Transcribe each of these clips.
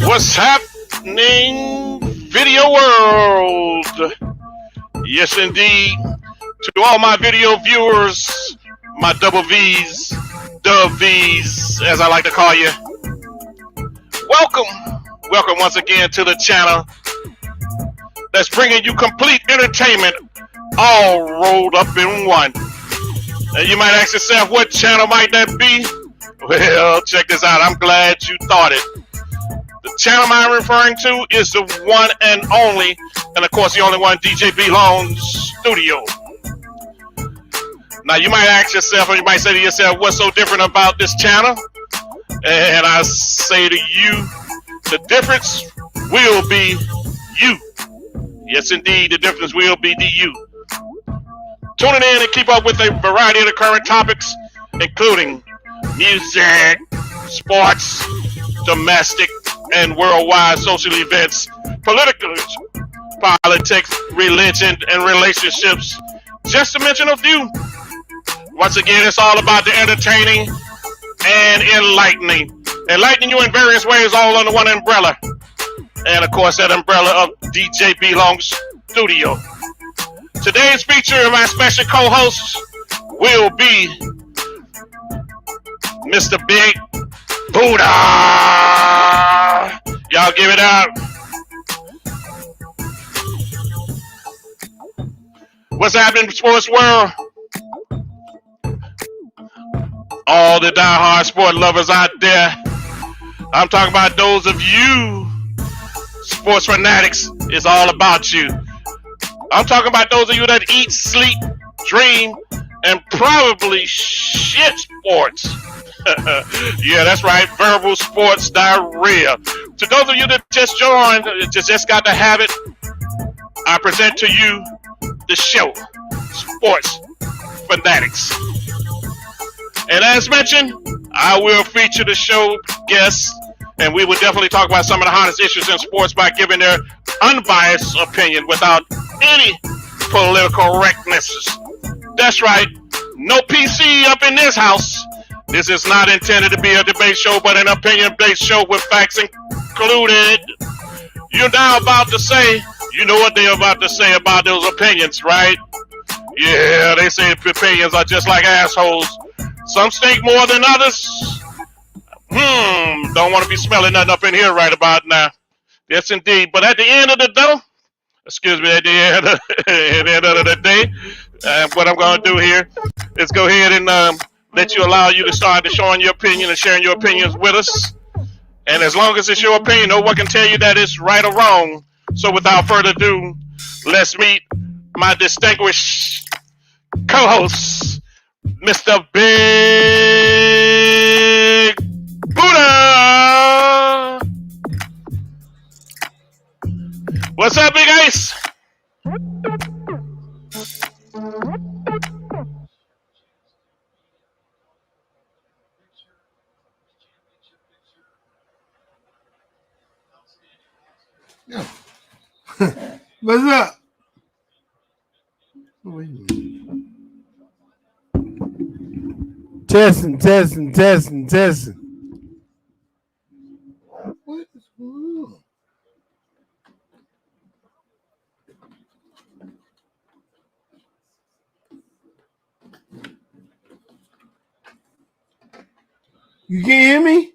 What's happening, video world? Yes, indeed. To all my video viewers, my double V's, dub V's, as I like to call you, welcome once again to the channel that's bringing you complete entertainment, all rolled up in one. And you might ask yourself, what channel might that be? Well, check this out. I'm glad you thought it. The channel I'm referring to is the one and only, and of course the only one, DJ B Long's Studio. Now you might ask yourself, or you might say to yourself, what's so different about this channel? And I say to you, the difference will be you. Yes, indeed, the difference will be you. Tuning in and keep up with a variety of the current topics, including music, sports, domestic and worldwide social events, politics, religion, and relationships, just to mention a few. Once again, it's all about the entertaining and enlightening you in various ways, all under one umbrella. And of course, that umbrella of DJ B Long's Studio. Today's feature of my special co-host will be Mr. Big Buddha. Y'all give it up. What's happening in the sports world? All the diehard sport lovers out there. I'm talking about those of you sports fanatics. It's all about you. I'm talking about those of you that eat, sleep, dream, and probably shit sports. Yeah, that's right. Verbal sports diarrhea. To those of you that just joined, just got to have it, I present to you the show, Sports Phanatics. And as mentioned, I will feature the show guests, and we will definitely talk about some of the hottest issues in sports by giving their unbiased opinion without any political correctness. That's right. No PC up in this house. This is not intended to be a debate show, but an opinion-based show with facts included. You're now about to say, you know what they're about to say about those opinions, right? Yeah, they say opinions are just like assholes. Some stink more than others. Don't want to be smelling nothing up in here right about now. Yes, indeed. But at the end of the day, at the end of the day, what I'm going to do here is go ahead and allow you to start showing your opinion and sharing your opinions with us. And as long as it's your opinion, no one can tell you that it's right or wrong. So without further ado, let's meet my distinguished co-host, Mr. Big Buddha. What's up, Big Ace? Yeah. What's up? Testing. What is wrong? You can't hear me?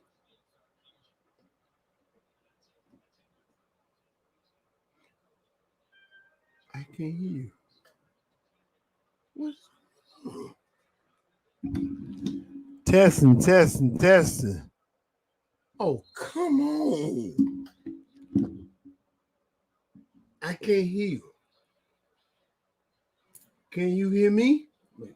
I can't hear you. What's wrong? Testing. Oh, come on. I can't hear you. Can you hear me? Wait.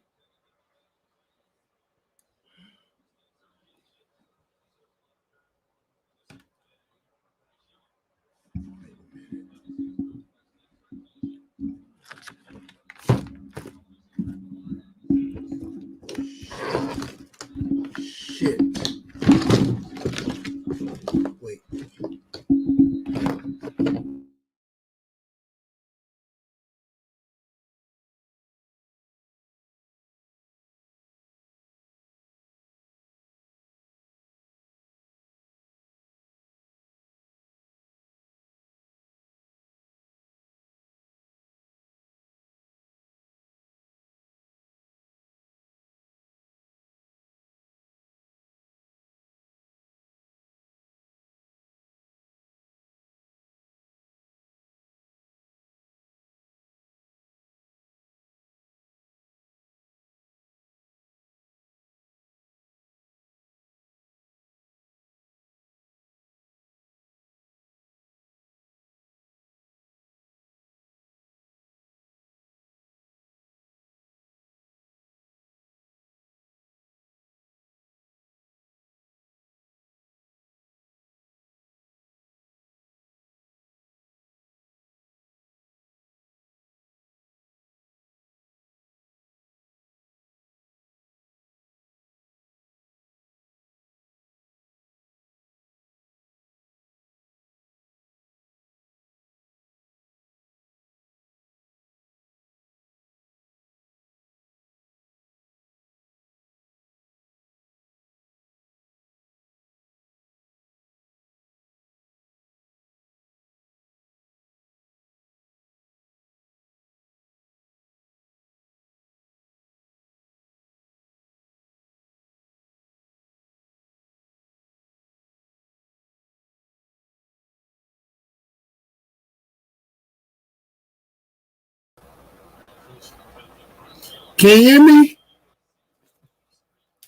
Can you hear me?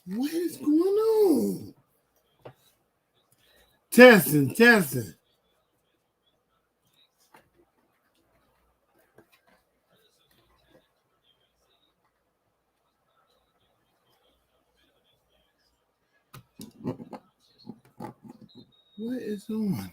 What is going on? Testing, testing. What is on?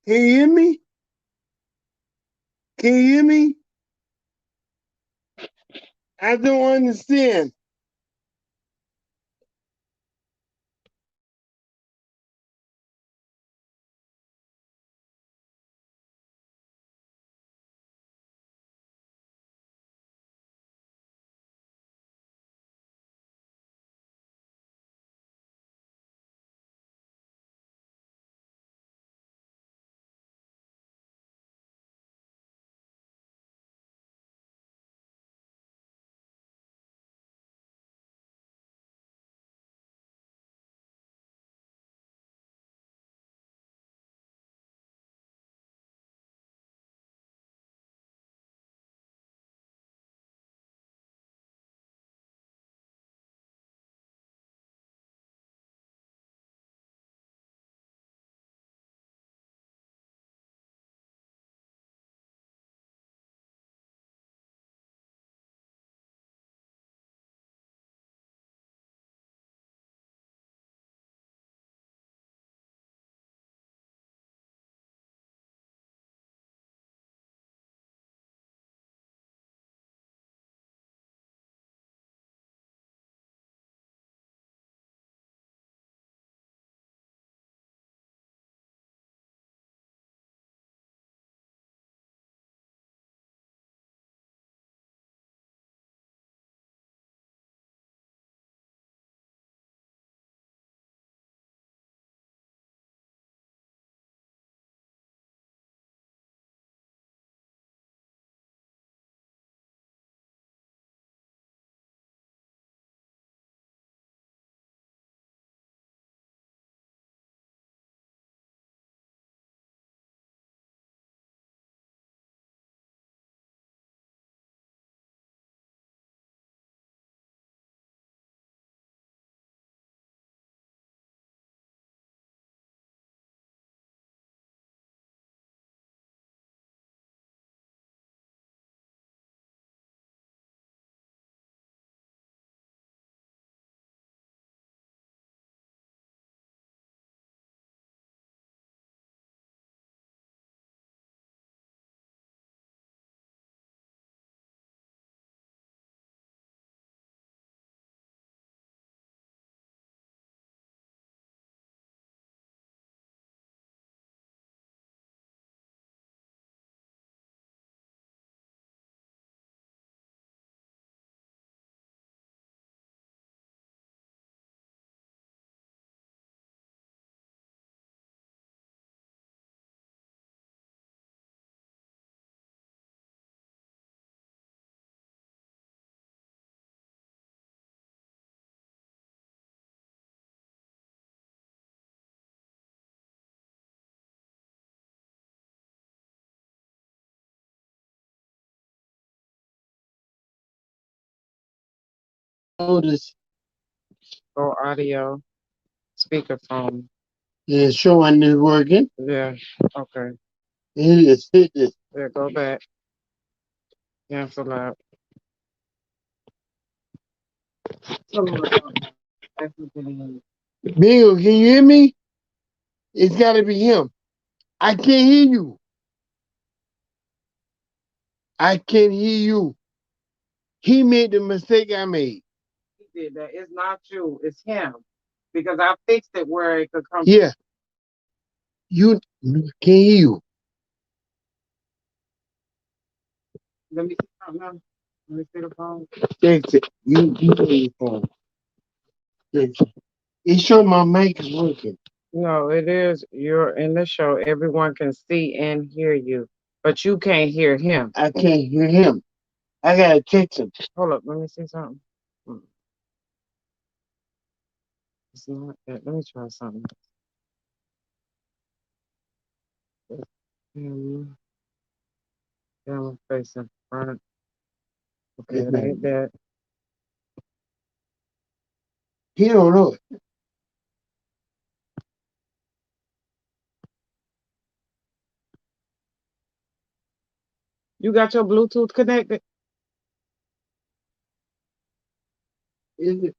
Can you hear me? Can you hear me? I don't understand. Notice Go audio, speakerphone. the show and is working. Yeah. Okay. It is hit this. Yeah. Go back. Cancel out. Bingo, can you hear me? It's gotta be him. I can't hear you. I can't hear you. He made the mistake I made. He did that. It's not you. It's him. Because I fixed it where it could come. Yeah, you can't hear you. Let me see something else. Let me see the phone. That's it. You on your phone. That's it. It showed my mic is working. No, it is. You're in the show. Everyone can see and hear you, but you can't hear him. I can't hear him. I gotta text him. Hold up. Let me see something. It's not that. Let me try something. Camera facing front. Okay, it ain't that. He don't know it. You got your Bluetooth connected? Is it?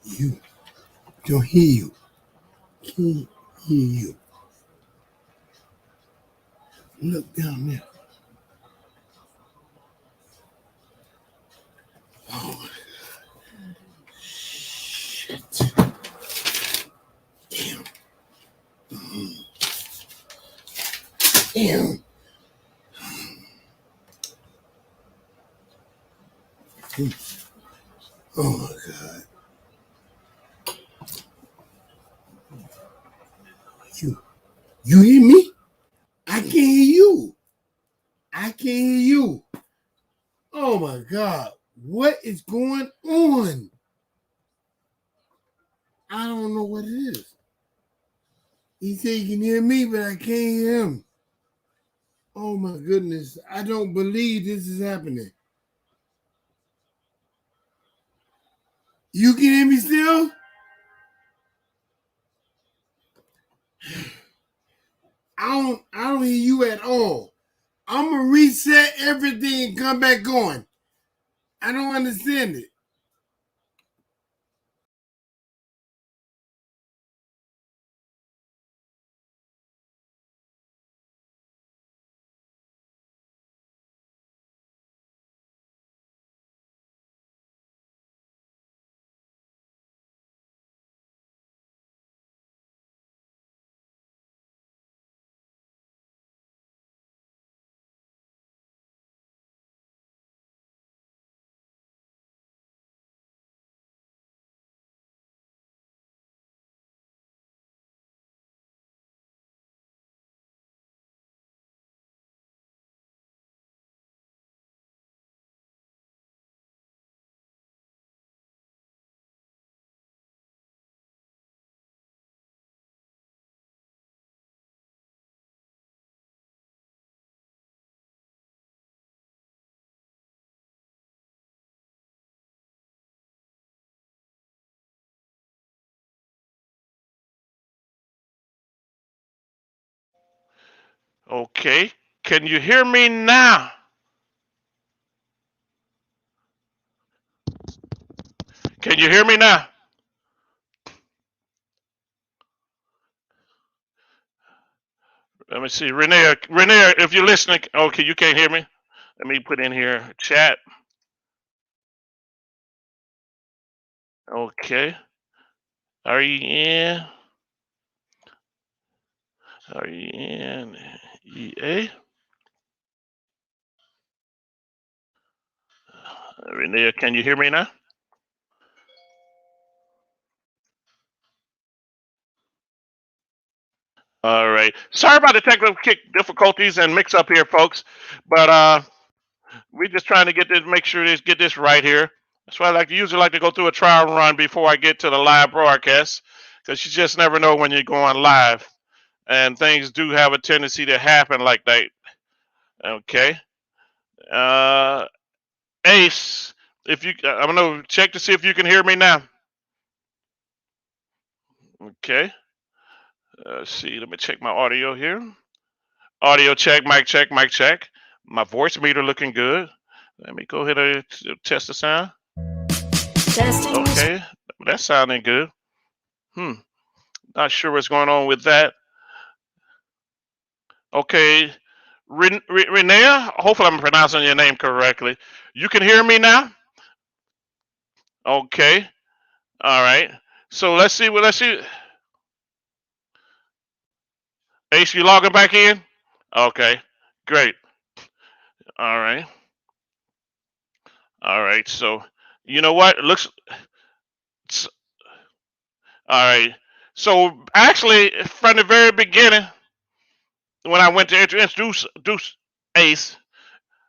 You don't hear you. Can't hear you. Look down there. Oh, shit. Damn. Damn. Oh my God. You hear me? I can't hear you. I can't hear you. Oh my God. What is going on? I don't know what it is. He said he can hear me, but I can't hear him. Oh my goodness. I don't believe this is happening. You can hear me still? I don't hear you at all. I'm gonna reset everything and come back on. I don't understand it. Okay. Can you hear me now? Can you hear me now? Let me see. Renee, if you're listening, okay, you can't hear me. Let me put in here chat. Okay. REN. RENEA. Renee, can you hear me now? All right. Sorry about the technical difficulties and mix up here, folks. But we're just trying to make sure get this right here. That's why I usually like to go through a trial run before I get to the live broadcast, because you just never know when you're going live, and things do have a tendency to happen like that. Okay. Uh, Ace, if you, I'm gonna check to see if you can hear me now. Okay. Let's see. Let me check my audio here. Audio check, mic check, mic check. My voice meter looking good. Let me go ahead and test the sound. Okay, that's sounding good. Not sure what's going on with that. Okay, Renea, hopefully I'm pronouncing your name correctly. You can hear me now? Okay, all right. So let's see. Let's see. Ace, you logging back in? Okay, great. All right, all right. So you know what? It looks. All right. So actually, from the very beginning, when I went to introduce Ace,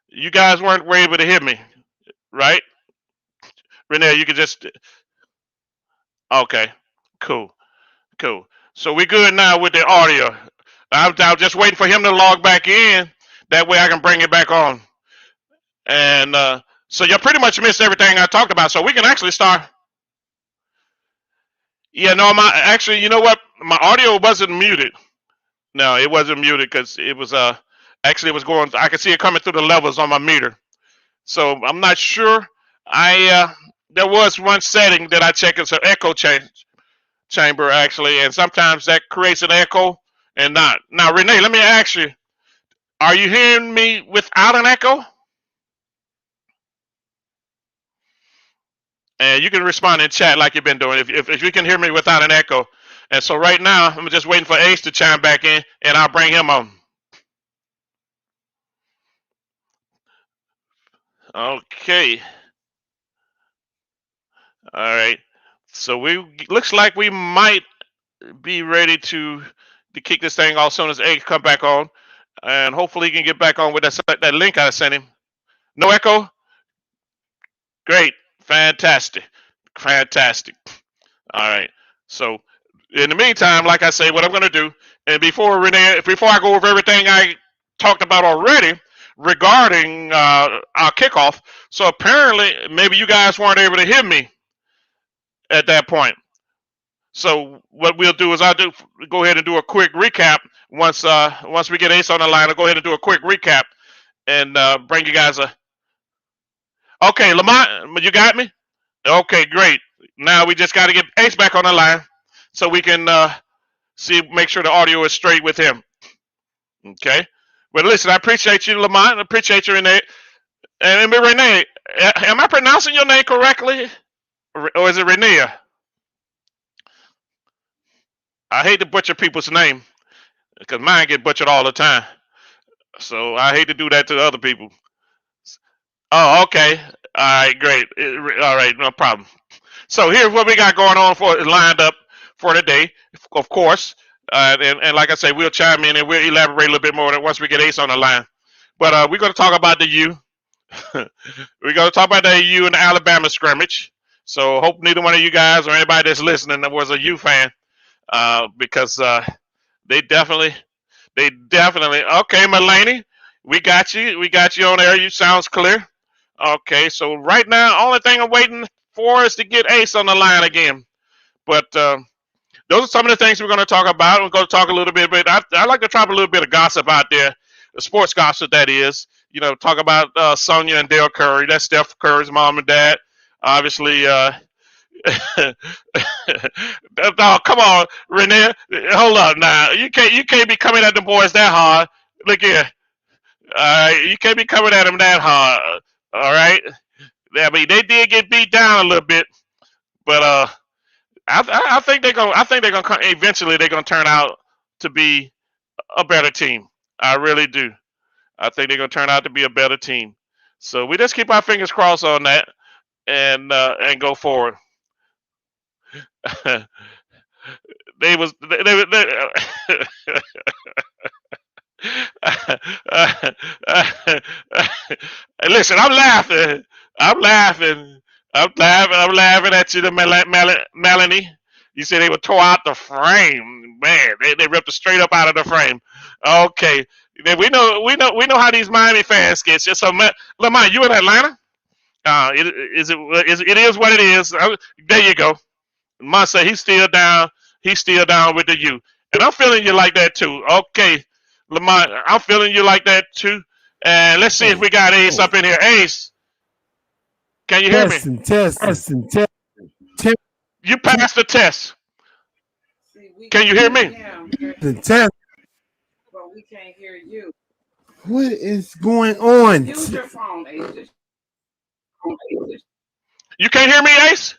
you guys were able to hear me, right? Renee, you could just. Okay, cool, cool. So we good now with the audio. I'm just waiting for him to log back in. That way I can bring it back on. And so you pretty much missed everything I talked about. So we can actually start. Yeah, no, my actually, you know what? My audio wasn't muted. No, it wasn't muted because it was actually it was going. I could see it coming through the levels on my meter. So I'm not sure. I there was one setting that I checked. It's an echo chamber actually, and sometimes that creates an echo and not. Now, Renee, let me ask you: are you hearing me without an echo? And you can respond in chat like you've been doing if you can hear me without an echo. And so right now, I'm just waiting for Ace to chime back in, and I'll bring him on. Okay. All right. So we looks like we might be ready to kick this thing off soon as Ace come back on, and hopefully he can get back on with that link I sent him. No echo. Great. Fantastic. Fantastic. All right. So in the meantime, like I say, what I'm going to do, and before I go over everything I talked about already regarding our kickoff, so apparently maybe you guys weren't able to hear me at that point. So what we'll do is go ahead and do a quick recap once we get Ace on the line. I'll go ahead and do a quick recap and bring you guys a. Okay, Lamont, you got me. Okay, great. Now we just got to get Ace back on the line so we can make sure the audio is straight with him. Okay. But listen, I appreciate you, Lamont. I appreciate you, Renee. And Renee, am I pronouncing your name correctly, or is it Renee? I hate to butcher people's name because mine get butchered all the time. So I hate to do that to other people. Oh, okay. All right, great. All right, no problem. So here's what we got going on for lined up for today. Of course, and like I say, we'll chime in and we'll elaborate a little bit more once we get Ace on the line. But we're going to talk about the U. We're going to talk about the U and the Alabama scrimmage. So hope neither one of you guys or anybody that's listening that was a U fan, because they definitely, Okay, Mulaney, we got you. We got you on there. You sounds clear. Okay, so right now, only thing I'm waiting for is to get Ace on the line again. But those are some of the things we're going to talk about. We're going to talk a little bit, but I like to drop a little bit of gossip out there, the sports gossip that is. You know, talk about Sonia and Dale Curry. That's Steph Curry's mom and dad. Obviously, oh, come on, Renee. Hold up now. You can't be coming at the boys that hard. Look here. You can't be coming at them that hard. All right. Yeah, I mean, they did get beat down a little bit, but I think they're gonna. I think they're gonna eventually. They're gonna turn out to be a better team. I really do. I think they're gonna turn out to be a better team. So we just keep our fingers crossed on that and go forward. they was they Listen, I'm laughing. I'm laughing. I'm laughing. I'm laughing at you, Melanie. You said they were tore out the frame. Man, they ripped it straight up out of the frame. Okay. Then we know how these Miami fans get. So, Lamont, you in Atlanta? It is what it is. There you go. Must say he's still down. He's still down with the U. And I'm feeling you like that too. Okay, Lamont, I'm feeling you like that too. And let's see if we got Ace up in here. Ace, can you hear me? Testing. You passed the test. Can you hear me? The test. But we can't hear you. What is going on? Use your phone, Ace. You can't hear me, Ace?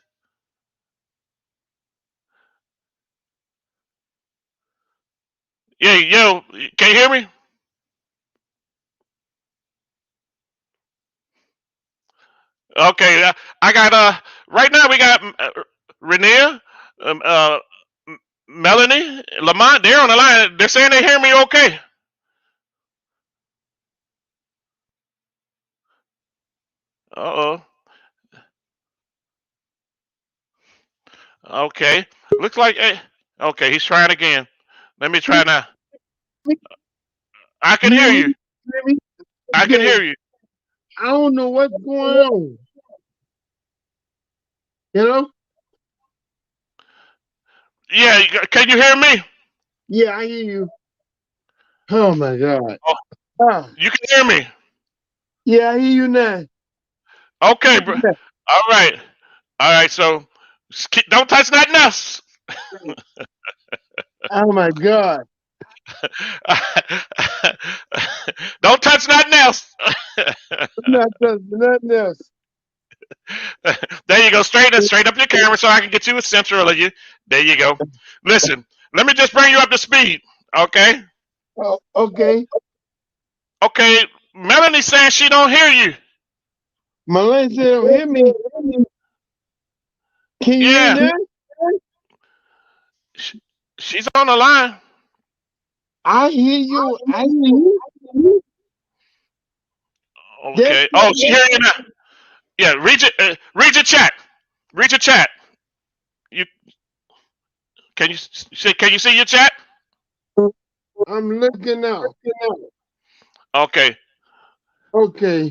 Yeah, yo, can you hear me? Okay, I got right now we got Renea, um, uh, Melanie, Lamont. They're on the line. They're saying they hear me okay. Uh oh. Okay. Looks like okay. He's trying again. Let me try now. I can You hear hear me? you. You hear me? I can Okay. hear you. I don't know what's going on. You know? Yeah. Can you hear me? Yeah, I hear you. Oh my God. Oh, Ah, you can hear me. yeah, I hear you now. Okay, bro. All right. All right. So don't touch nothing else. Oh my God. Don't touch nothing else. I'm not touching nothing else. There you go. Straight up your camera so I can get you a central of you. There you go. Listen, let me just bring you up to speed. Okay. Oh, okay. Okay. Melanie saying she don't hear you. Malay said, don't hear me. Can you hear Yeah. now? sh- She's on the line. I hear you. I hear you. That's Okay. Oh, she hearing you now. Yeah. Read your chat. Read your chat. You can you see? Can you see your chat? I'm looking now. Okay. Okay.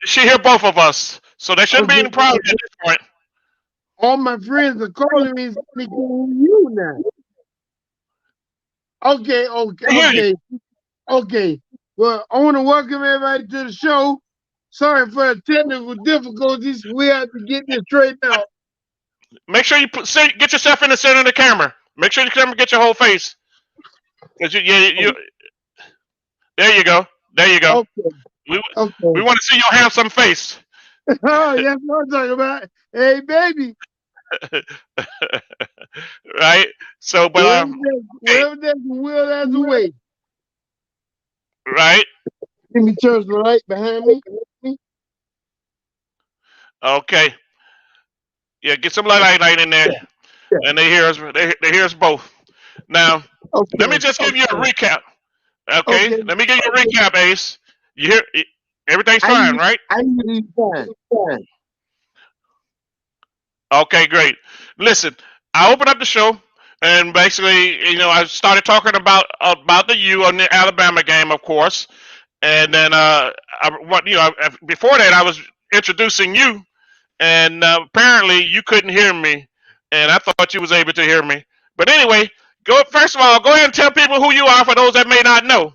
She hear both of us, so there shouldn't be Okay. any problem at this point. All my friends are calling me and saying they can hear you now. Okay, okay, They hear you. okay, okay. Well, I want to welcome everybody to the show. Sorry for the technical difficulties. We have to get this straightened out. Make sure you get yourself in the center of the camera. Make sure you camera get your whole face. 'Cause there you go. There you go. Okay, We okay. we want to see your handsome face. Oh, that's what I'm talking about. Hey, baby. Right. So, but okay, Wherever there's a will, there's a way. right. Let me turn the light behind me. Okay. Yeah, get some light in there, and they hear us. They hear us both. Now, let me Okay, just give you a recap. Okay. okay. Let me give you a recap, Ace. You hear everything's fine, right? I hear you fine. Okay, great. Listen, I opened up the show, and basically, I started talking about the U on the Alabama game, of course, and then before that, I was introducing you, and apparently, you couldn't hear me, and I thought you was able to hear me. But anyway, go first of all, go ahead and tell people who you are for those that may not know.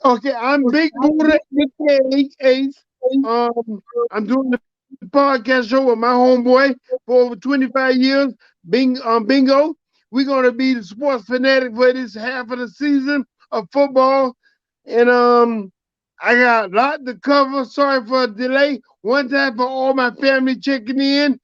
Okay, I'm Big Buddha, aka Ace. Um, I'm doing the podcast show with my homeboy for over 25 years. Bingo. We're gonna be the sports fanatic for this half of the season of football, and I got a lot to cover. Sorry for the delay. One time for all my family checking in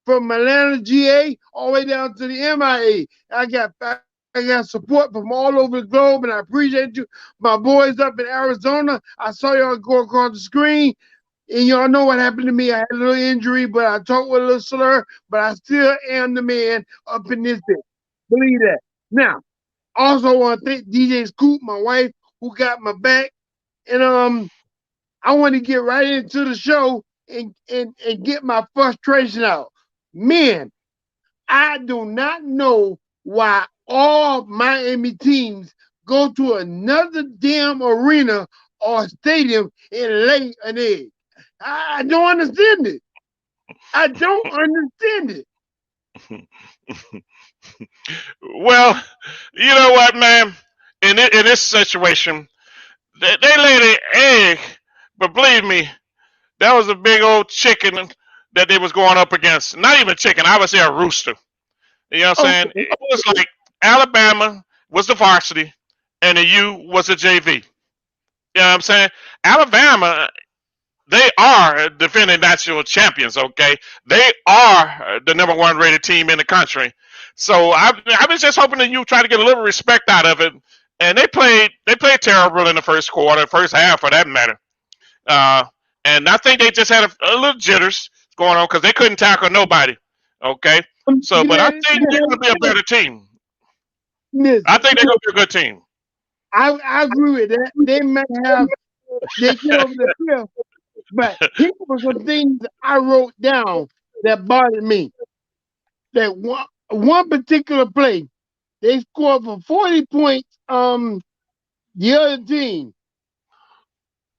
from Atlanta, GA, all the way down to the MIA. I got support from all over the globe, and I appreciate you. My boys up in Arizona, I saw y'all go across the screen, and y'all know what happened to me. I had a little injury, but I talked with a little slur, but I still am the man up in this thing. Believe that. Now, also want to thank DJ Scoop, my wife, who got my back. And I want to get right into the show and get my frustration out. Man, I do not know why all Miami teams go to another damn arena or stadium and lay an egg. I don't understand it. I don't understand it. Well, you know what, man? In this situation, they laid an egg, but believe me, that was a big old chicken that they was going up against. Not even chicken, I would say a rooster. You know what I'm saying? Okay, It was like Alabama was the varsity and the U was the JV. You know what I'm saying? Alabama, they are defending national champions, okay? They are the number one rated team in the country. So I was just hoping that you try to get a little respect out of it and they played terrible in the first quarter, first half for that matter. Uh, and I think they just had a little jitters going on because they couldn't tackle nobody. Okay, so but I think they're going to be a better team. I Listen, think they're going to be a good team. I agree with that. They may have they get over the hill, but here were some things I wrote down that bothered me. That one particular play, they scored for 40 points. The other team.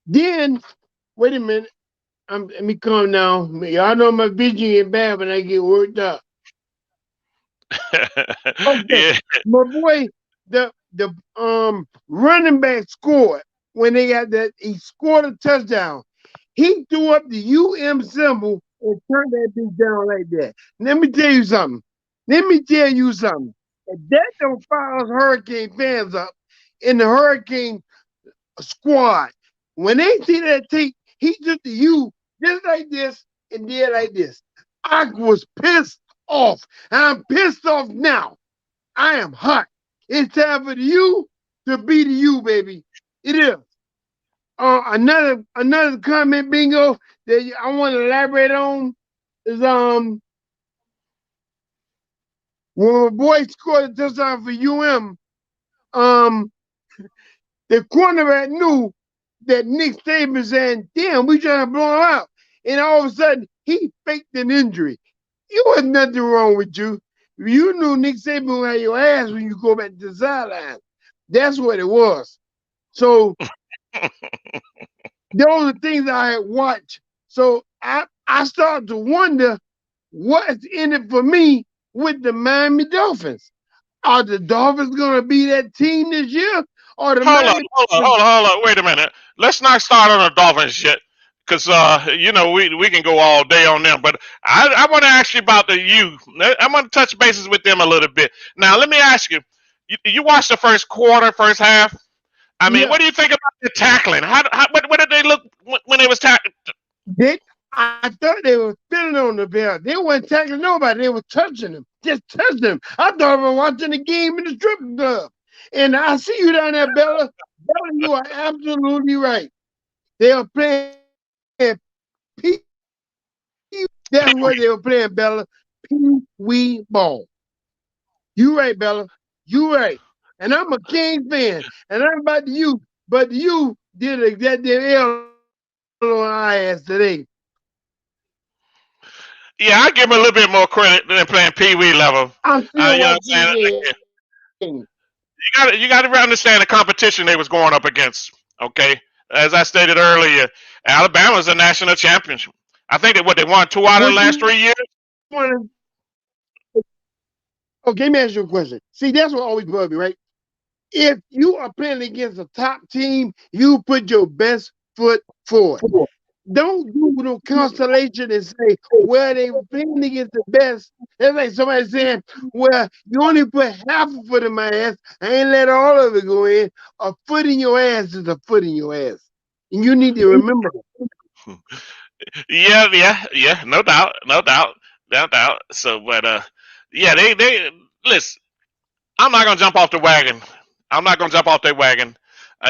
Then wait a minute. Let me calm down. Y'all know my vision get bad when I get worked up. Okay, Yeah. my boy, the running back scored when they got that. He scored a touchdown. He threw up the symbol and turned that bitch down like that. Let me tell you something. Let me tell you something. If that don't fire us Hurricane fans up in the Hurricane squad, when they see that tape, he took the U just like this and did like this. I was pissed off. And I'm pissed off now. I am hot. It's time for the U to be the U, baby. It is. Another comment, bingo, that I want to elaborate on is when my boy scored a touchdown for um the cornerback knew that Nick Saban saying, "Damn, we trying to blow him out," and all of a sudden he faked an injury. It was nothing wrong with you. You knew Nick Saban had your ass when you go back to the sideline. That's what it was. So those are things I had watched. So I started to wonder what's in it for me with the Miami Dolphins. Are the Dolphins going to be that team this year? Or the Hold on, Miami hold on, Dolphins? hold on, hold on. Wait a minute. Let's not start on the Dolphins yet, because we can go all day on them. But I want to ask you about the U. I want to touch bases with them a little bit. Now, let me ask you. You watched the first quarter, first half. I mean, Yeah. what do you think about the tackling? What did they look when they was tackling? I thought they were spilling on the bell. They weren't tackling nobody. They were touching them, just touching them. I thought I was watching the game in the strip club. And I see you down there, Bella. Bella, you are absolutely right. They are playing P. That's what they were playing, Bella. Pee Wee ball. You right, Bella. You right. And I'm a King fan. And I'm about you, but you did a goddamn L on our ass today. Yeah, I give them a little bit more credit than playing Pee Wee level. I'm still You know what watching I'm the saying? game. You got to understand the competition they was going up against. Okay, as I stated earlier, Alabama's a national champion. I think that what they won 2 out of the Would last you 3 years. want to? Okay, let me ask you a question. See, that's what always bugs me, right? If you are playing against a top team, you put your best foot forward. Don't do no constellation and say, well, they were playing against the best. It's like somebody saying, well, you only put half a foot in my ass. I ain't let all of it go in. A foot in your ass is a foot in your ass. And you need to remember that. Yeah, yeah, yeah. No doubt, no doubt, no doubt. So, but yeah, they listen. I'm not gonna jump off the wagon. I'm not gonna jump off that wagon.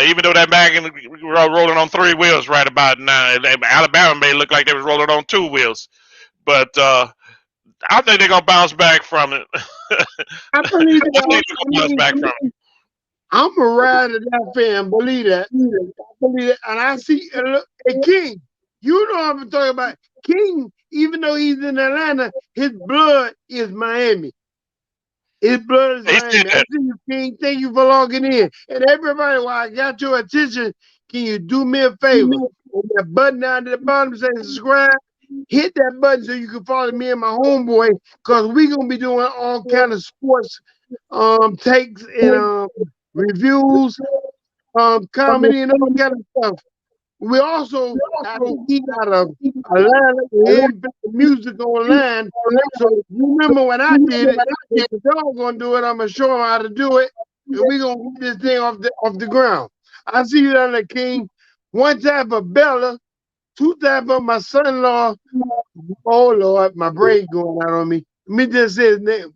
Even though that wagon rolling on 3 wheels right about now, Alabama may look like they was rolling on 2 wheels, but I think they're gonna bounce back from it. I believe I that. think I they're gonna bounce mean, back from I'm a ride or die fan. Believe that. I believe that. And I see a King. You know what I'm talking about. King, even though he's in Atlanta, his blood is Miami. His blood is it. He said Miami. I that. see you, King. Thank you for logging in. And everybody, while I got your attention, can you do me a favor? With that button down at the bottom saying subscribe, hit that button so you can follow me and my homeboy, because we're gonna be doing all kind of sports takes and reviews, comedy and all kind of stuff. We also have to keep out a line and music online. So you remember when I did it, if the dog gonna do it, I'm gonna show him how to do it, and we gonna get this thing off the ground. I see you down there, King. One time for Bella, two times for my son-in-law. Oh Lord, my brain going out on me. Let me just say his name.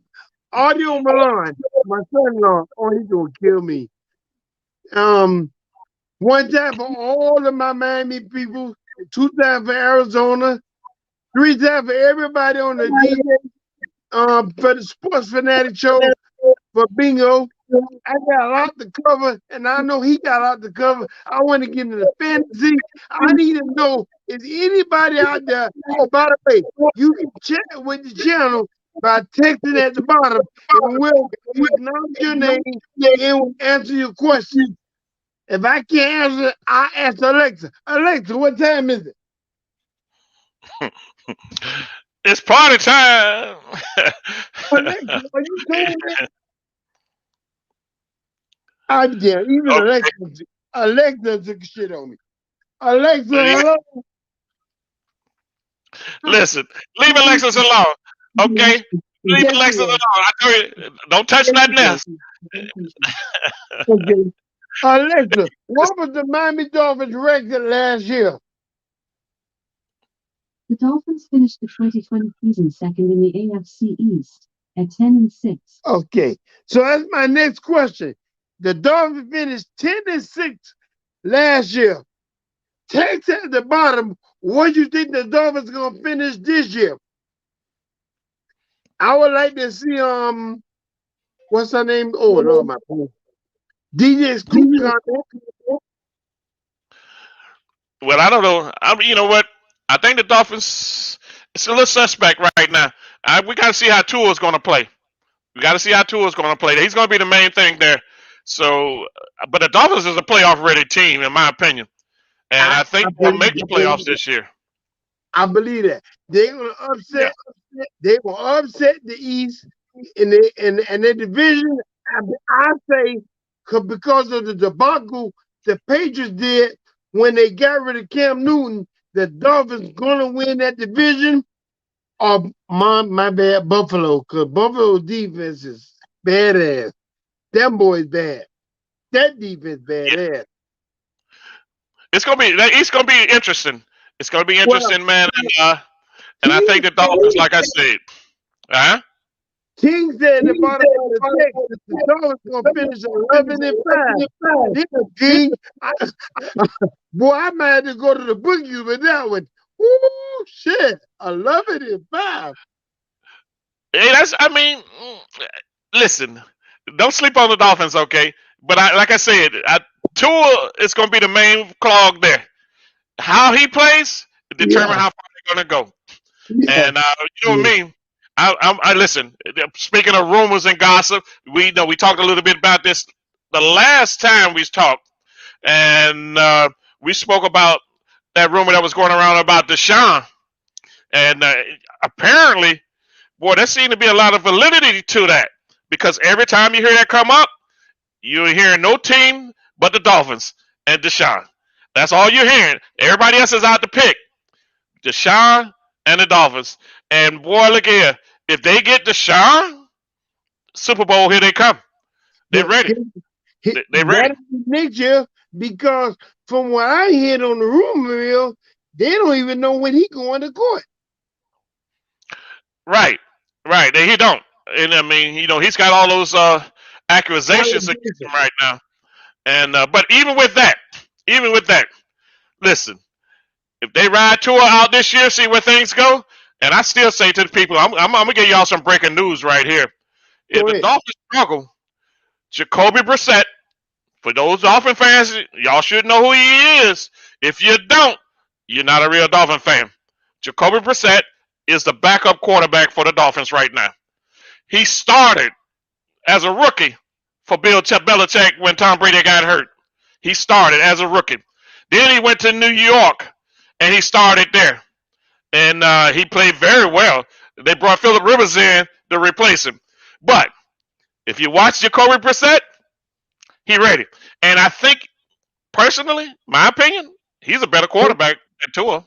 Audio Milan, my son-in-law. Oh, he's gonna kill me. One time for all of my Miami people, two times for Arizona, three times for everybody on the DJ, for the Sports Fanatic show, for Bingo. I got a lot to cover, and I know he got a lot to cover. I want to get into the fantasy. I need to know, is anybody out there? Oh, by the way, you can chat with the channel by texting at the bottom, and we'll acknowledge your name and we'll answer your question. If I can't answer, I ask Alexa. Alexa, what time is it? It's party time. Alexa, are you doing it? I'm there. Even Okay. Alexa took shit on me. Alexa, hello. Listen, leave Alexis alone. Okay? Leave Yes, Alexis you alone. I tell you, don't touch nothing else. are. Okay. Alexa, what was the Miami Dolphins record last year? The Dolphins finished the 2020 season second in the AFC East at 10-6. Okay. So that's my next question. The Dolphins finished 10-6 last year. Text at the bottom, what do you think the Dolphins gonna finish this year? I would like to see what's her name? Oh Lord, my phone. DJ Scoop comment. Well, I don't know. You know what? I think the Dolphins. It's a little suspect right now. We got to see how Tua's going to play. We got to see how Tua's going to play. He's going to be the main thing there. So, but the Dolphins is a playoff ready team, in my opinion, and I think they'll make the playoffs this year. I believe that they're gonna upset. Yeah. They will upset the East in the division. I say because of the debacle the Patriots did when they got rid of Cam Newton, the Dolphins gonna win that division. Or my bad, Buffalo, because Buffalo defense is badass. Them boys bad. That defense badass. It's gonna be interesting. It's gonna be interesting, man. And I think the King Dolphins, like I said, huh? King said at the bottom of the text that the Dolphins gonna finish 11-5. King, boy, I might have to go to the boogie with that one. Ooh, shit, 11-5. Hey, listen, don't sleep on the Dolphins, okay? But like I said, Tua is going to be the main clog there. How he plays determine how far they're going to go. Yeah. And you know me, I listen. Speaking of rumors and gossip, we talked a little bit about this the last time we talked, and we spoke about that rumor that was going around about Deshaun, and apparently, boy, there seemed to be a lot of validity to that because every time you hear that come up, you're hearing no team but the Dolphins and Deshaun. That's all you're hearing. Everybody else is out to pick Deshaun and the Dolphins. And boy, look here. If they get Deshaun, Super Bowl, here they come. They're ready. They're ready. Next year, because from what I heard on the rumor mill, they don't even know when he's going to court. Right. He don't. And I mean, he's got all those accusations against him right now. And but even with that, listen, if they ride Tua out this year, see where things go. And I still say to the people, I'm gonna give y'all some breaking news right here. If the Dolphins struggle, Jacoby Brissett, for those Dolphin fans, y'all should know who he is. If you don't, you're not a real Dolphin fan. Jacoby Brissett is the backup quarterback for the Dolphins right now. He started as a rookie for Bill Belichick when Tom Brady got hurt. He started as a rookie. Then he went to New York and he started there. And he played very well. They brought Phillip Rivers in to replace him. But if you watch Jacoby Brissett, he ready. And I think, personally, my opinion, he's a better quarterback than Tua.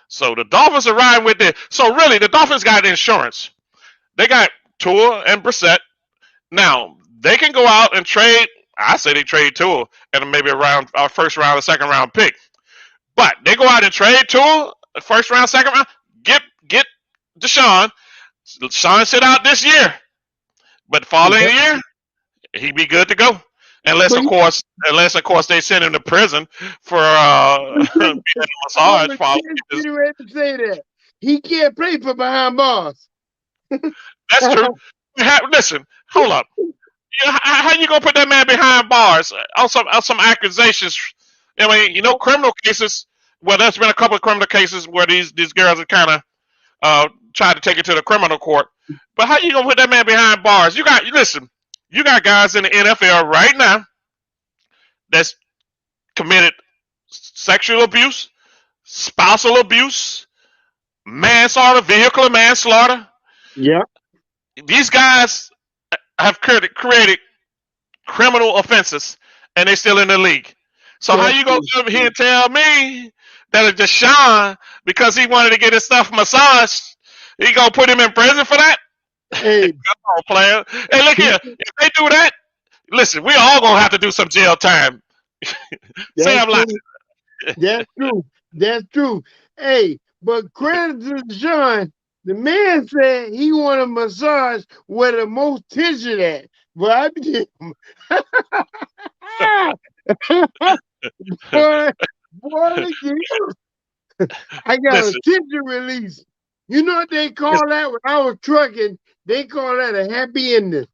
So the Dolphins are riding with it. So really, the Dolphins got insurance. They got Tua and Brissett. Now, they can go out and trade. I say they trade Tua and maybe a first round or second round pick. But they go out and trade Tua, first round, second round, get Deshaun. Deshaun sit out this year. But following year, he'd be good to go. unless But of course, they send him to prison for being in a I massage was parlor. just getting ready to say that. He can't play for behind bars. That's true. Listen, hold up. How you gonna put that man behind bars on some accusations? I mean, criminal cases. Well, there's been a couple of criminal cases where these girls have kind of tried to take it to the criminal court. But how you gonna put that man behind bars? You got guys in the NFL right now that's committed sexual abuse, spousal abuse, manslaughter, vehicular manslaughter. Yeah. These guys have created criminal offenses, and they're still in the league. So how That's you gonna true. come here and tell me that Deshaun, because he wanted to get his stuff massaged, he gonna put him in prison for that? Hey, Come on, player. Hey, look here. If they do that, listen, we all gonna have to do some jail time. Say that's I'm lying. true. That's true. That's true. Hey, but credit to John, the man said he want a massage where the most tension at. But I be boy, look at you. I got a Listen, tension release. You know what they call that when I was trucking? They call that a happy ending.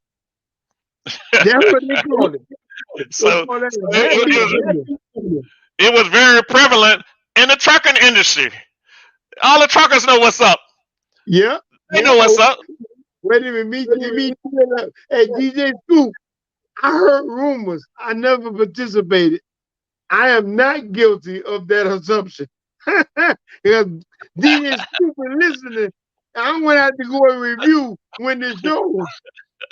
That's what they call it. They so, call that so a happy ending. it was very prevalent in the trucking industry. All the truckers know what's up. Yeah. They know what's Oh, up. wait a minute, me. Hey, DJ Scoop, I heard rumors. I never participated. I am not guilty of that assumption. Because DJ Scoop is listening. I'm gonna have to go and review when the show was.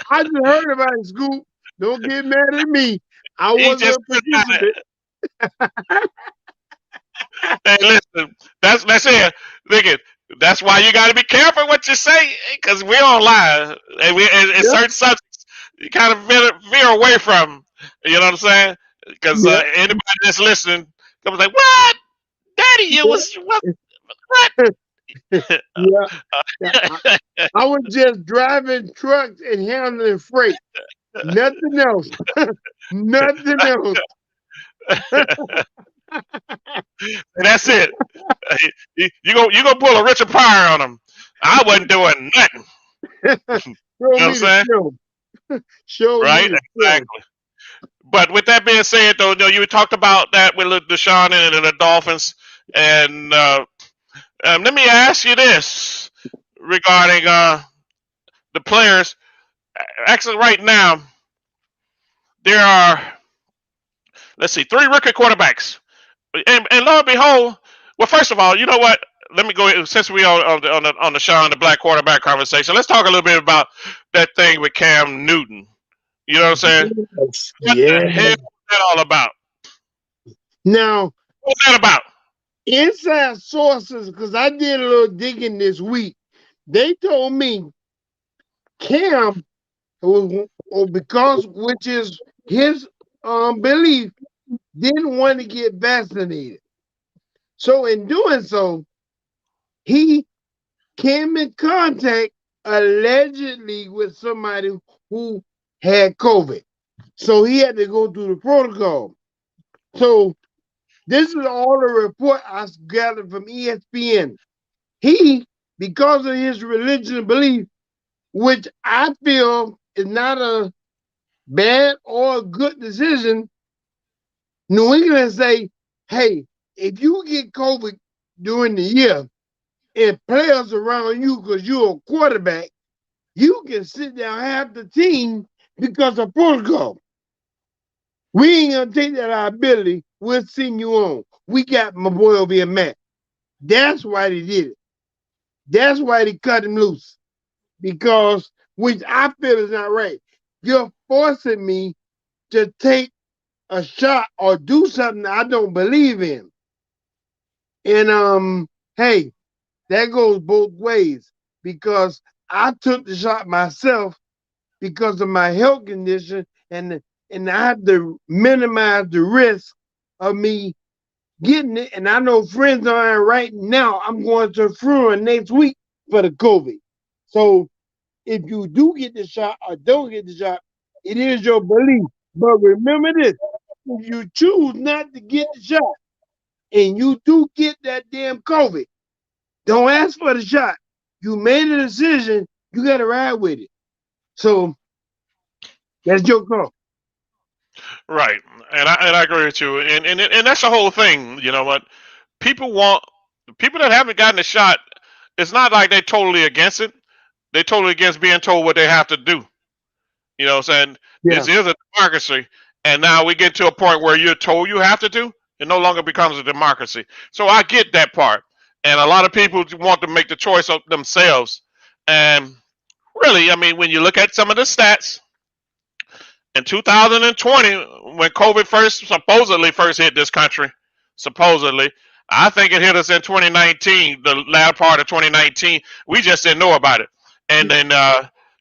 I just heard about it, Scoop. Don't get mad at me. I He wasn't just a participant. hey, listen. That's it. Look it. That's why you got to be careful what you say, because we're online, and Yep, certain subjects you kind of veer away from. You know what I'm saying? Because yep, anybody that's listening comes like, "What, Daddy? You yep. was what?" Yeah. I was just driving trucks and handling freight. Nothing else. Nothing else. And that's it. You gonna pull a Richard Pryor on them? I wasn't doing nothing. Show You know what I'm me the saying? show. Show me Right? the show. Exactly. But with that being said, though, you talked about that with Deshaun and the Dolphins, and let me ask you this regarding the players. Actually, right now there are, let's see, three rookie quarterbacks, and lo and behold, well, first of all, you know what? Let me go, since we on the Sean the Black quarterback conversation. Let's talk a little bit about that thing with Cam Newton. You know what I'm saying? Yes. What the Yeah. hell is that all about? Now, What's that about? inside sources, because I did a little digging this week, they told me Cam was, or because which is his belief, didn't want to get vaccinated. So in doing so, he came in contact allegedly with somebody who had COVID. So he had to go through the protocol. So this is all the report I gathered from ESPN. He, because of his religion and belief, which I feel is not a bad or a good decision, New England say, hey, if you get COVID during the year and players around you because you're a quarterback, you can sit down half the team because of protocol. We ain't gonna take that liability. We'll send you on. We got my boy over here, Matt. That's why they did it. That's why they cut him loose. Because, which I feel is not right. You're forcing me to take a shot or do something I don't believe in. And hey, that goes both ways because I took the shot myself because of my health condition and I have to minimize the risk of me getting it. And I know friends of mine right now, I'm going to Florida next week for the COVID. So if you do get the shot or don't get the shot, it is your belief. But remember this: if you choose not to get the shot, and you do get that damn COVID, don't ask for the shot. You made a decision. You got to ride with it. So that's your call. Right, and I agree with you, and that's the whole thing. You know what? People want people that haven't gotten a shot. It's not like they're totally against it. They're totally against being told what they have to do. You know what I'm saying? Yeah. This is a democracy, and now we get to a point where you're told you have to do. It no longer becomes a democracy. So I get that part, and a lot of people want to make the choice of themselves. And really, I mean, when you look at some of the stats in 2020, when COVID first supposedly first hit this country, supposedly, I think it hit us in 2019, the latter part of 2019. We just didn't know about it. And then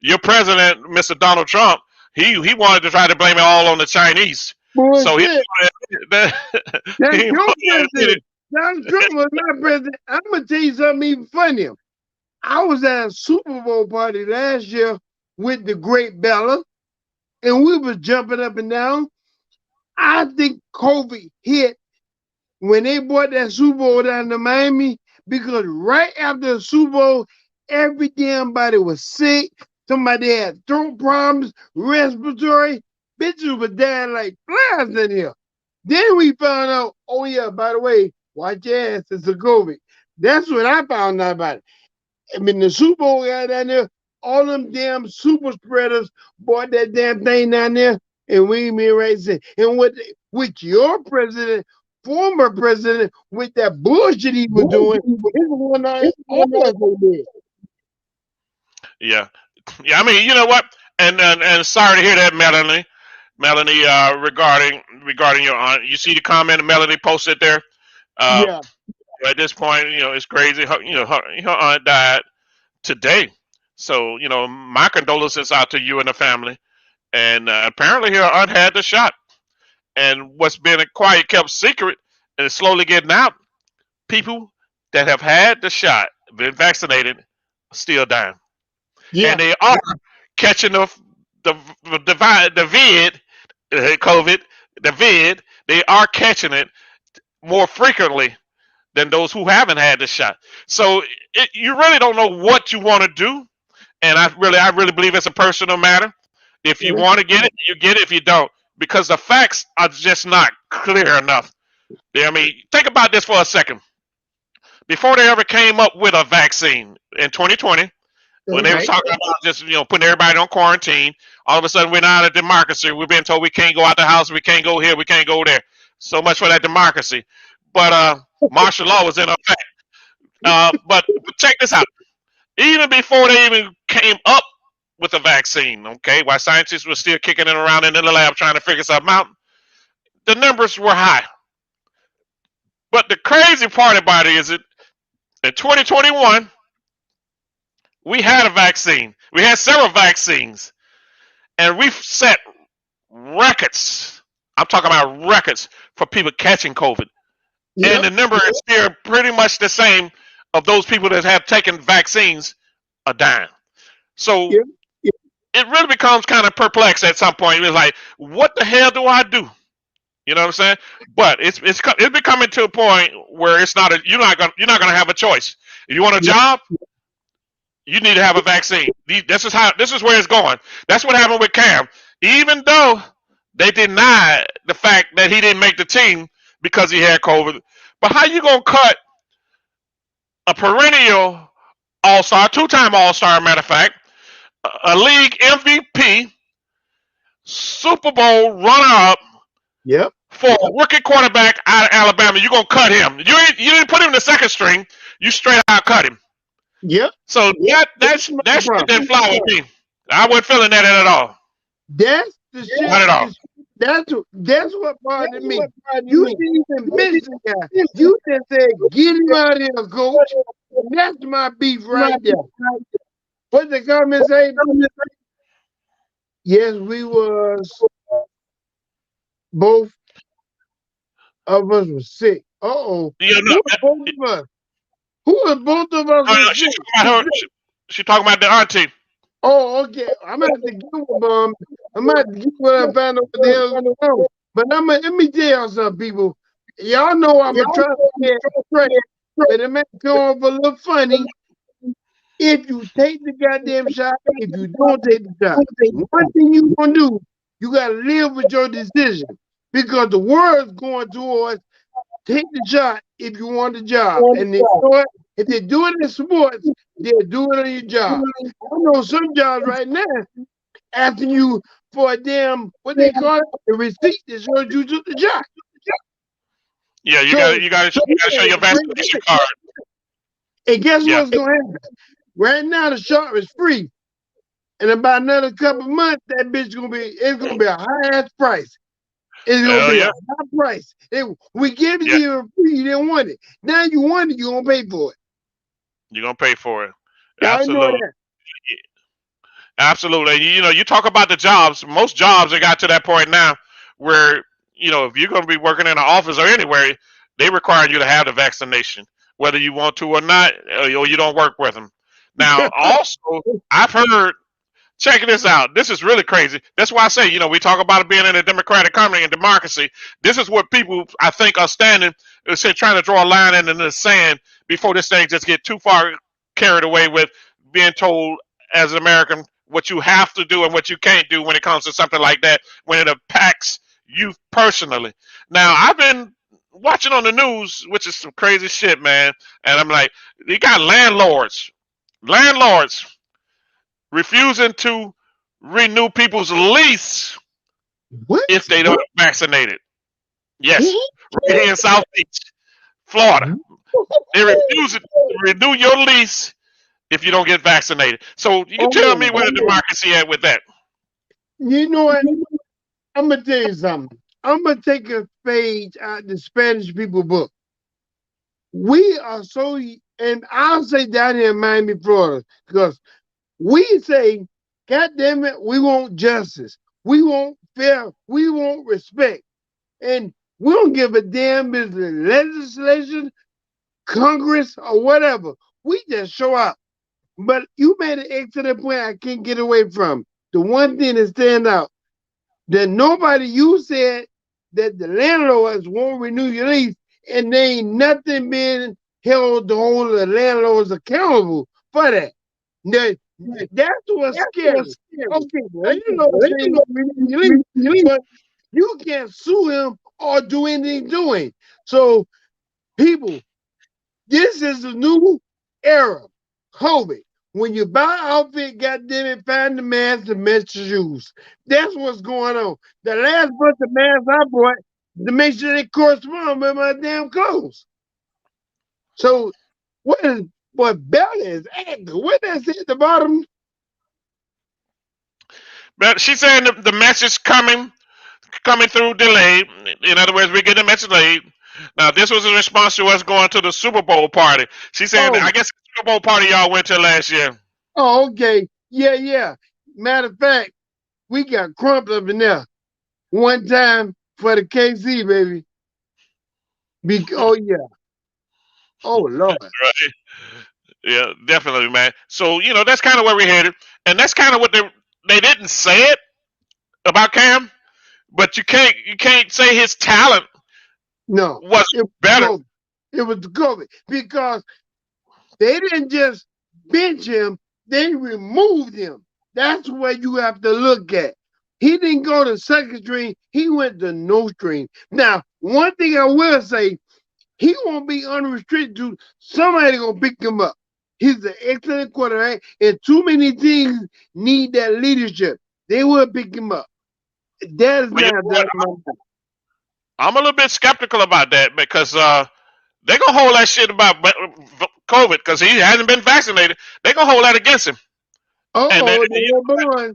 your president, Mr. Donald Trump, he wanted to try to blame it all on the Chinese. So he, Bullshit. That's he your president. Donald Trump was my president. I'm gonna tell you something even funnier. I was at a Super Bowl party last year with the great Bella, and we was jumping up and down. I think COVID hit when they brought that Super Bowl down to Miami because right after the Super Bowl, every damn body was sick. Somebody had throat problems, respiratory. Bitches were dying like flies in here. Then we found out, oh yeah, by the way, watch your ass, it's a COVID. That's what I found out about it. I mean, the Super Bowl guy down there, all them damn super spreaders bought that damn thing down there, and we ain't been right since. And with your president, former president, with that bullshit he was doing, it's one eye all of us did. yeah, yeah. I mean, you know what? And sorry to hear that, Melanie. Melanie, regarding your aunt, you see the comment that Melanie posted there. Uh, Yeah, at this point, it's crazy. Her aunt died today, so my condolences out to you and the family. And apparently, her aunt had the shot. And what's been a quiet, kept secret, and it's slowly getting out. People that have had the shot, been vaccinated, are still dying, and yeah, they are catching the the vid, COVID, the vid. They are catching it more frequently than those who haven't had the shot. So you really don't know what you want to do, and I really believe it's a personal matter. If you want to get it, you get it. If you don't, because the facts are just not clear enough. I mean, think about this for a second. Before they ever came up with a vaccine in 2020, when they was right. talking about just putting everybody on quarantine, all of a sudden we're not a democracy. We've been told we can't go out the house, we can't go here, we can't go there. So much for that democracy. But martial law was in effect. But check this out. Even before they even came up with a vaccine, okay, while scientists were still kicking it around in the lab trying to figure something out, the numbers were high. But the crazy part about it is that in 2021, we had a vaccine. We had several vaccines, and we've set records. I'm talking about records for people catching COVID. And Yep, the number is still pretty much the same of those people that have taken vaccines are dying. So yep, it really becomes kind of perplexed at some point. It's like, what the hell do I do? You know what I'm saying? But it's becoming to a point where it's not you're not gonna have a choice. If you want a yep, job, you need to have a vaccine. This is where it's going. That's what happened with Cam. Even though they denied the fact that he didn't make the team because he had COVID, but how you gonna cut a perennial All Star, two-time All Star, matter of fact, a league MVP, Super Bowl runner-up yep, for a rookie quarterback out of Alabama? You gonna cut him? You didn't put him in the second string. You straight out cut him. yep. So that shit didn't fly with me. I wasn't feeling that at all. That's the shit. Not at all. That's what bothered me. You didn't even mention that. You just said, get him out of here, coach. That's my beef right there. What the comment say? Yes, we was both of us were sick. Uh-oh. You Who know, was both of us? Who was both of us were she's sick? talking about her. She talking about the auntie. Oh, okay. I'm gonna have to get with I'm gonna have to get what I found out what the hell's going on. But let me tell y'all something, people. Y'all know I'm a try to get straight, but it may come off a little funny if you take the goddamn shot, if you don't take the shot. One thing you gonna do, you gotta live with your decision. Because the world's going towards take the shot if you want the job. And they do it, if they do it in sports, they'll do it on your job. I know some jobs right now asking you for a damn what they call it, a receipt that shows you took the job. Yeah, So you gotta show your vaccination card. and guess Yeah. what's gonna happen? Right now the shot is free. And about another couple months, that bitch it's gonna be a high ass price. It's gonna Hell be a yeah. high price. We gave it Yeah. to you for free, you didn't want it. Now you want it, you're gonna pay for it. You're gonna pay for it. Y'all know Absolutely. that. Absolutely. You know, you talk about the jobs. Most jobs have got to that point now where, you know, if you're going to be working in an office or anywhere, they require you to have the vaccination, whether you want to or not, or you don't work with them. Now, also, I've heard, check this out. This is really crazy. That's why I say, you know, we talk about it being in a democratic country and democracy. This is what people, I think, are standing, trying to draw a line in the sand before this thing just get too far carried away with being told as an American what you have to do and what you can't do when it comes to something like that, when it impacts you personally. Now, I've been watching on the news, which is some crazy shit, man, and I'm like, you got landlords refusing to renew people's lease What? if they don't vaccinate it. Yes, right here in South Beach, Florida, they refuse to renew your lease if you don't get vaccinated. So you tell me where the democracy at with that. You know what? I'm gonna tell you something. I'm gonna take a page out the Spanish people book. We are so, and I'll say down here in Miami, Florida, because we say, God damn it, we want justice. We want fair. We want respect. And we don't give a damn if the legislation, Congress, or whatever. We just show up. But you made an excellent point I can't get away from. The one thing that stand out, that nobody, you said that the landlords won't renew your lease, and there ain't nothing being held to hold the landlords accountable for that. That that's what's scary. Okay, the landlord say won't renew your lease, but you can't sue him or do anything doing. So people, this is a new era. COVID. When you buy an outfit, goddamn it, find the mask and match your shoes. That's what's going on. The last bunch of masks I bought to make sure they correspond with my damn clothes. So what Bella is acting? What that say at the bottom? But she's saying the message coming through delayed. In other words, we're getting a message late. Now, this was a response to us going to the Super Bowl party. She said, Oh, I guess the Super Bowl party y'all went to last year. oh, okay. Yeah. Matter of fact, we got Crump up in there one time for the KC, baby. Oh yeah. Oh Lord. Right? Yeah, definitely, man. So, you know, that's kind of where we're headed. And that's kind of what they didn't say it about Cam, but you can't say his talent No, was it was better. COVID. It was COVID because they didn't just bench him; they removed him. That's what you have to look at. He didn't go to second string; he went to no string. Now, one thing I will say, he won't be unrestricted. To somebody gonna pick him up. He's an excellent quarterback, and too many teams need that leadership. They will pick him up. That is But you not know that. what? I'm a little bit skeptical about that because they're going to hold that shit about COVID because he hasn't been vaccinated. They're going to hold that against him. And then, Oh, they were born.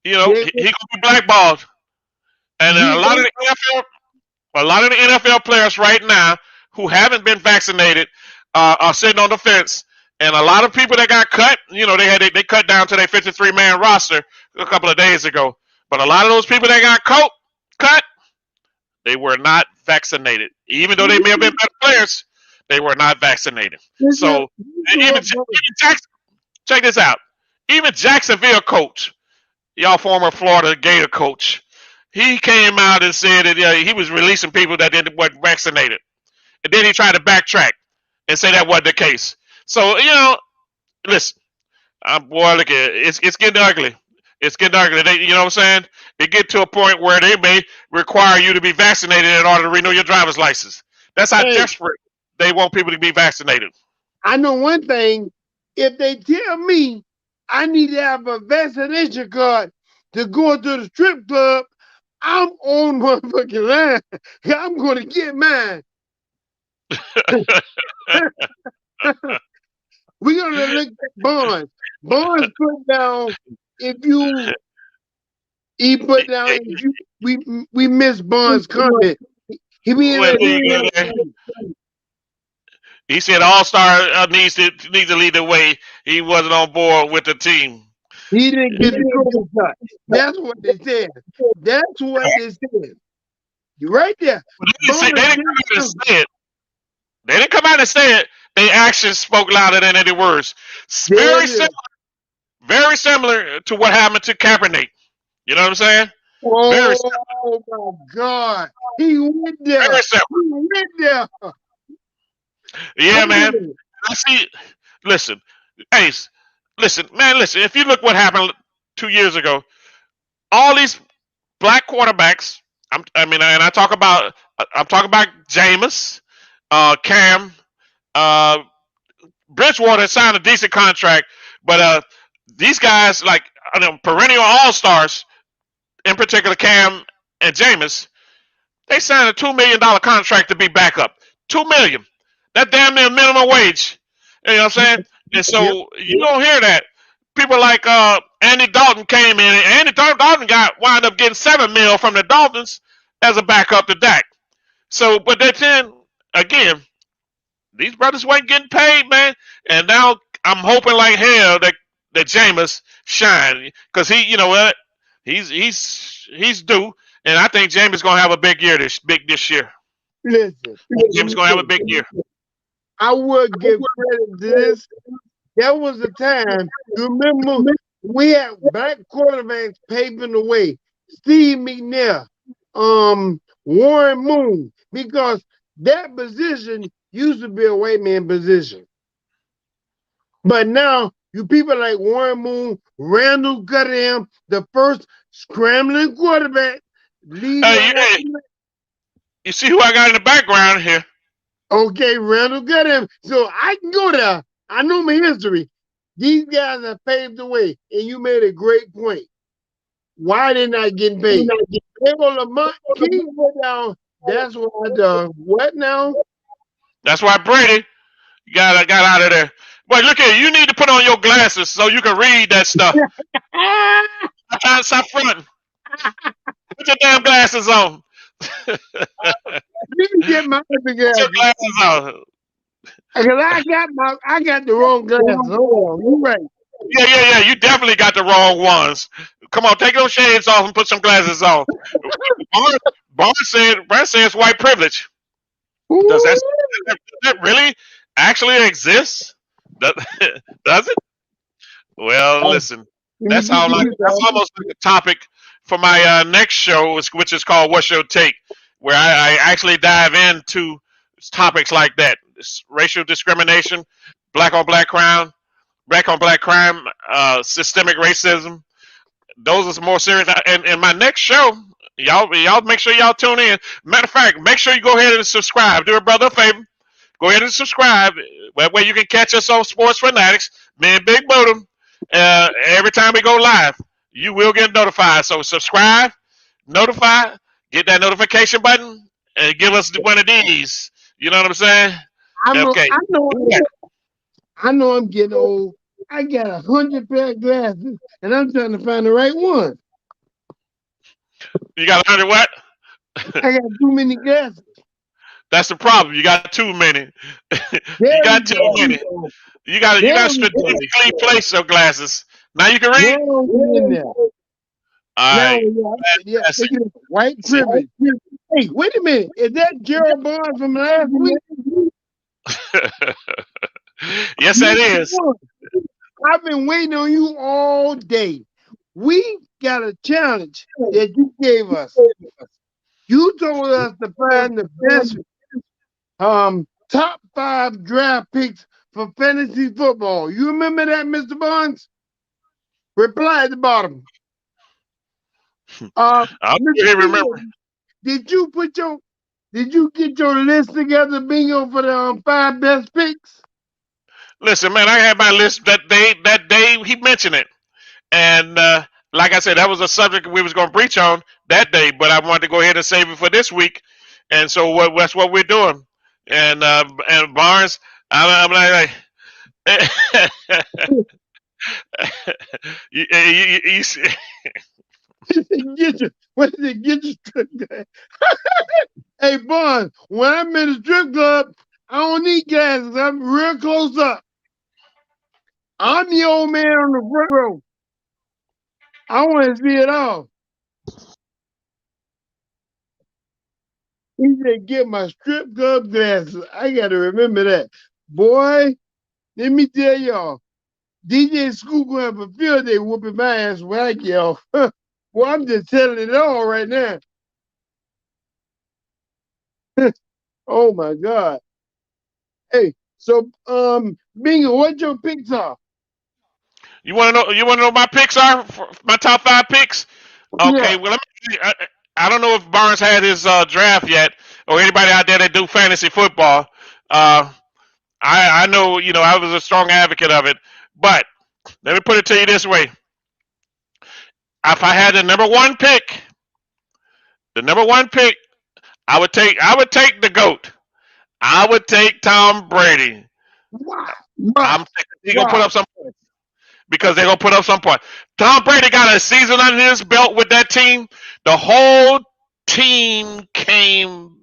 you know, They, he going to be blackballed. And he, a lot of the NFL players right now who haven't been vaccinated are sitting on the fence. And a lot of people that got cut, you know, they cut down to their 53-man roster a couple of days ago. But a lot of those people that got cut, they were not vaccinated. Even though they may have been better players, they were not vaccinated. So even Jackson, check this out. Even Jacksonville coach, y'all former Florida Gator coach, he came out and said that he was releasing people that weren't vaccinated, and then he tried to backtrack and say that wasn't the case. So listen, boy, look at it. It's getting ugly. It's getting ugly. You know what I'm saying? It get to a point where they may require you to be vaccinated in order to renew your driver's license. That's how Hey, desperate they want people to be vaccinated. I know one thing. If they tell me I need to have a vaccination card to go to the strip club, I'm on motherfucking line. I'm gonna get mine. We're gonna look at Bonds. Bonds put down if you he put down if you we miss Bonds' comment. He be Well, like, there you go, man. He said All Star needs to lead the way. He wasn't on board with the team. he didn't get the COVID shot. That's what they said. That's what they said. You're right there. But they Bonds didn't come out and say it. They didn't come out and say it. Their actions spoke louder than any words. there it is. Very similar to what happened to Kaepernick. You know what I'm saying? Very similar. Oh my God. He went there. Very similar. He went there. Yeah, man. I see. Listen, Ace. Listen, man. Listen. If you look what happened 2 years ago, all these black quarterbacks. I'm talking about Jameis, Cam, Bridgewater signed a decent contract, but these guys like perennial all stars, in particular Cam and Jameis, they signed a $2 million contract to be backup. $2 million. That damn near minimum wage. You know what I'm saying? And so you don't hear that. People like Andy Dalton came in, and Andy Dalton wound up getting $7 million from the Dolphins as a backup to Dak. So, but then again, these brothers weren't getting paid, man. And now I'm hoping like hell that Jameis shine because he, you know what, he's due, and I think Jameis gonna have a big year this year. Listen, Jameis gonna have a big year. I would give credit to this. There was a time, you remember, we had black quarterbacks paving the way. Steve McNair, Warren Moon, because that position used to be a white man position. But now, you people like Warren Moon, Randall Cunningham, the first scrambling quarterback. Hey, you see who I got in the background here? Okay, Randall Cunningham. So I can go there. I know my history. These guys have paved the way, and you made a great point. Why they not getting paid? They go Lamont King go down. That's why the what now? That's why Brady got out of there. But look here, you need to put on your glasses so you can read that stuff. I'm trying to stop fronting. Put your damn glasses on. Let me get my other Put your glasses. glasses on. Because I got the wrong glasses. Hold on, you right. Yeah. You definitely got the wrong ones. Come on, take those shades off and put some glasses on. Barnes says white privilege. Does that really actually exist? Does it? Well, listen. That's almost like a topic for my next show, which is called "What's Your Take," where I actually dive into topics like that: racial discrimination, black on black crime, systemic racism. Those are some more serious. And in my next show, y'all make sure y'all tune in. Matter of fact, make sure you go ahead and subscribe. Do a brother a favor. Go ahead and subscribe. That way you can catch us on Sports Fanatics. Me and Big Bodum. Every time we go live, you will get notified. So subscribe, notify, get that notification button, and give us one of these. You know what I'm saying? Okay. I know I'm getting old. I got 100 pair of glasses, and I'm trying to find the right one. You got 100 what? I got too many glasses. That's the problem. You got too many. You got too many. You got to strategically place your glasses. Now you can read. All right. White privilege. Hey, wait a minute. Is that Gerald Barnes from last week? Yes, that is. I've been waiting on you all day. We got a challenge that you gave us. You told us to find the best top 5 draft picks for fantasy football. You remember that, Mr. Barnes? Reply at the bottom. I Mr. still Bingo, remember. did you get your list together, Bingo, for the 5 best picks? Listen, man, I had my list that day. That day he mentioned it, and like I said, that was a subject we was going to breach on that day. But I wanted to go ahead and save it for this week, and so that's what we're doing. And Barnes, I'm like, you see- Get your, what is it? Get your strip club. Hey, Barnes, when I'm in the strip club, I don't need glasses. I'm real close up. I'm the old man on the front row. I want to see it all. He said, get my strip club glasses. I got to remember that. Boy, let me tell y'all, DJ Scoop going to have a field day whooping my ass when I get off. Well, I'm just telling it all right now. Oh, my God. Hey, so, Bingo, what your picks are? you want to know? You want to know my picks are for my top 5 picks? Okay, Yeah. well, I don't know if Barnes had his draft yet, or anybody out there that do fantasy football. Uh, I know, I was a strong advocate of it, but let me put it to you this way: if I had the number one pick, I would take the goat. I would take Tom Brady. Why? I'm Why? thinking he gonna put Why? up some points because they're gonna put up some points. Tom Brady got a season under his belt with that team. The whole team came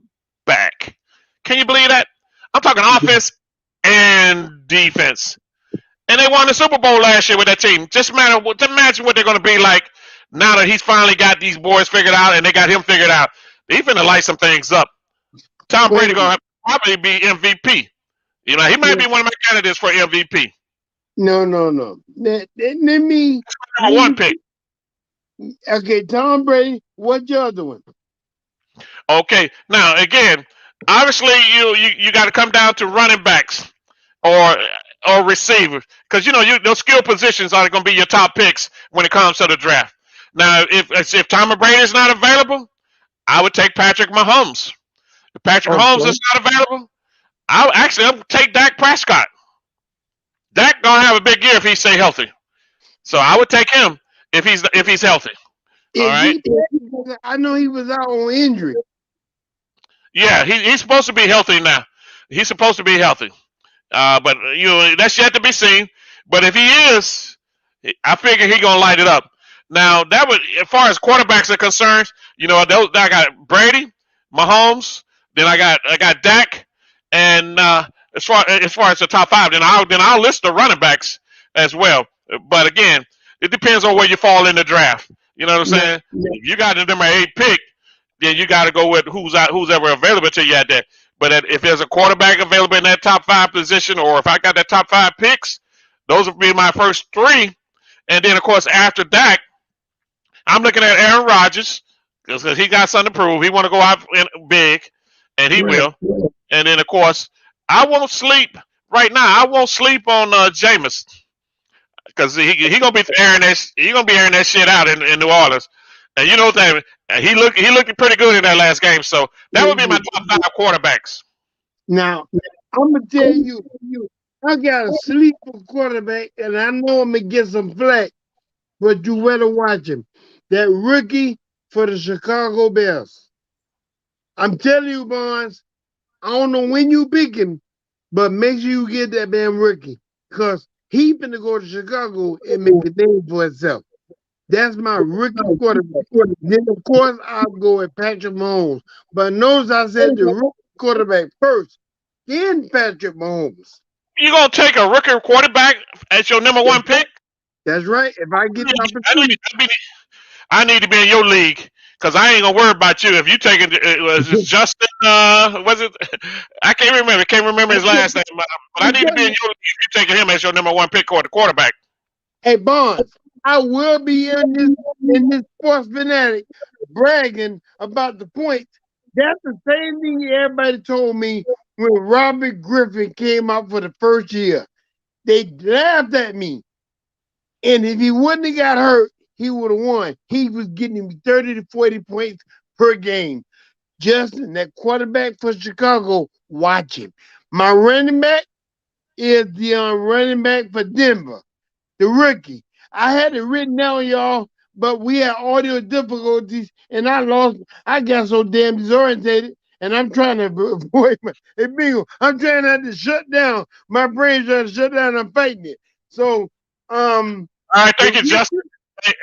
back. Can you believe that? I'm talking offense and defense. And they won the Super Bowl last year with that team. Just imagine what they're going to be like now that he's finally got these boys figured out and they got him figured out. He's finna light some things up. Tom Wait Brady a going minute. to probably be MVP. He might Yeah. be one of my candidates for MVP. No. Let Number one me. pick. Okay, Tom Brady. What's your other one? Okay. Now again, obviously you got to come down to running backs or receivers because those skill positions are going to be your top picks when it comes to the draft. Now, if Tom Brady is not available, I would take Patrick Mahomes. If Patrick Mahomes Okay. is not available, I'll take Dak Prescott. Dak gonna have a big year if he stay healthy. So I would take him if he's healthy. All Is right. he? I know he was out on injury. Yeah, he's supposed to be healthy now. He's supposed to be healthy. But that's yet to be seen. But if he is, I figure he gonna light it up. Now that would, as far as quarterbacks are concerned, I got Brady, Mahomes, then I got Dak, and as far as the top 5, then I'll list the running backs as well. But again, it depends on where you fall in the draft. You know what I'm No, saying? If you got the number 8 pick, then you got to go with who's ever available to you at that. But if there's a quarterback available in that top 5 position, or if I got that top 5 picks, those would be my first 3. And then, of course, after that, I'm looking at Aaron Rodgers because he got something to prove. He want to go out big, and he right. will. And then, of course, I won't sleep right now. I won't sleep on Jameis because he gonna be airing that shit out in New Orleans. And you know that he looked pretty good in that last game. So that would be my top 5 quarterbacks. Now, I'm gonna tell you, I got a sleeper quarterback, and I know I'm gonna get some flack, but you better watch him. That rookie for the Chicago Bears. I'm telling you, Barnes. I don't know when you pick him, but make sure you get that damn rookie, cause he finna go to Chicago and make a name for himself. That's my rookie quarterback. Then of course I'll go with Patrick Mahomes. But notice I said the rookie quarterback first, then Patrick Mahomes. You gonna take a rookie quarterback as your number 1 pick? That's right. If I get the I need, opportunity. I need to be in your league because I ain't gonna worry about you if you taking was it Justin? Was it? I can't remember. Can't remember his last name. But I need to be in your league if you taking him as your number 1 pick or the quarterback. Hey Bonds, I will be in this sports fanatic bragging about the points. That's the same thing everybody told me when Robert Griffin came out for the first year. They laughed at me. And if he wouldn't have got hurt, he would have won. He was getting 30 to 40 points per game. Justin, that quarterback for Chicago, watch him. My running back is the running back for Denver, the rookie. I had it written down, y'all, but we had audio difficulties, and I lost. I got so damn disorientated, and I'm trying to avoid my. Hey, Bingo, I'm trying not to shut down. My brain's trying to shut down. I'm fighting it. So, All right, thank you, Justin.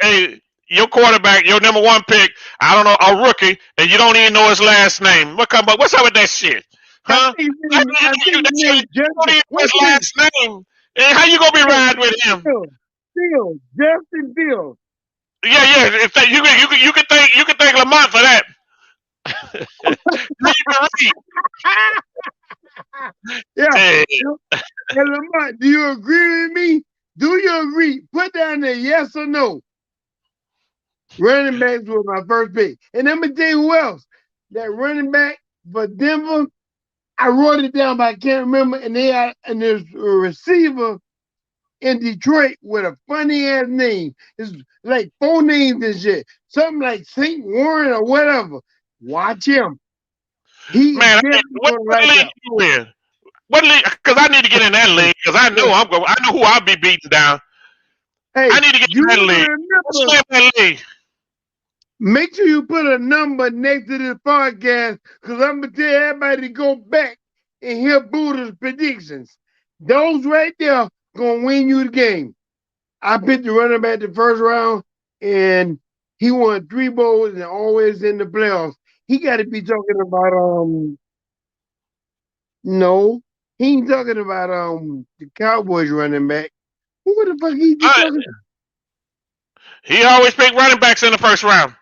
Hey, your quarterback, your number one pick, I don't know, a rookie, and you don't even know his last name. What's up with that shit? Huh? I think his name You don't Justin. even know What's his his last name. And how you gonna be riding with him? Field, Justin Field. Yeah. You can thank Lamont for that. Now you can read. Yeah. Hey, And Lamont, do you agree with me? Do you agree? Put down there yes or no. Running backs was my first pick. And I'm gonna tell you who else. That running back for Denver, I wrote it down, but I can't remember. And there's a receiver in Detroit with a funny ass name. It's like 4 names and shit. Something like St. Warren or whatever. Watch him. He is man, definitely what, gonna what light league up. you in? What league? Because I need to get in that league. Because I know I know who I'll be beating down. Hey, I need to get you in that league. What's the remember, name of that league? make sure you put a number next to this podcast because I'm gonna tell everybody to go back and hear Buddha's predictions. Those right there gonna win you the game. I picked the running back the first round, and he won 3 bowls and always in the playoffs. He got to be talking about no, he ain't talking about the Cowboys running back. Who the fuck he Uh, talking? he always pick running backs in the first round.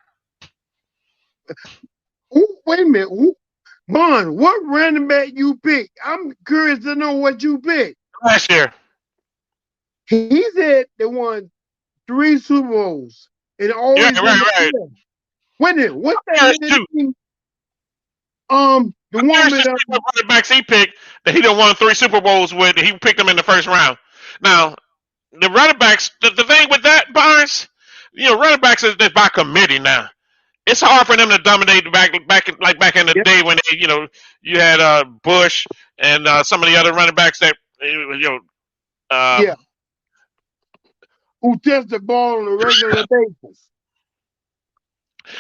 Wait a minute. Bond, what running back you pick? I'm curious to know what you picked. Last year. He said they won 3 Super Bowls and Yeah, always in the right. playoffs. Wait a minute, what's that Curious nigga too. name? The I'm one curious to with see what running backs he picked that he done won 3 Super Bowls with. He picked them in the first round. Now, the running backs, the thing with that, Barnes, running backs is by committee now. It's hard for them to dominate back in the yep, day when you had Bush and some of the other running backs that uh, yeah, who touch the ball on a regular basis.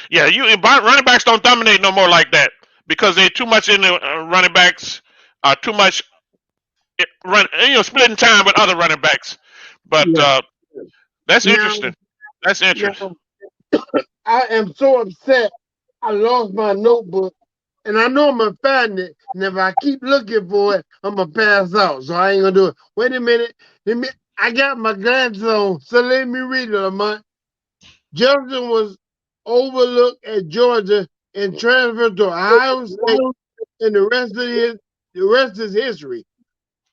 yeah, running backs don't dominate no more like that because they're too much in the running backs are too much splitting time with other running backs. But Yeah. that's Now, interesting. That's interesting. now I am so upset. I lost my notebook, and I know I'm gonna find it. And if I keep looking for it, I'm gonna pass out. So I ain't gonna do it. Wait a minute. I got my glasses on, so let me read it, Lamont. Jefferson was overlooked at Georgia and transferred to Ohio State, and the rest is history.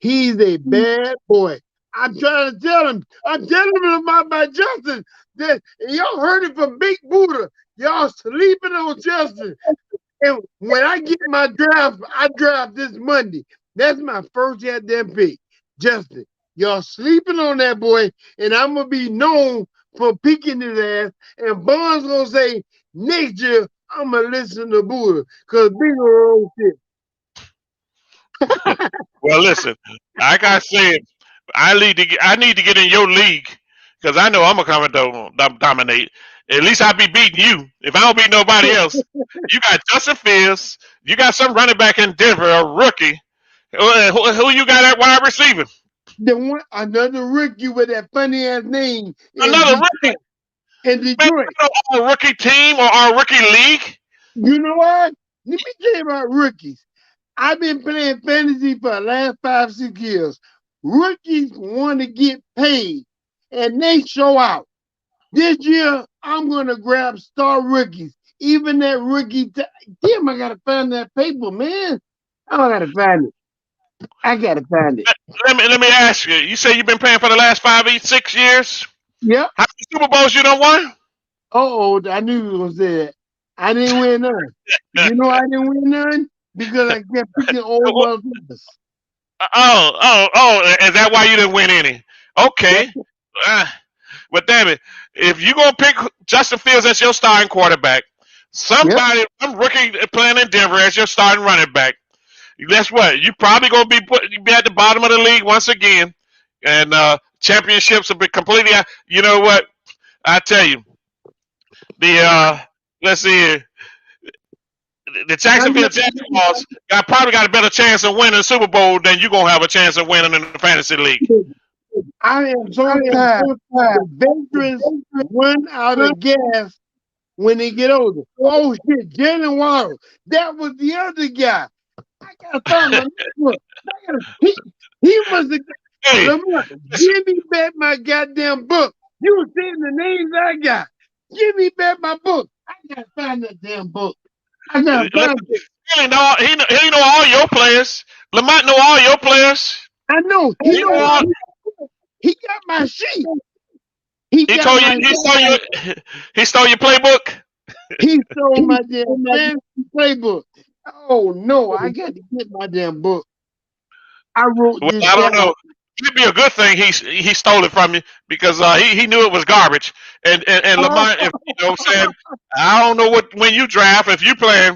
He's a bad boy. I'm trying to tell him. I'm telling him about my Justin. That y'all heard it from Big Buddha. Y'all sleeping on Justin. And when I get my draft, I draft this Monday. That's my first goddamn pick. Justin, y'all sleeping on that boy, and I'm gonna be known for picking his ass. And Bond's gonna say next year I'm gonna listen to Buddha because big old shit. Well, listen, like I said, I need to get in your league because I know I'm gonna come and dominate. At least I'll be beating you. If I don't beat nobody else, you got Justin Fields. You got some running back in Denver, a rookie. Who you got at wide receiver? Another rookie with that funny ass name in Another rookie. Detroit. In Man, Detroit. our rookie team or our rookie league. You know what? Let me tell you about rookies. I've been playing fantasy for the last 5, 6 years. Rookies want to get paid, and they show out. This year, I'm gonna grab star rookies. Even that rookie. Damn, I gotta find that paper, man. Oh, I gotta find it. I gotta find it. Let me ask you. You say you've been playing for the last 6 years. Yep. How many Super Bowls you done won? Oh, I knew you were gonna say that. I didn't win none. You know I didn't win none because I kept picking old motherfuckers. Oh! Is that why you didn't win any? Yep. Okay. Uh, but damn it, if you gonna pick Justin Fields as your starting quarterback, Yep. some rookie playing in Denver as your starting running back, guess what? You probably gonna be at the bottom of the league once again, and championships will be completely. You know what? I tell you, the let's see here. The I Jacksonville know. Jaguars probably got a better chance of winning the Super Bowl than you gonna have a chance of winning in the fantasy league. I am so tired. The veterans run out of gas when they get older. Oh shit, Jalen Waddle. That was the other guy. I gotta find my book. He must have. Hey, Lamar, give me back my goddamn book. You were saying the names I got. Give me back my book. I gotta find that damn book. I gotta find it. he know all your players. Lamont know all your players. I know. He know all, He got my sheet. He he got told you my. he stole your playbook. He stole my damn fantasy playbook. Oh no, I got to get my damn book. I wrote Well, this I don't down. know. It'd be a good thing he stole it from you because he knew it was garbage. And Lamont, if you know what I'm saying, I don't know when you draft if you playing.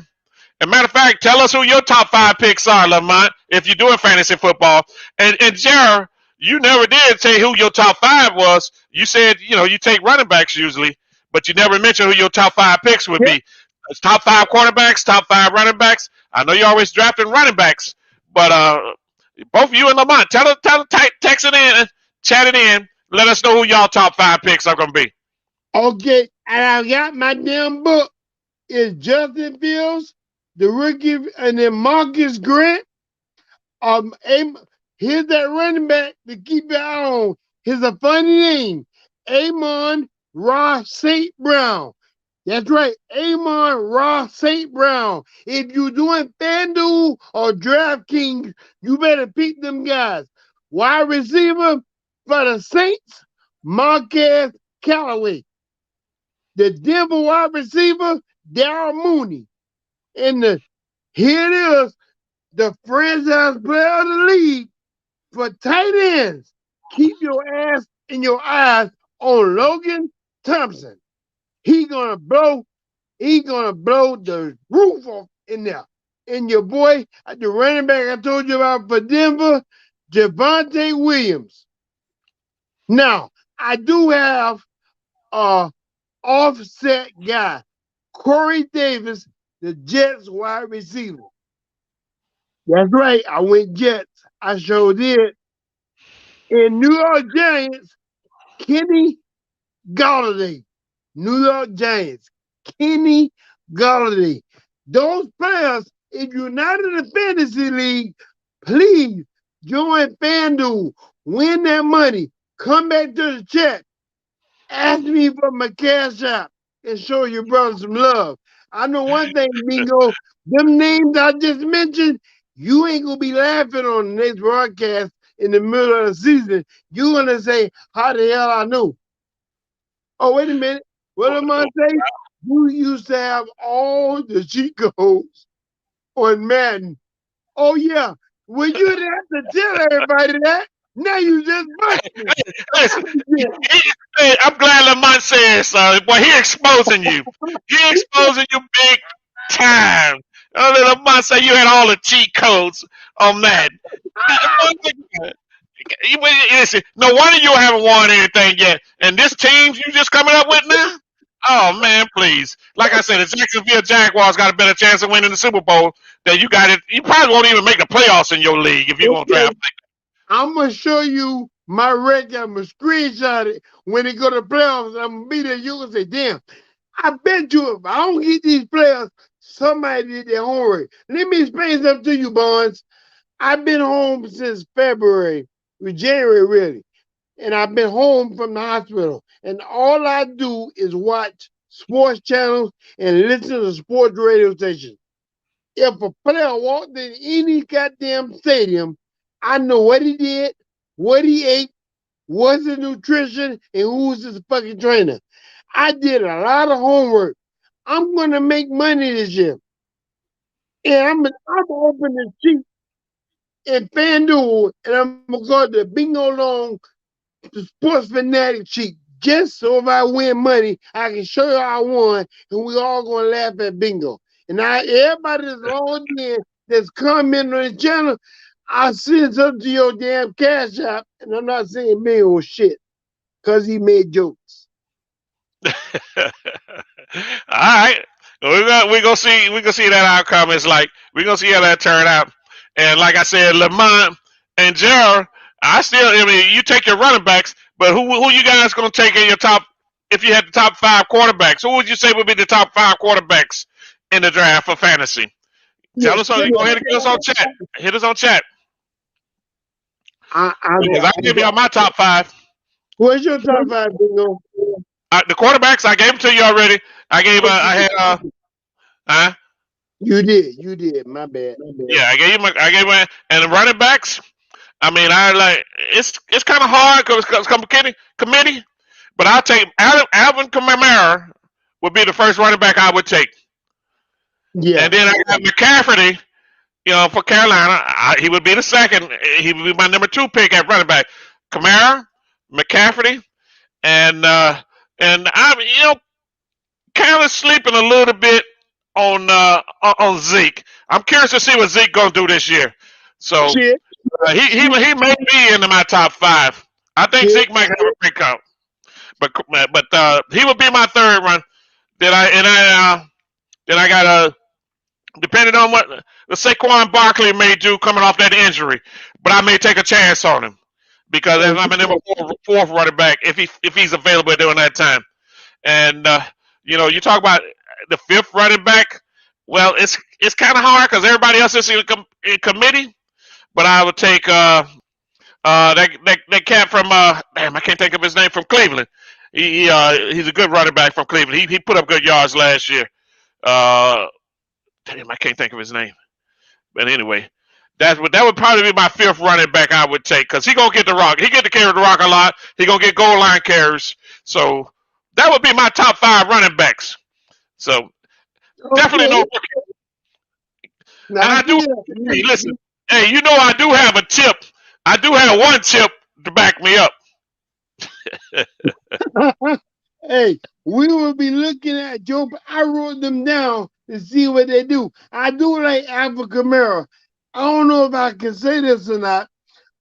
As a matter of fact, tell us who your top 5 picks are, Lamont, if you're doing fantasy football. And Jared, you never did say who your top 5 was. You said, you take running backs usually, but you never mentioned who your top 5 picks would Yep. be. It's top 5 quarterbacks, top 5 running backs. I know you're always drafting running backs, but both you and Lamont, text it in, chat it in, let us know who y'all top 5 picks are going to be. Okay, and I got my damn book. It's Justin Fields, the rookie, and then Marcus Grant. Here's that running back to keep your eye on. Here's a funny name, Amon Ross St. Brown. That's right, Amon Ross St. Brown. If you're doing FanDuel or DraftKings, you better pick them guys. Wide receiver for the Saints, Marquez Callaway. The Denver wide receiver, Darryl Mooney. And here it is, the franchise player of the league for tight ends. Keep your ass and your eyes on Logan Thompson. He gonna blow the roof off in there. And your boy, the running back I told you about for Denver, Javonte Williams. Now, I do have a offset guy, Corey Davis, the Jets wide receiver. That's right, I went Jets. I sure did. In New York Giants, Kenny Galladay. New York Giants, Kenny Galladay. Those players, if you're not in the fantasy league, please join FanDuel. Win that money. Come back to the chat. Ask me for my cash app and show your brother some love. I know one thing, Bingo. Them names I just mentioned, you ain't gonna be laughing on the next broadcast in the middle of the season. You're gonna say, how the hell I know? Oh, wait a minute. What am I saying? You used to have all the cheat codes on Madden. Oh yeah. Well, you didn't have to tell everybody that. Now you just busted. Listen, hey, I'm glad Lamont said so. Boy, he exposing you. He exposing you big time. Lamont say you had all the cheat codes on that. Listen, no wonder you haven't won anything yet. And this team you just coming up with now? Oh man, please. Like I said, the Jacksonville Jaguars got a better chance of winning the Super Bowl than you got it. You probably won't even make the playoffs in your league if you're gonna draft. I'm gonna show you my record. I'm gonna screenshot it when they go to playoffs. I'm gonna be there. You gonna say, "Damn, I bet you if I don't get these players, somebody did their homework." Let me explain something to you, Bonds. I've been home since February, with January really, and I've been home from the hospital. And all I do is watch sports channels and listen to sports radio stations. If a player walked in any goddamn stadium, I know what he did, what he ate, what's his nutrition, and who's his fucking trainer. I did a lot of homework. I'm gonna make money this year. And I'm gonna open the sheet in FanDuel and I'm gonna go to bingo long the sports fanatic sheet. Just so if I win money, I can show you I won and we all gonna laugh at bingo. And everybody that's logged in that's commenting on the channel, I send something to your damn cash app and I'm not saying bingo shit. Cause he made jokes. All right. We gonna see that outcome. It's like we're gonna see how that turn out. And like I said, Lamont and Gerald, I mean, you take your running backs, but who you guys gonna take in your top? If you had the top 5 quarterbacks, who would you say would be the top 5 quarterbacks in the draft for fantasy? Tell us on. Go ahead and hit us on chat. Hit us on chat because I give y'all my top 5. What's your top 5, bingo? The quarterbacks I gave them to you already. I had You did. My bad. yeah, I gave you and the running backs. I mean, it's kind of hard because it's committee, but I'll take Alvin Kamara would be the first running back I would take, Yeah. and then I got McCaffrey, for Carolina. He would be the second. He would be my number 2 pick at running back. Kamara, McCaffrey, and I'm kind of sleeping a little bit on Zeke. I'm curious to see what Zeke gonna do this year. So Shit. he may be into my top 5. I think Zeke might have a big count, but he would be my third one. Then I got depending on what the Saquon Barkley may do coming off that injury, but I may take a chance on him because if I'm a number 4th running back if he's available during that time. And you talk about the 5th running back. Well, it's kind of hard because everybody else is in committee. But I would take that cat from damn, I can't think of his name, from Cleveland. He's a good running back from Cleveland. He put up good yards last year. Damn, I can't think of his name. But anyway, that would probably be my 5th running back I would take because he gonna get the rock. He get to carry the rock a lot. He gonna get goal line carries. So that would be my top 5 running backs. So definitely no rookie. And I do. Hey, listen. Hey, I do have a tip. I do have one tip to back me up. Hey, we will be looking at Joe. I wrote them down to see what they do. I do like Alvin Kamara. I don't know if I can say this or not,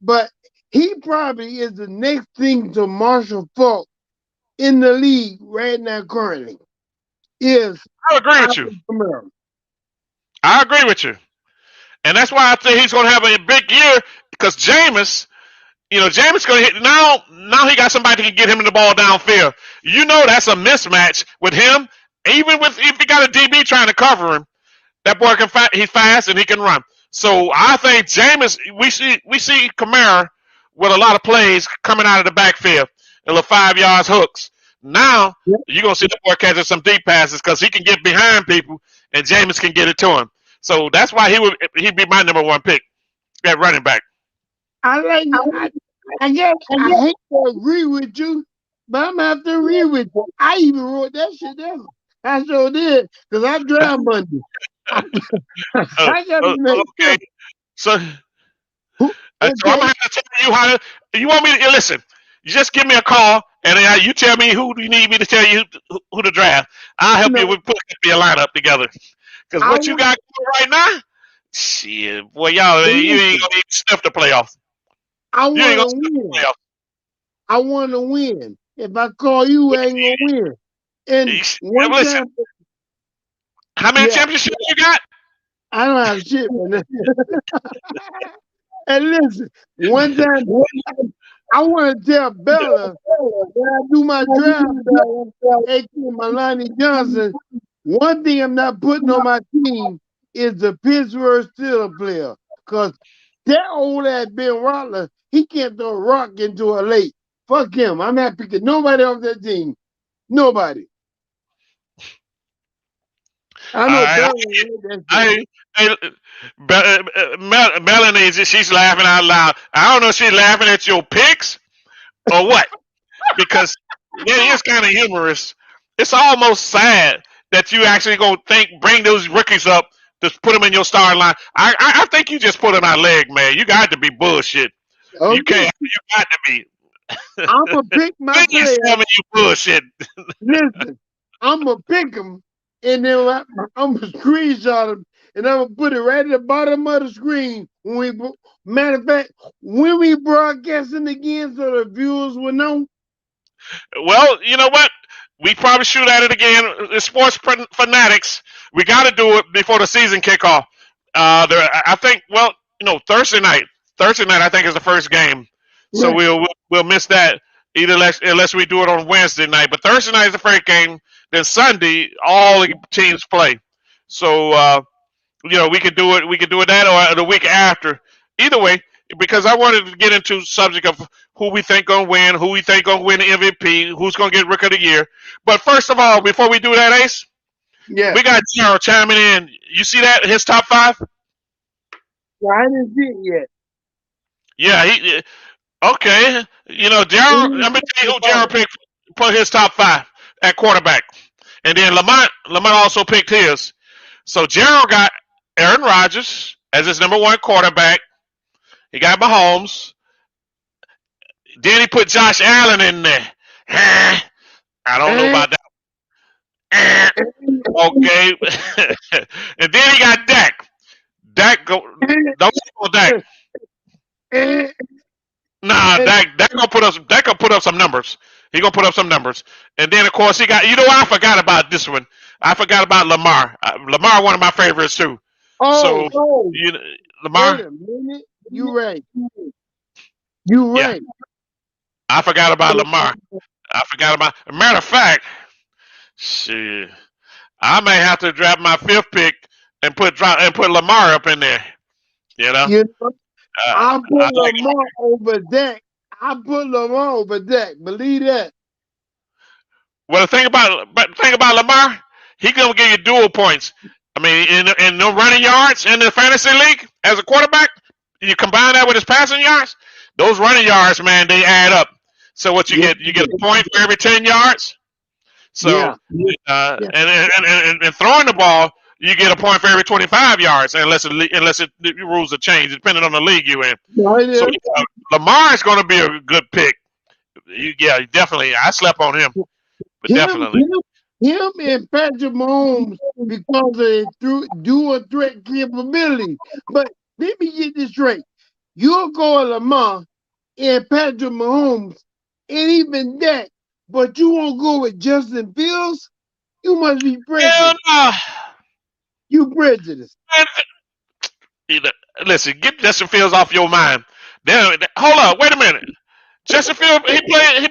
but he probably is the next thing to Marshall Faulk in the league right now currently. I agree with you. Kamara. I agree with you. And that's why I think he's going to have a big year because Jameis going to hit now he got somebody who can get him the ball downfield. That's a mismatch with him. Even if he got a DB trying to cover him, that boy he's fast and he can run. So I think Jameis, we see Kamara with a lot of plays coming out of the backfield, and little 5 yards hooks. Now you're going to see the boy catching some deep passes because he can get behind people and Jameis can get it to him. So that's why he'd be my number 1 pick at running back. I guess I hate to agree with you, but I'm gonna have to agree with you. I even wrote that shit down. I sure did, because I draft Monday. I gotta make okay. So I'm gonna have to tell you how you want me to listen. You just give me a call and you tell me who you need me to tell you who to draft. I'll help you with putting your lineup together. Because what you got going right now, shit, boy, you ain't gonna even sniff the playoffs. I want to win. If I call you, I ain't gonna win. And listen, how many championships you got? I don't have shit, man. And listen, one time I want to tell Bella when I do my draft, aka Melanie Johnson, one thing I'm not putting on my team is the Pittsburgh Steelers player. Because that old ass Ben Roethlisberger, he can't throw a rock into a lake. Fuck him. I'm not picking nobody off that team. Nobody. I All know right. Bella ain't that shit. Hey, Melanie, she's laughing out loud. I don't know if she's laughing at your picks or what, because it is kind of humorous. It's almost sad that you actually gonna bring those rookies up to put them in your starting line. I think you just put them out leg, man. You got to be bullshit. You Okay, can't. You got to be. I'm gonna pick my Please player. tell me you bullshit. Listen, I'm gonna pick them, and then I'm gonna screenshot them, and I'm gonna put it right at the bottom of the screen. Matter of fact, when we broadcasting again, so the viewers will know. Well, you know what? We probably shoot at it again. It's sports fanatics. We got to do it before the season kickoff. I think. Well, Thursday night. Thursday night, I think, is the first game. So Right. we'll miss that either unless we do it on Wednesday night. But Thursday night is the first game. Then Sunday, all the teams play. So we could do it. We could do it that or the week after. Either way, because I wanted to get into subject of who we think gonna win, who we think gonna win the MVP, who's gonna get Rookie of the Year. But first of all, before we do that, Ace, Yeah. we got Gerald chiming in. You see that his top five? Well, I didn't see it yet. Yeah, he okay. Gerald. Let me tell you who Gerald picked. Put his top five at quarterback, and then Lamont also picked his. So Gerald got Aaron Rodgers as his number one quarterback. He got Mahomes. Then he put Josh Allen in there. I don't know about that. Okay. And then he got Dak. Don't sleep on Dak. Nah, Dak gonna put up some numbers. He gonna put up some numbers. And then of course he got I forgot about this one. I forgot about Lamar. Lamar one of my favorites too. So Lamar. Wait a minute. You right. You Yeah. right. I forgot about Lamar. Matter of fact, shit. I may have to drop my fifth pick and put Lamar up in there. You know, You know, I put I like Lamar over Dak. I put Lamar over Dak. Believe that. Well, the thing about Lamar, he gonna give you dual points. I mean, in no running yards in the fantasy league as a quarterback, you combine that with his passing yards. Those running yards, man, they add up. So what you get a point for every 10 yards. So and throwing the ball, you get a point for every 25 yards, unless the rules are changed depending on the league you're in. So Lamar is going to be a good pick. Definitely. I slept on him, but definitely. Him and Patrick Mahomes because of their dual threat capability. But let me get this straight. You'll go Lamar and Patrick Mahomes and even that, but you won't go with Justin Fields? You must be prejudiced. Hell no. You prejudiced. Listen, get Justin Fields off your mind. Hold up, wait a minute. Justin Fields, he play in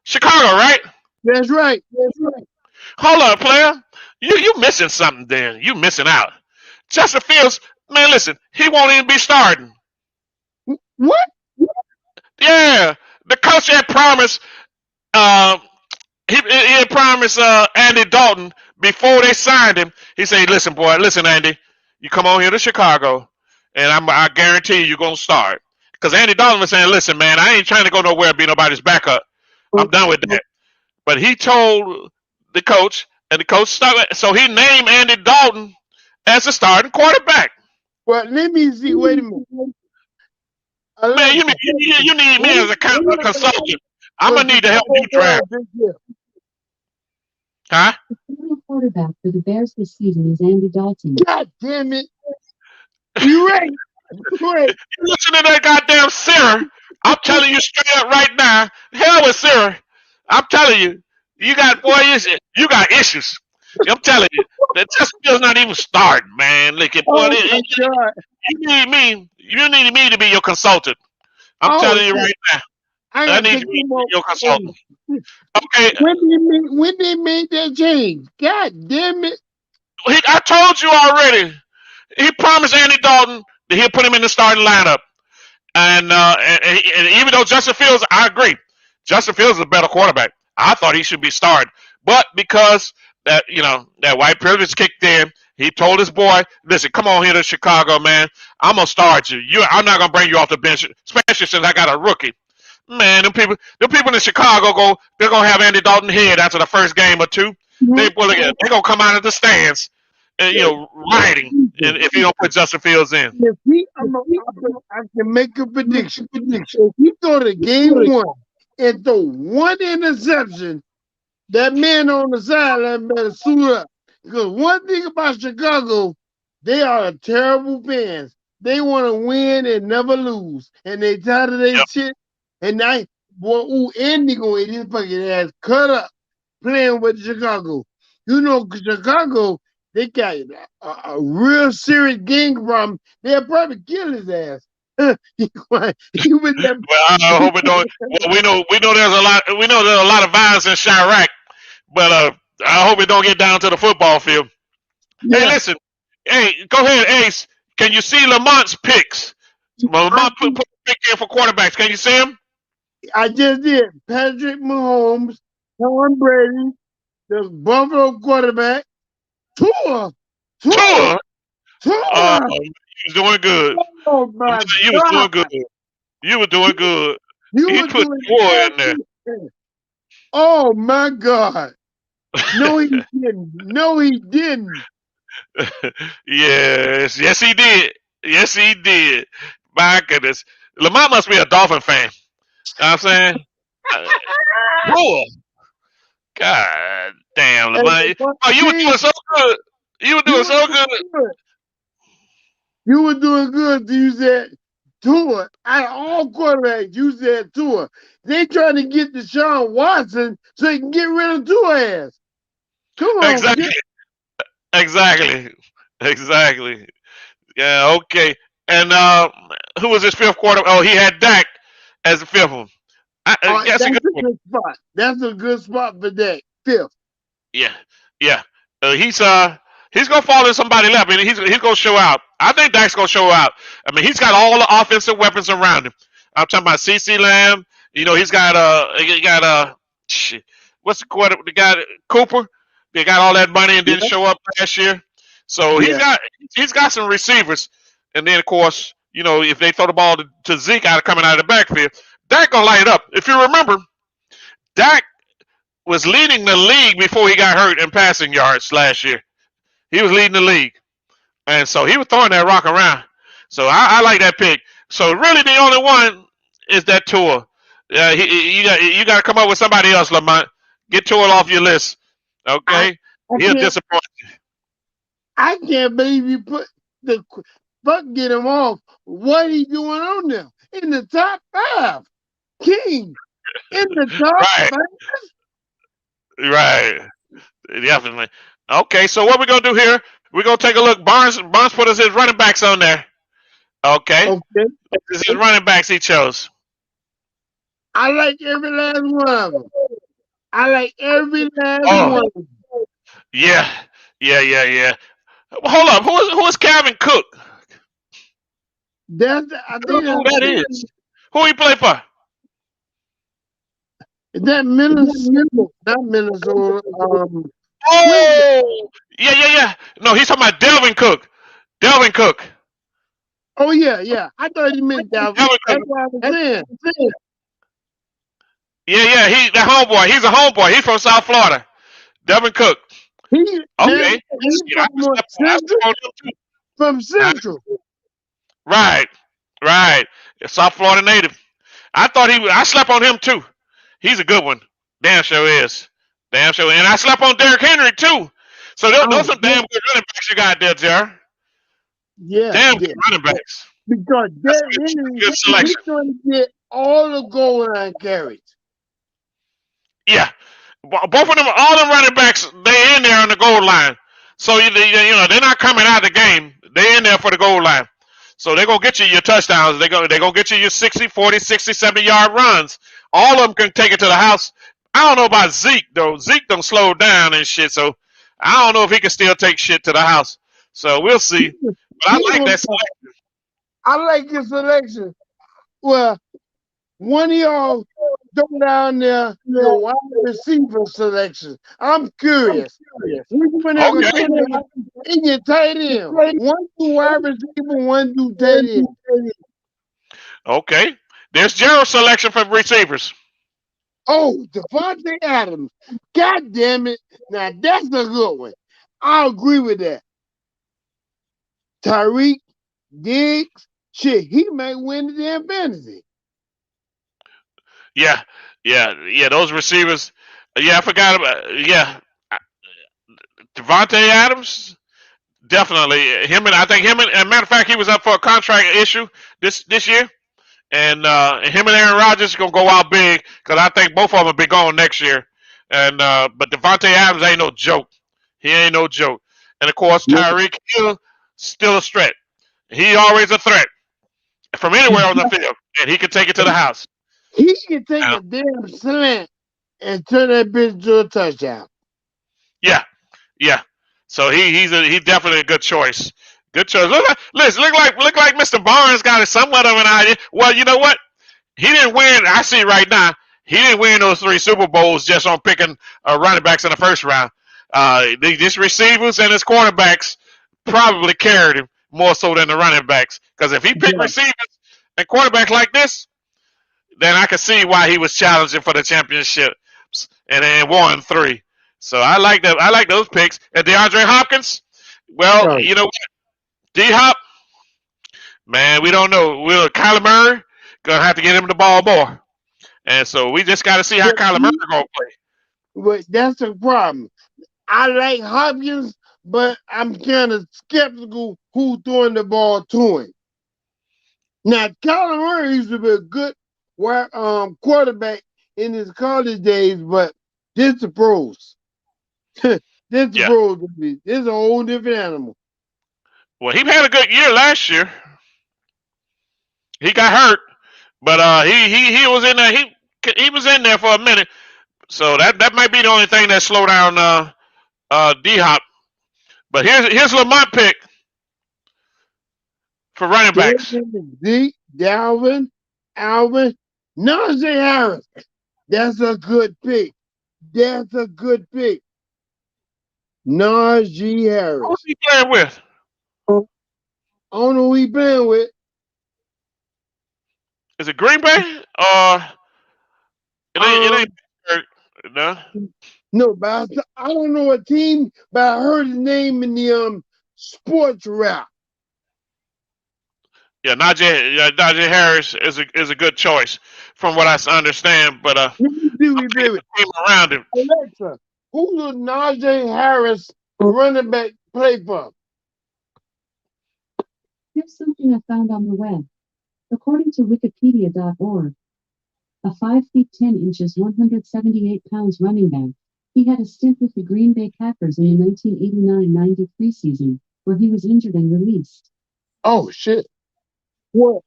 Chicago, right? That's right. Hold up, player. You missing something there. You missing out. Justin Fields, man, listen, he won't even be starting. What? Yeah. The coach had promised he had promised Andy Dalton before they signed him. He said, listen, Andy, you come on here to Chicago, and I guarantee you're gonna start. Because Andy Dalton was saying, listen, man, I ain't trying to go nowhere and be nobody's backup. I'm done with that. But he told the coach, and the coach started. So he named Andy Dalton as a starting quarterback. Well, let me see. Wait a minute. Man, you need me as a consultant. I'm gonna need to help you draft. Huh? The starting quarterback for the Bears this season is Andy Dalton. God damn it! You right. You listen to that goddamn Sarah. I'm telling you straight up right now. Hell with Sarah. I'm telling you, you got issues. I'm telling you, that just feels not even starting, man. Look at boy, you need me to be your consultant. I'm telling you right now. I need to be your consultant. Okay. When they made that change, God damn it! I told you already. He promised Andy Dalton that he'll put him in the starting lineup, and even though Justin Fields, I agree, Justin Fields is a better quarterback. I thought he should be started, but because that that white privilege kicked in. He told his boy, "Listen, come on here to Chicago, man. I'm gonna start you. I'm not gonna bring you off the bench, especially since I got a rookie." Man, them people in Chicago they're gonna have Andy Dalton head after the first game or two. They're gonna come out of the stands, and rioting, and if you don't put Justin Fields in. If I can make a prediction. If he go to game one and throw one interception, that man on the sideline better suit up. Because one thing about Chicago, they are a terrible fans. They want to win and never lose. And they tired of their shit. And Andy gonna eat his fucking ass cut up playing with Chicago. Chicago, they got a real serious gang problem. They'll probably kill his ass. Well, I hope it don't. Well, we know there's a lot of violence in Chirac, but I hope it don't get down to the football field. Yeah. Hey, listen. Hey, go ahead, Ace. Can you see Lamont's picks? Lamont put a pick in for quarterbacks. Can you see him? I just did. Patrick Mahomes, Tom Brady, the Buffalo quarterback, Tua. He was doing good. Oh my You was doing good. You were doing good. He put Tua in there. Oh my God. No, he didn't. No, he didn't. Yes, he did. Yes, he did. My goodness. Lamont must be a Dolphin fan. You know what I'm saying? Tua. God damn, Lamont. Oh, you were doing so good. You were doing so good. You were doing good. You said Tua. Out of all quarterbacks, you said Tua. They trying to get Deshaun Watson so they can get rid of Tua ass. Come on. Exactly. Yeah, okay. And who was his fifth quarter? Oh, he had Dak as the fifth one. That's a good spot. That's a good spot for Dak. Fifth. Yeah. He's gonna fall in somebody left. I mean, he's gonna show out. I think Dak's gonna show out. I mean, he's got all the offensive weapons around him. I'm talking about CeCe Lamb. He's got shit. What's the quarter? The guy Cooper. They got all that money and didn't show up last year. So he's got some receivers. And then of course, if they throw the ball to Zeke coming out of the backfield, Dak gonna light it up. If you remember, Dak was leading the league before he got hurt in passing yards last year. He was leading the league. And so he was throwing that rock around. So I like that pick. So really the only one is that Tua. You got to come up with somebody else, Lamont. Get Tua off your list. Okay? He'll disappoint you. I can't believe you put the fuck get him off. What he doing on there? In the top 5. King. In the top 5. Right. Definitely. Okay, so what we're going to do here, we're going to take a look. Barnes put us his running backs on there. Okay. This is his running backs he chose. I like every last one of them. One of them. Yeah. Well, hold up. Who is Calvin Cook? I think who that is. Who he play for? Is that Minnesota? Not Minnesota. Yeah. No, he's talking about Delvin Cook. Oh, yeah. I thought you meant Delvin. That's what I was saying. Yeah. He's the homeboy. He's a homeboy. He's from South Florida. Delvin Cook. Okay. From Central. Right. South Florida native. I slept on him too. He's a good one. Damn sure is. And I slept on Derrick Henry too. So those some damn good running backs you got there, Jar. Yeah. Damn good running backs. Because Derrick Henry is going to get all the goal line carries. Yeah. Both of them, all them running backs, they in there on the goal line. So they're not coming out of the game. They in there for the goal line. So they're gonna get you your touchdowns. They're gonna get you your 60, 40, 60, 70-yard runs. All of them can take it to the house. I don't know about Zeke though. Zeke don't slow down and shit. So I don't know if he can still take shit to the house. So we'll see. But I like that selection. I like your selection. Well, one of y'all throw down there your wide receiver selections. I'm curious. Which one they gonna Okay. throw down in your tight end? One do wide receiver, one do tight end. Okay. There's Gerald selection for receivers. Oh, Devontae Adams. God damn it. Now that's a good one. I agree with that. Tyreek, Diggs, shit, he might win the damn fantasy. Yeah. Yeah. Those receivers. Yeah, I forgot about. Yeah. Devontae Adams. Definitely. I think him and, matter of fact, he was up for a contract issue this year. And him and Aaron Rodgers gonna go out big because I think both of them will be gone next year. And but Devontae Adams ain't no joke. He ain't no joke. And of course Yeah. Tyreek Hill still a threat. He always a threat from anywhere on the field, and he can take it to the house. He can take Now, a damn slant and turn that bitch into a touchdown. yeah, yeah. So he's definitely a good choice. Good choice. Look like Mr. Barnes got somewhat of an idea. Well, you know what? He didn't win. I see right now. He didn't win those 3 Super Bowls just on picking running backs in the first round. These receivers and his quarterbacks probably carried him more so than the running backs. Because if he picked Yeah. receivers and quarterbacks like this, then I could see why he was challenging for the championship and then won 3. So I like that. I like those picks. And DeAndre Hopkins, well, Yeah. you know, D Hop, man, we don't know. Will Kyler Murray gonna have to get him the ball more? And so we just got to see how But, Kyler Murray gonna play. but that's the problem. I like Hopkins, but I'm kind of skeptical who throwing the ball to him. Now, Kyler Murray used to be a good quarterback in his college days, but this the pros. This the Yeah. pros. This is a whole different animal. Well, he had a good year last year. He got hurt, but he was in there. He was in there for a minute. So that might be the only thing that slowed down D Hop. But here's Lamont pick for running backs. Zeke, Dalvin, Alvin, Najee Harris. That's a good pick. That's a good pick. Najee Who's Harris. he playing with? I don't know who he playing with. Is it Green Bay? It Um, ain't Pittsburgh. No. no, but I don't know what team, but I heard his name in the sports rap. Yeah, Najee Harris is a good choice from what I understand. But Let me see who he play with. team around him. Alexa, who does Najee Harris running back play for? Here's something I found on the web. According to Wikipedia.org, a 5 feet 10 inches, 178 pounds running back, he had a stint with the Green Bay Packers in the 1989-93 season, where he was injured and released. Oh shit! What?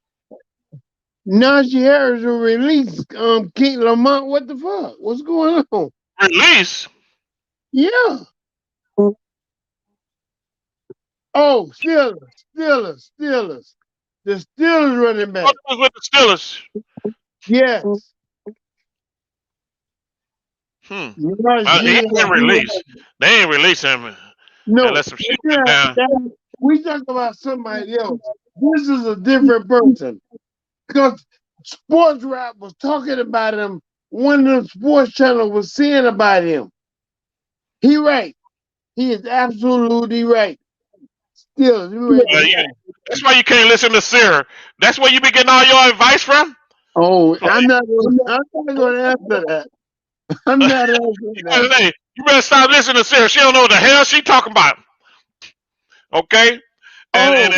Najee Harris will release King Lamont. What the fuck? What's going on? Release. Yeah. Oh, Steelers. The Steelers running back. What was with the Steelers? Yes. He ain't released. They ain't release him No, unless some shit went down. we talk about somebody else. This is a different person. Because sports rap was talking about him. One of the sports channels was saying about him. He right. He is absolutely right. Still, Yeah. That's why you can't listen to Sarah. That's where you be getting all your advice from. Oh, I'm not going to answer that. I'm not answering that. You better stop listening to Sarah. She don't know what the hell she talking about. Okay? And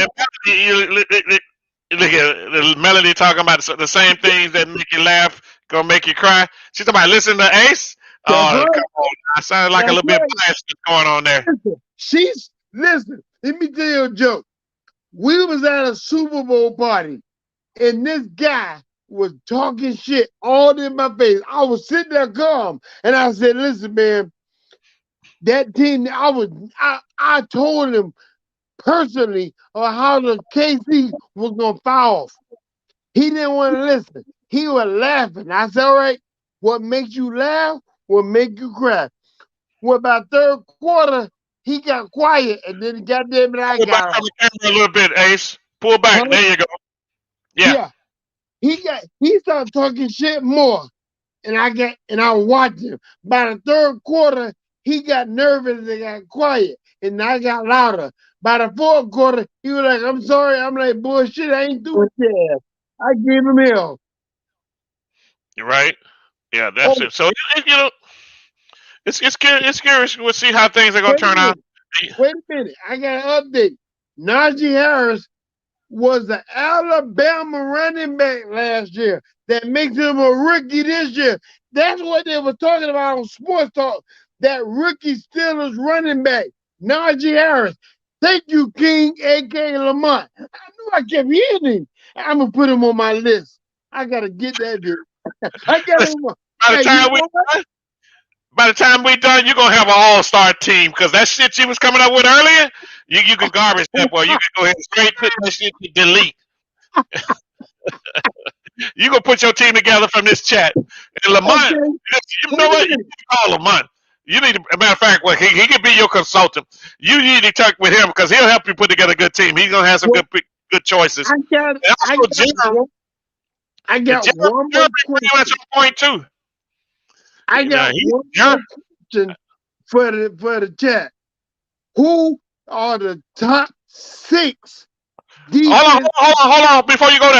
look at Melody talking about the same things that make you laugh, gonna make you cry. She's talking about listening to Ace. That's right. Come on. I sounded like a little bit biased going on there. Listen, let me tell you a joke. We was at a Super Bowl party, and this guy was talking shit all in my face. I was sitting there calm, and I said, listen, man, that team, I told him personally how the KC was gonna foul off. He didn't want to listen. He was laughing. I said, all right, What makes you laugh will make you cry. Well, about third quarter, he got quiet, and then goddamn it, I Pull back got from up. the camera a little bit, Ace. Pull back. Huh? There you go. Yeah. Yeah, he started talking shit more, and I watched him. By the third quarter, he got nervous and got quiet, and I got louder. By the fourth quarter, he was like, "I'm sorry." I'm like, "Bullshit, I ain't doing that." I gave him hell. You're right. Yeah, that's Oh, it. So it's curious. We'll see how things are gonna wait a turn out. minute. Wait a minute. I got an update. Najee Harris was the Alabama running back last year. That makes him a rookie this year. That's what they were talking about on Sports Talk. That rookie Steelers running back, Najee Harris. Thank you, King, a.k.a. Lamont. I knew I kept hearing him. I'm going to put him on my list. I got to get that dude. I got Listen, him on. by the Hey, you time we know what? done, by the time we done, you're gonna have an all-star team because that shit you was coming up with earlier, you can garbage that boy. You can go ahead and straight put that shit to delete. You gonna put your team together from this chat. And Lamont, Okay. you Wait know a what? You minute. need to call Lamont. You need to, a matter of fact, well, he can be your consultant. You need to talk with him because he'll help you put together a good team. He's gonna have some Well, good choices. I got, And I also, got one. I got one Jeremy more pretty much question. on point too. I got one Jeremy, more question for the chat. Who are the top six defense? hold on. Before you go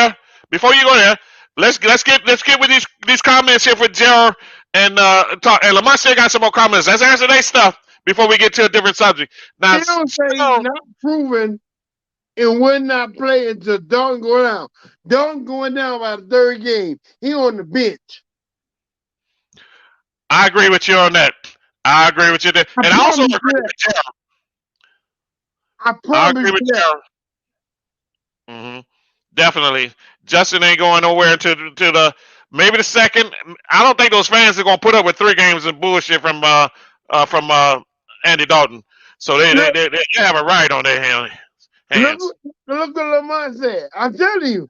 there, let's get with these comments here for Gerald and talk. And Lamont still got some more comments. Let's answer their stuff before we get to a different subject. Now, Still say still, not proven and will not play until Dalton go down. Dalton going down by the third game. He on the bench. I agree with you on that. I agree with you there, I and I also promise agree you that. with Gerald. I I promise agree with you that. Gerald. Definitely, Justin ain't going nowhere to the maybe the second. I don't think those fans are gonna put up with 3 games of bullshit from Andy Dalton. So Look, they have a right on their look, hands. look what Lamont said. I'm telling you.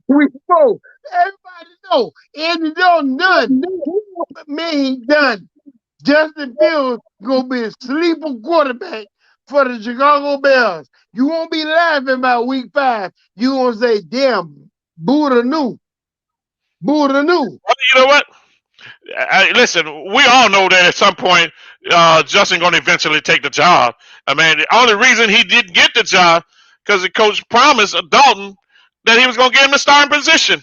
We spoke. Everybody know. Andy Dalton done. Man, he done. Justin Fields gonna be a sleeper quarterback for the Chicago Bears. You won't be laughing about week 5. You gonna say, damn, Buddha knew. Buddha knew. Well, you know what? Listen, we all know that at some point Justin going to eventually take the job. I mean, the only reason he didn't get the job because the coach promised Dalton that he was going to get him a starting position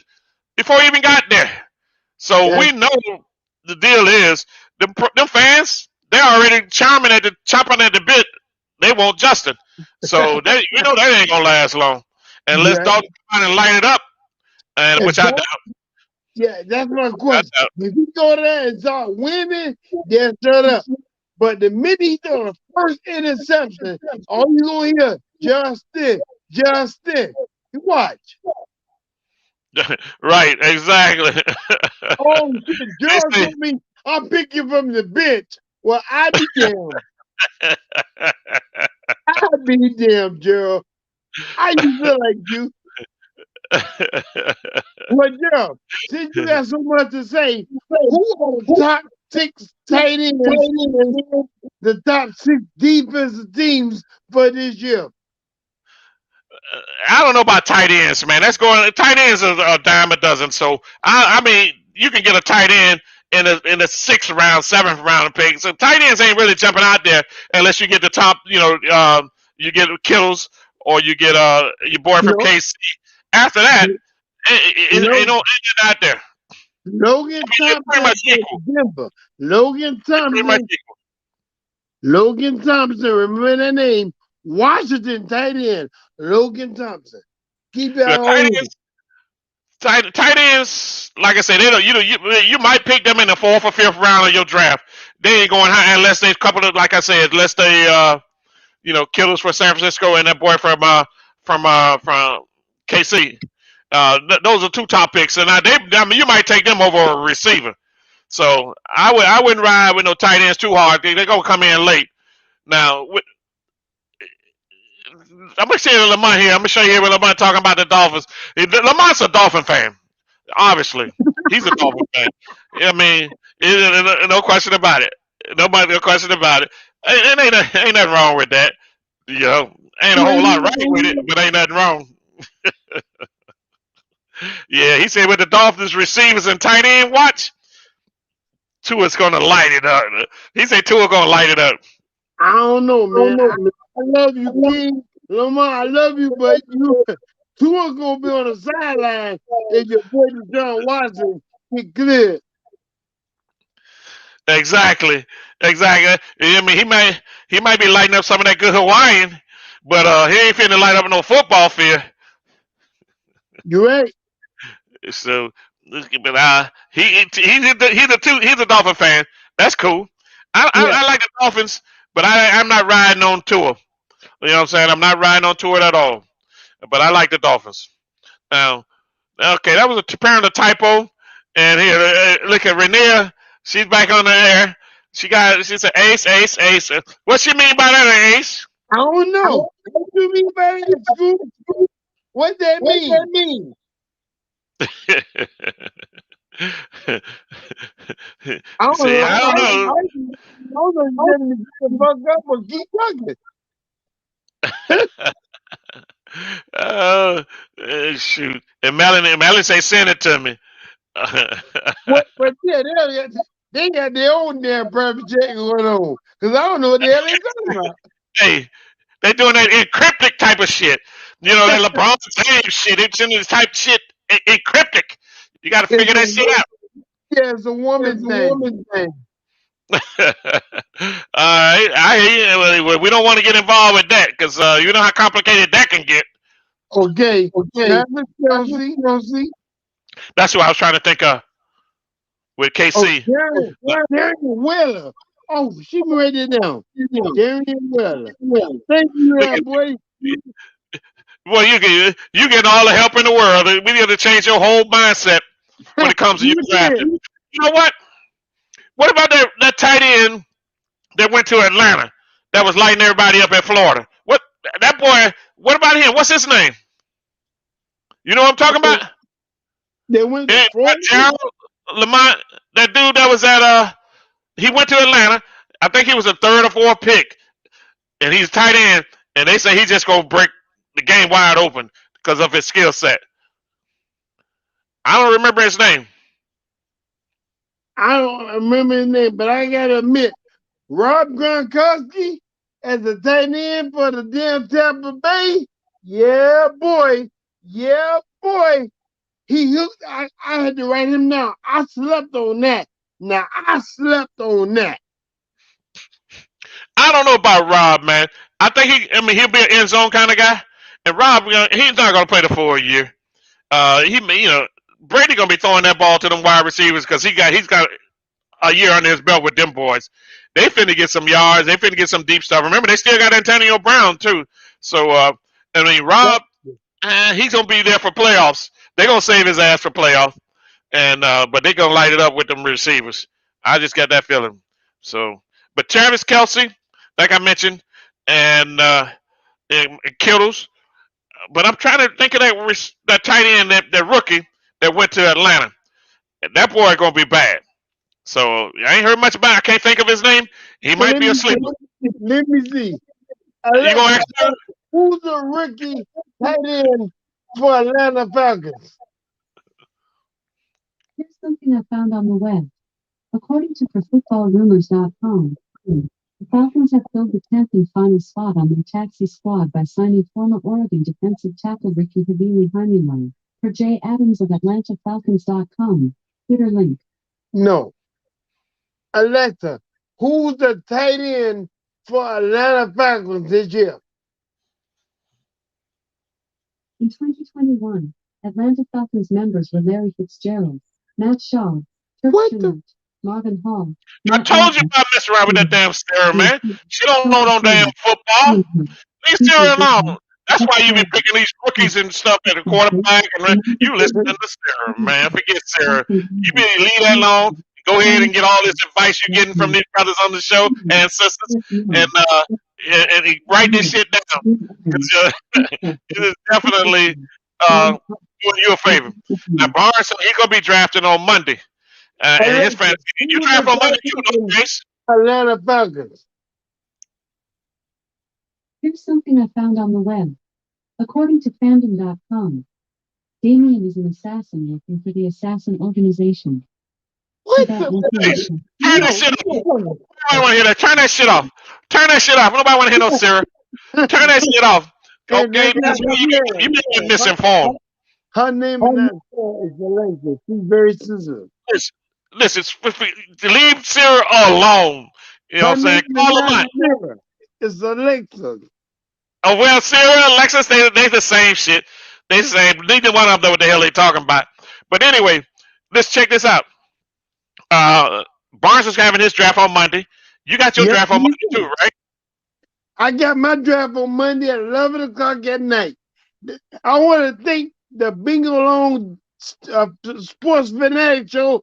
before he even got there. So That's we know the deal is them fans they're already chomping at the bit. They want Justin, so that ain't gonna last long unless yeah. Dalton come out and light it up, and If which I that, doubt. yeah, that's my I question. doubt. If he go there and start winning, then shut up. But the minute he throw the first interception, all you gonna hear, Justin. You watch. Right, exactly. Oh shit, George Listen, told me I'm picking from the bench. Well, I be damned. I be damned, Gerald. I used to like you. Well, Gerald, since you got so much to say, who are the top 6 tight ends, the top 6 defensive teams for this year? I don't know about tight ends, man. That's going. Tight ends are a dime a dozen. So I mean, you can get a tight end in the 6th round, 7th round pick. So tight ends ain't really jumping out there unless you get the top. You get Kittles or you get your boy from No, KC. After that, ain't no, out there. Logan It's pretty Thompson much for equal. Denver. Logan It's pretty much Thompson. equal. Logan Thompson. Remember that name? Washington tight end. Logan Thompson. Keep that The on tight you. ends. Tight ends, like I said, they don't. You might pick them in the 4th or 5th round of your draft. They ain't going high unless they couple of, like I said, unless they killers for San Francisco and that boy from KC. Those are 2 top picks, and you might take them over a receiver. So I wouldn't ride with no tight ends too hard. They're gonna come in late. Now I'm gonna say Lamont here. I'm gonna show you here what Lamont talking about the Dolphins. Lamont's a Dolphin fan. Obviously, he's a Dolphin fan. I mean, no question about it. Nobody, no question about it. And ain't nothing wrong with that. You know, ain't a whole lot right with it, but ain't nothing wrong. Yeah, he said with the Dolphins receivers and tight end, watch Tua's gonna light it up. He said Tua gonna light it up. I don't know, man. I love you, King. Lamar, I love you, but you two are gonna be on the sideline if your boy John Watson get cleared. Exactly, exactly. I mean, he might be lighting up some of that good Hawaiian, but he ain't finna light up no football field. You right? So, but he's a Dolphin fan. That's cool. Yeah. I like the Dolphins, but I'm not riding on Tua. You know what I'm saying? I'm not riding on Tua at all. But I like the Dolphins. Now, okay, that was apparently a typo. And here, look at Rainier. She's back on the air. She said ace, ace, ace. What she mean by that, ace? I don't know. What do you mean by that, Scoop? What that mean? I don't See, know. I don't know. I don't know. You telling me to get the fuck up or keep talking. Shoot. And Melanie say send it to me. What? But yeah, they got their own damn private jet going on. Because I don't know what the hell they talking about. Hey, they doing that encryptic type of shit. You know, that LeBron James shit. It's in this type shit encryptic. You got to figure that shit out. Yeah, it's a woman's name. All right, I hear you. Well, we don't want to get involved with that because you know how complicated that can get. Okay. Travis Kelce. That's what I was trying to think of with KC. Darian Wheeler. Oh, she write it down. Darian Wheeler. Thank you, boy. Well, you get all the help in the world. We need to change your whole mindset when it comes to your draft. You know what? What about that tight end that went to Atlanta that was lighting everybody up in Florida? What that boy? What about him? What's his name? You know what I'm talking about? They went to Florida. Gerald Lamont, that dude that was at he went to Atlanta. I think he was a third or fourth pick, and he's tight end. And they say he's just gonna break the game wide open because of his skill set. I don't remember his name. I don't remember his name, but I gotta admit, Rob Gronkowski as a tight end for the damn Tampa Bay. Yeah, boy. He hooked. I had to write him down. I slept on that. Now I slept on that. I don't know about Rob, man. I think he'll be an end zone kind of guy. And Rob, he's not gonna play the full year. Brady gonna be throwing that ball to them wide receivers because he's got a year under his belt with them boys. They finna get some yards. They finna get some deep stuff. Remember, they still got Antonio Brown too. So Rob, he's gonna be there for playoffs. They're gonna save his ass for playoffs, and but they're gonna light it up with them receivers. I just got that feeling. So, but Travis Kelce, like I mentioned, and Kittles. But I'm trying to think of that tight end, that rookie that went to Atlanta. That boy gonna be bad. So I ain't heard much about it. I can't think of his name. He might be a sleeper. Let me see. You gonna ask him? Who's the rookie tight end for Atlanta Falcons? Here's something I found on the web. According to ProFootballRumors.com, the Falcons have filled the 10th and final spot on their taxi squad by signing former Oregon defensive tackle Ricky Havili-Hanilan. Per Jay Adams of AtlantaFalcons.com. Twitter link. No. Alexa, who's the tight end for Atlanta Falcons this year? In 2021, Atlanta Falcons members were Larry Fitzgerald, Matt Shaw, Turk Schmidt, Marvin Hall. I told you about messing around with that damn Sarah, man. She don't know no damn football. Leave Sarah alone. That's why you be picking these rookies and stuff at the quarterback. And you listen to Sarah, man. Forget Sarah. You be leave that alone. Go ahead and get all this advice you're getting from these brothers on the show and sisters, and write this shit down. It is definitely doing you a favor. Now Barnes, he's gonna be drafting on Monday. And his Alexa, fantasy. You who draft the on Monday too, Falcons no, and Chase? Atlanta Falcons? Here's something I found on the web. According to fandom.com, Damien is an assassin working for the assassin organization. What Without the? looking Chase, at him. turn that No, shit off. no. Nobody want to hear that. Turn that shit off. Turn that shit off. Nobody want to hear no Sarah. Turn that shit off. Okay, That's because not you fair. been misinformed. Her name is not Sarah, it's Alexa. She's very sensitive. Listen, leave Sarah alone. You know what Her I'm saying? name is Call her not mine. Sarah. It's Alexa. Oh well, Sarah, Alexis, they the same shit. They the same. Neither one of them know what the hell they talking about. But anyway, let's check this out. Uh, Barnes is having his draft on Monday. You got your Yep, draft on me Monday too. too, right? I got my draft on Monday at 11 o'clock at night. I want to thank the Bingo Long Sports Fanatic Show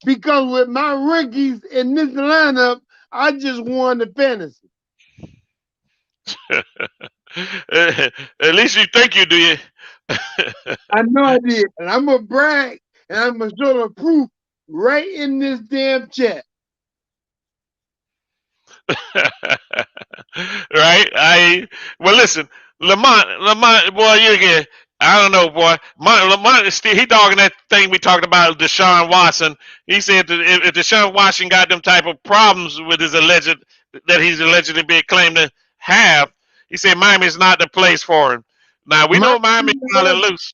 because with my rookies in this lineup, I just won the fantasy. At least you think you do. You. I know I did. And I'm going to brag and I'm going to show the proof right in this damn chat. Right? Well, listen, Lamont, boy, you again. I don't know, boy. Lamont is still he dogging that thing we talked about, Deshaun Watson. He said that if Deshaun Watson got them type of problems with his he's allegedly being claimed to have, he said Miami's not the place for him. Now we know Miami's running loose.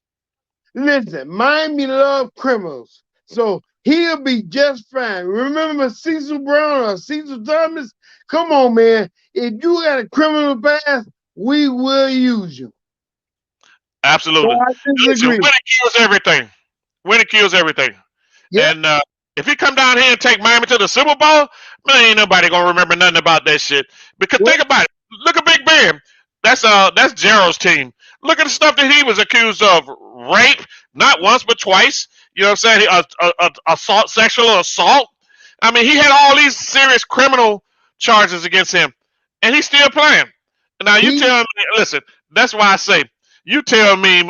Listen, Miami love criminals. So he'll be just fine. Remember Cecil Brown or Cecil Thomas? Come on, man. If you got a criminal past, we will use you. Absolutely. So I Listen, disagree. winning kills everything. Winning kills everything. Yep. And if he come down here and take Miami to the Super Bowl, man, ain't nobody gonna remember nothing about that shit. Because think about it. Look at Big Ben. That's Gerald's team. Look at the stuff that he was accused of: rape, not once but twice. You know what I'm saying? Assault, sexual assault. I mean, he had all these serious criminal charges against him, and he's still playing. Now you tell me. Listen, that's why I say you tell me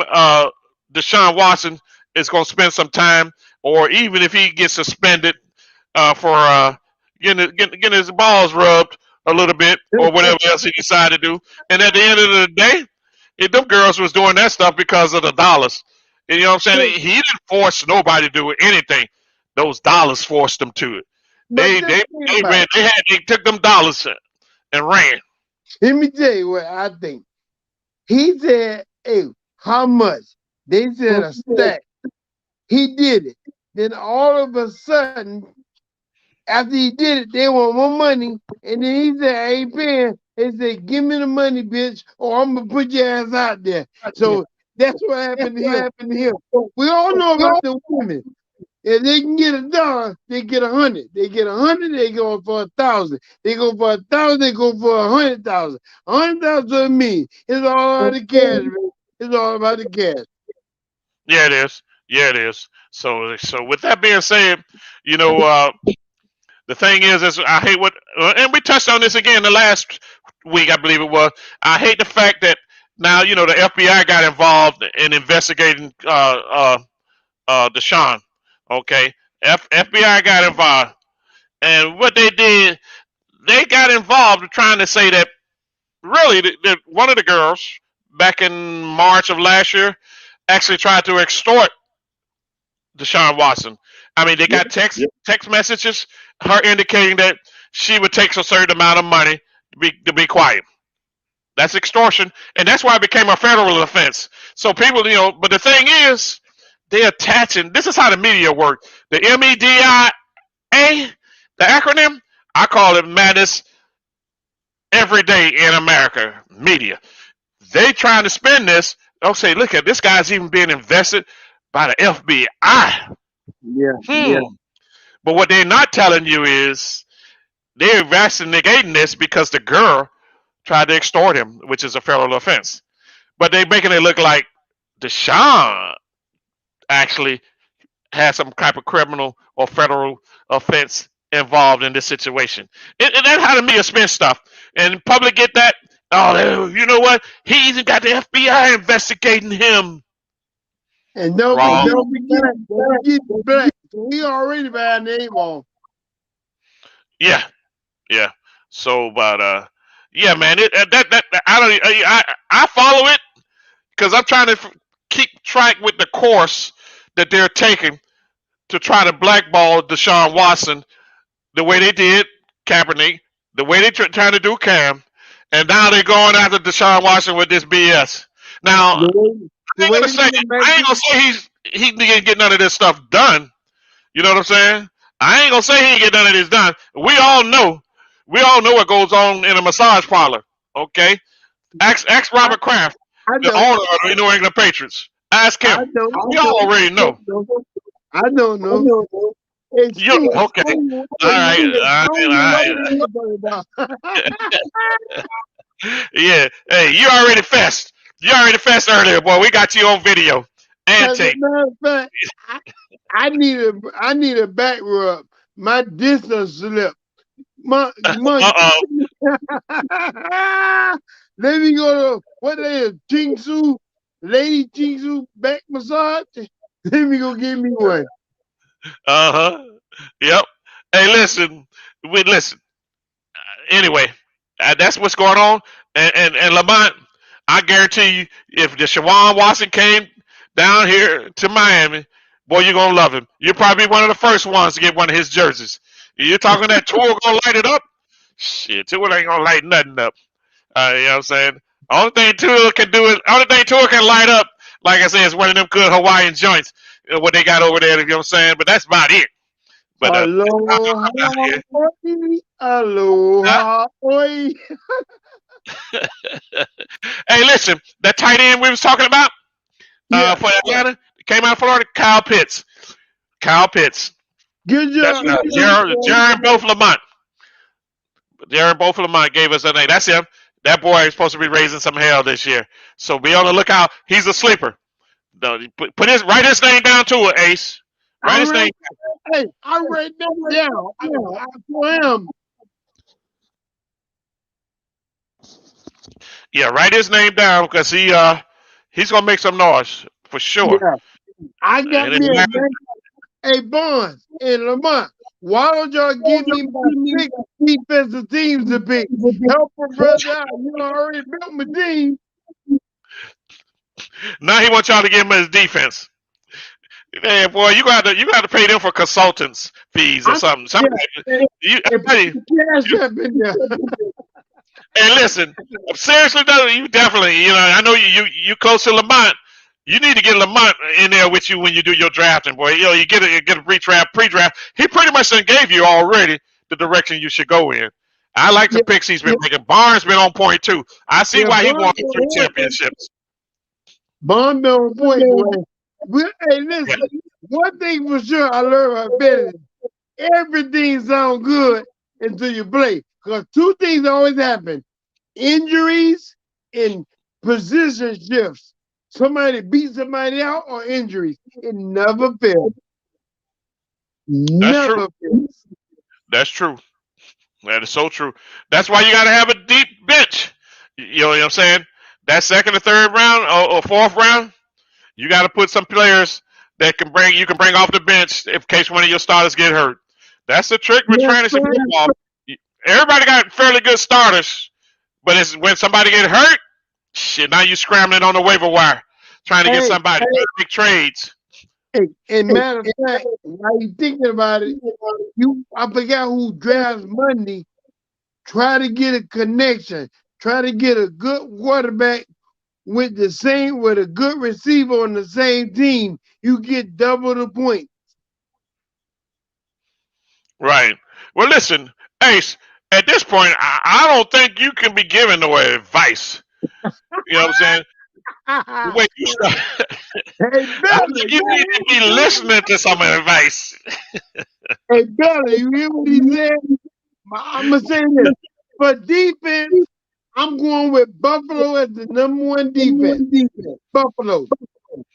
Deshaun Watson is gonna spend some time, or even if he gets suspended for getting his balls rubbed a little bit, or whatever else he decided to do. And at the end of the day, them girls was doing that stuff because of the dollars. And you know what I'm saying? He didn't force nobody to do anything. Those dollars forced them to it. They took them dollars and ran. Let me tell you what I think. He said, hey, how much? They said a stack. He did it. Then all of a sudden, after he did it, they want more money. And then he said, I ain't paying. They said, give me the money, bitch, or I'm going to put your ass out there. So that's what happened to him. We all know about the women. If they can get $1, they get 100. They get 100, they go for 1,000. They go for 1,000, they go for 100,000. 100,000 to me. It's all about the cash, man. It's all about the cash. Yeah, it is. Yeah, it is. So with that being said, you know, the thing is I hate what, and we touched on this again the last week, I believe it was. I hate the fact that now, you know, the FBI got involved in investigating Deshaun. Okay, FBI got involved, and what they did, they got involved trying to say that really one of the girls back in March of last year actually tried to extort Deshaun Watson. I mean, they got text messages, her indicating that she would take a certain amount of money to be quiet. That's extortion, and that's why it became a federal offense. So people, you know, but the thing is, they're attaching. This is how the media work. The MEDIA, the acronym, I call it madness every day in America media. They trying to spin this. They'll say, look at this guy's even being invested by the FBI. Yeah. But what they're not telling you is they're investigating this because the girl tried to extort him, which is a federal offense. But they're making it look like Deshaun actually has some type of criminal or federal offense involved in this situation. And that's how the media spin stuff. And public get that. Oh, you know what? He even got the FBI investigating him. And don't Wrong. forget Black. We already by our name on. Yeah, yeah. So, but yeah, man. That I don't. I follow it because I'm trying to keep track with the course that they're taking to try to blackball Deshaun Watson the way they did Kaepernick, the way they trying to do Cam, and now they're going after Deshaun Watson with this BS. Now, The way, the way they gonna I ain't make gonna say he didn't get none of this stuff done. You know what I'm saying? I ain't gonna say he ain't get none of this done. We all know what goes on in a massage parlor. Okay, ask I, Robert Kraft, I the know. owner of the New England Patriots. Ask I him. know. We already know. I don't know. Hey, You Stu, okay? All right, I all don't right, even all know what you're talking about. right. Yeah. Hey, you already fessed earlier, boy. We got you on video and As a tape. matter of fact, I need a back rub. My distance slip. My Uh oh. Let me go to what they is, Jingsu, Lady Jingsu back massage. Let me go give me one. Uh huh. Yep. Hey, listen. We listen. Anyway, that's what's going on. And Lamont, I guarantee you, if the Shawan Watson came down here to Miami, boy, you're gonna love him. You're probably one of the first ones to get one of his jerseys. You're talking that Tua gonna light it up? Shit, Tua ain't gonna light nothing up. You know what I'm saying? Only thing Tua can light up, like I said, is one of them good Hawaiian joints. What they got over there, you know what I'm saying? But that's about it. But Aloha, oi, aloha, oi. hey, listen, that tight end we was talking about Yeah, for Atlanta came out of Florida. Kyle Pitts. Kyle Pitts. good That's job. Jaron both Lamont. Jaron both Lamont gave us a name. That's him. That boy is supposed to be raising some hell this year. So be on the lookout. He's a sleeper. Write his name down to it, Ace. I Write his read, name. hey, I read that down. I for him. Yeah, write his name down because he's gonna make some noise for sure. Yeah, I got And me a Atlanta, man. Hey, Barnes and Lamont, why don't y'all give me my 6 defensive teams to pick? Help a brother out. You already built my team. now he wants y'all to give him his defense. Hey, boy, you got to pay them for consultants fees or I'm, something. yeah, Something. I and tell put you, the cash up in there. and listen, seriously though, you definitely, I know you close to Lamont. You need to get Lamont in there with you when you do your drafting, boy. You get a pre-draft. He pretty much done gave you already the direction you should go in. I like the Yeah, picks he's been making. Barnes been on point too. I see yeah, why he won Barnes on 3 point. championships. Barnes been on point, boy. Hey, Yeah, listen, one thing for sure I learned about betting, everything sounds good until you play. Because 2 things always happen. Injuries and position shifts. Somebody beat somebody out or injuries. It never fails. that's true. Never fails. That's true. That is so true. That's why you got to have a deep bench. You know what I'm saying? That second or third round or fourth round, you got to put some players that you can bring off the bench in case one of your starters get hurt. That's the trick with Yes, fantasy sir. football. Everybody got fairly good starters, but it's when somebody get hurt, shit. Now you scrambling on the waiver wire trying to get Hey, somebody to make trades. hey, and matter of fact, while you thinking about it, I forgot who drafts Monday. Try to get a connection. Try to get a good quarterback with a good receiver on the same team. You get double the point. Right. Well, listen, Ace. At this point, I don't think you can be giving no advice. You know what I'm saying? The way you start, Hey, I Belly, think you need to be listening to some advice. hey, Belly, you hear what he said? I'm going to say this. For defense, I'm going with Buffalo as the number one defense. Buffalo.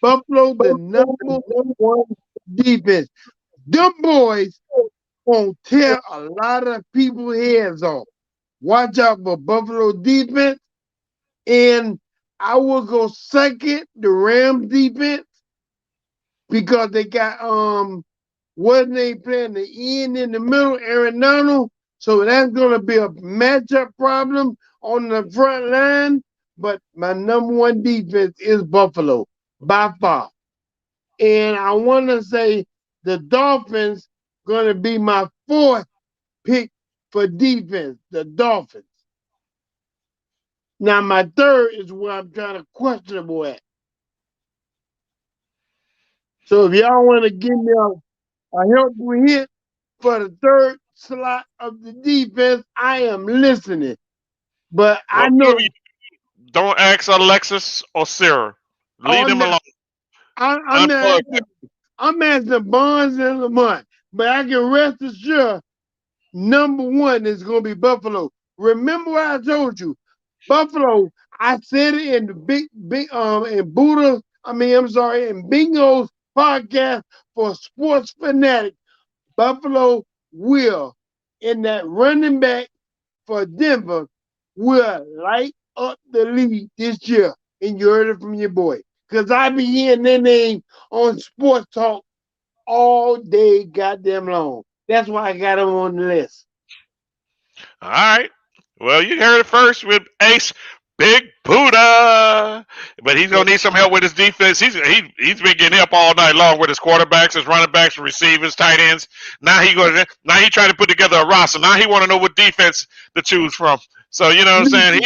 Buffalo, the number one defense. Them boys gonna tear a lot of people's heads off. Watch out for Buffalo defense. And I will go second, the Rams defense. because they got wasn't they playing the end in the middle, Arenado? So that's gonna be a matchup problem on the front line. But my number one defense is Buffalo by far. And I wanna say the Dolphins gonna be my fourth pick for defense, the Dolphins. Now my third is where I'm kind of questionable at. So if y'all want to give me a helpful hint for the third slot of the defense, I am listening. But I Well, know don't ask Alexis or Sarah. Leave I'm them not, alone. I'm not Unplug asking, I'm asking Bonds and Lamont. But I can rest assured number one is going to be Buffalo. Remember what I told you. Buffalo, I said it in the in Buddha, I'm sorry, in Bingo's podcast for Sports Fanatic. Buffalo will, in that running back for Denver, will light up the league this year. And you heard it from your boy. Because I be hearing their name on Sports Talk all day goddamn long. That's why I got them on the list. All right. Well, you heard it first with Ace Big Buddha, but he's gonna need some help with his defense. He's been getting up all night long with his quarterbacks, his running backs, receivers, tight ends. Now he trying to put together a roster. Now he want to know what defense to choose from. So you know what I'm saying.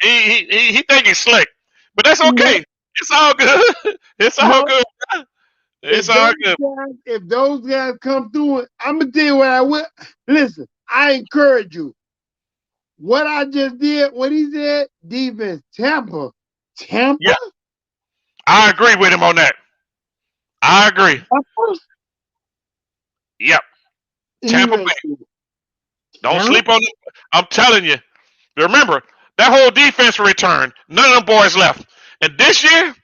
He think he's slick, but that's okay. It's all good. It's all No, good. It's all good. if those guys come through it, I'm gonna tell you what I will. Listen, I encourage you. What I just did, what he said, defense, Tampa. Yeah, I agree with him on that. I agree. Tampa? Yep. Tampa Bay. Don't Tampa? sleep on them. I'm telling you. Remember, that whole defense returned. None of them boys left. And this year,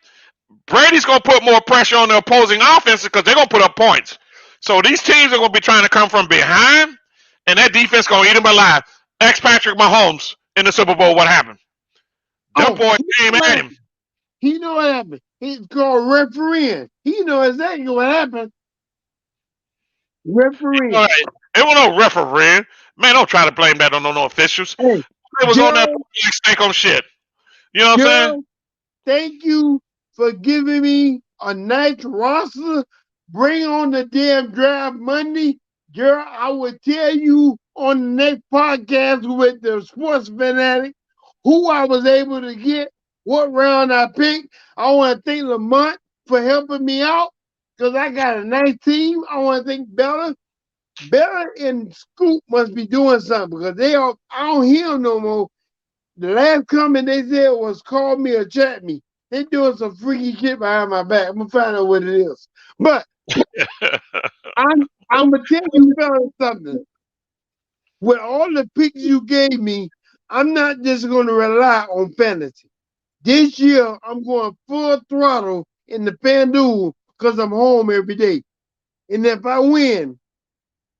Brady's going to put more pressure on the opposing offenses because they're going to put up points. So these teams are going to be trying to come from behind, and that defense going to eat them alive. Ex Patrick Mahomes in the Super Bowl, what happened? Them boys came at him. He know what happened. He's called refereeing. He know exactly what happened. Refereeing. All right. It was no refereeing. Man, don't try to blame that on no officials. Hey, It was on that Gerald, stake on shit. You know what I'm saying? Gerald, thank you for giving me a nice roster. Bring on the damn draft Monday. Gerald, I will tell you on the next podcast with the Sports Fanatic who I was able to get, what round I picked. I want to thank Lamont for helping me out because I got a nice team. I want to thank Bella. Bella and Scoop must be doing something because I don't hear them no more. The last comment they said was call me or chat me. They doing some freaky shit behind my back. I'm gonna find out what it is. But I'm gonna tell you fellas something. With all the picks you gave me, I'm not just gonna rely on fantasy. This year I'm going full throttle in the FanDuel because I'm home every day. And if I win,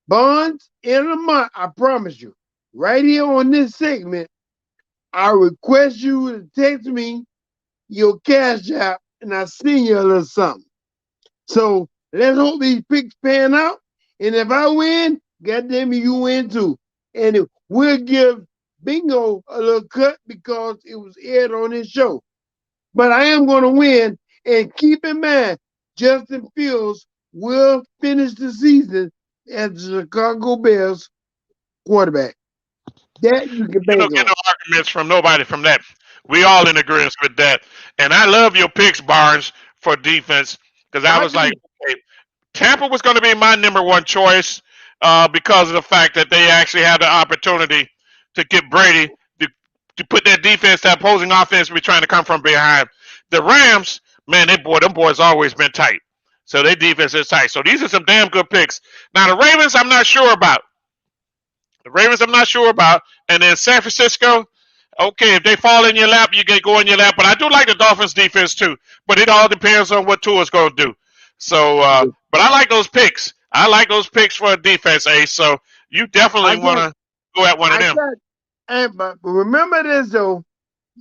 Bonds in a month, I promise you, right here on this segment, I request you to text me your cash app and I send you a little something. So let's hope these picks pan out. And if I win, goddamn it, you win too. And we'll give Bingo a little cut because it was aired on his show. But I am going to win. And keep in mind, Justin Fields will finish the season as the Chicago Bears quarterback. That you can You bank don't get on. no arguments from nobody from that. We all in agreement with that. And I love your picks, Barnes, for defense because I I was like, do. okay, Tampa was going to be my number one choice because of the fact that they actually had the opportunity to get Brady to put that defense, that opposing offense, be trying to come from behind. The Rams, man, them boys always been tight. So their defense is tight. So these are some damn good picks. Now the Ravens, I'm not sure about. And then San Francisco, okay, if they fall in your lap, you get go in your lap. But I do like the Dolphins defense too. But it all depends on what Tua's going to do. So, but I like those picks. I like those picks for a defense, Ace. So you definitely want to go at one of them. But remember this though,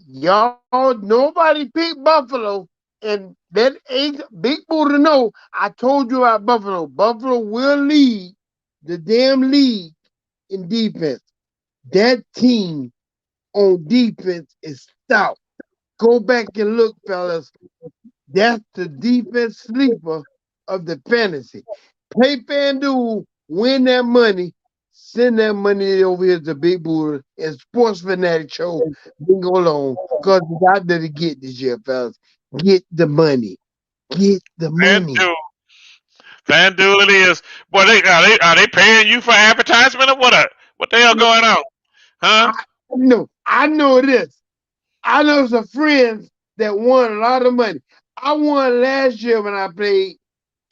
y'all. Nobody picked Buffalo. And that ain't big booty to know. I told you about Buffalo. Buffalo will lead the damn league in defense. That team on defense is stout. Go back and look, fellas. That's the defense sleeper of the fantasy. Play FanDuel, win that money, send that money over here to Big Booty and Sports Fanatic Show. Bingo alone. Because it's out there to get this year, fellas. Get the money. Get the money. FanDuel. FanDuel it is. Boy, are they paying you for advertisement or what the hell going on? Huh? I know this. I know some friends that won a lot of money. I won last year when I played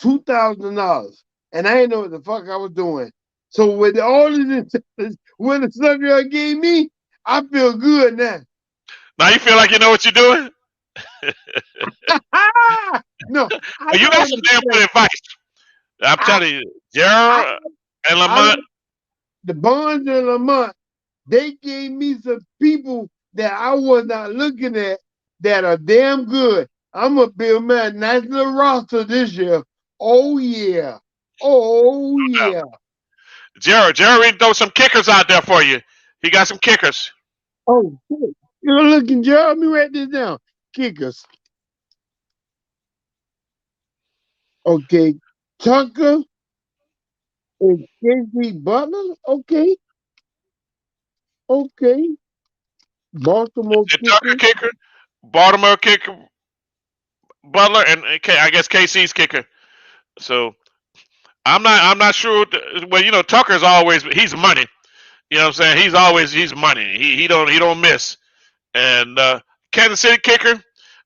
$2,000, and I didn't know what the fuck I was doing. So with all of this, when the stuff y'all gave me, I feel good now. Now you feel like you know what you're doing? No, I You don't got some damn good understand. advice. I'm telling you, I, Gerald and I Lamont. the Bonds and Lamont, they gave me some people that I was not looking at that are damn good. I'm gonna build my nice little roster this year. Oh yeah. Oh yeah. Gerald even throw some kickers out there for you. He got some kickers. Oh shit. You're looking, Joe. Let me write this down. Kickers. Okay. Tucker and Casey Butler. Okay. Okay. Baltimore And Tucker kicker. kicker, Baltimore kicker, Butler, and I guess KC's kicker. So I'm not sure. Well, Tucker's always he's money. You know what I'm saying? He's money. He don't miss. And Kansas City kicker,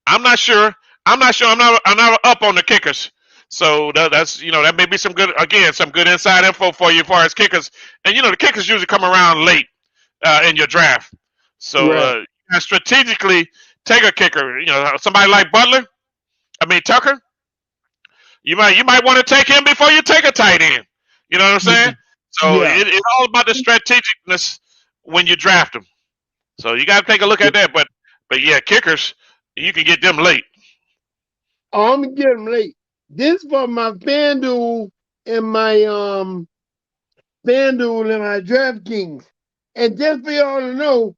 I'm not sure. I'm not up on the kickers. So that's that may be some good inside info for you as far as kickers. And the kickers usually come around late in your draft. So Right. you gotta strategically take a kicker. Somebody like Tucker. You might want to take him before you take a tight end. You know what I'm saying? So Yeah. it's all about the strategicness when you draft them. So you got to take a look at that. But yeah, kickers, you can get them late. Oh, I'm gonna get them late. This for my FanDuel and my FanDuel and my DraftKings. And just for y'all to know,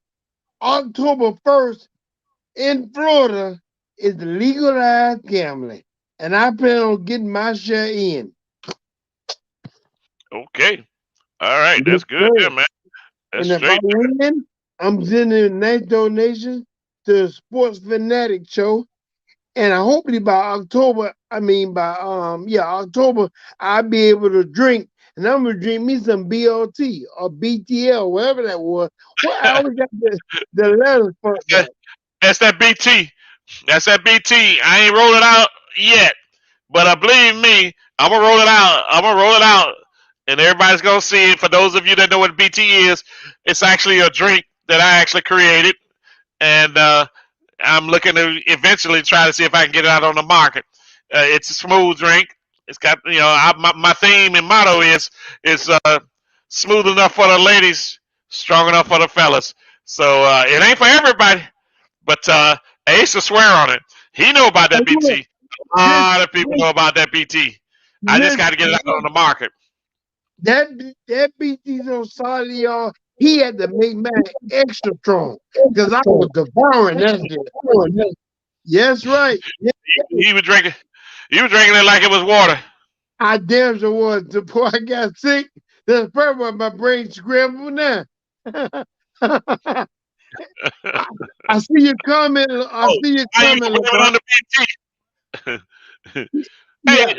October 1st in Florida is legalized gambling. And I plan on getting my share in. Okay. All right. Yes, That's good sir. there, man. That's And if I straight. win, I'm sending a nice donation to the Sports Fanatic Show. And I hopefully by October, October, I'll be able to drink. And I'm gonna drink me some BLT or BTL, whatever that was. Well, I always got the letters fucked That's up. that's that BT. That's that BT. I ain't rolled it out yet. But believe me, I'm gonna roll it out. I'm gonna roll it out, and everybody's gonna see it. For those of you that know what BT is, it's actually a drink that I actually created, and I'm looking to eventually try to see if I can get it out on the market. It's a smooth drink. It's got my theme and motto is smooth enough for the ladies, strong enough for the fellas. So it ain't for everybody, but Ace will swear on it. He know about that And look, BT. A this, lot of people know about that BT. I just got to get it out on the market. that that BT so solid, y'all. He had to make mine extra strong because I was devouring that shit. Yes, right. He was drinking. He was drinking it like it was water. I damn sure was. Before I got sick, that's probably why my brain scrambled now. I, I see your comment. I Oh, see your why you comment, blaming on Lamont. the BT? Hey, Yeah.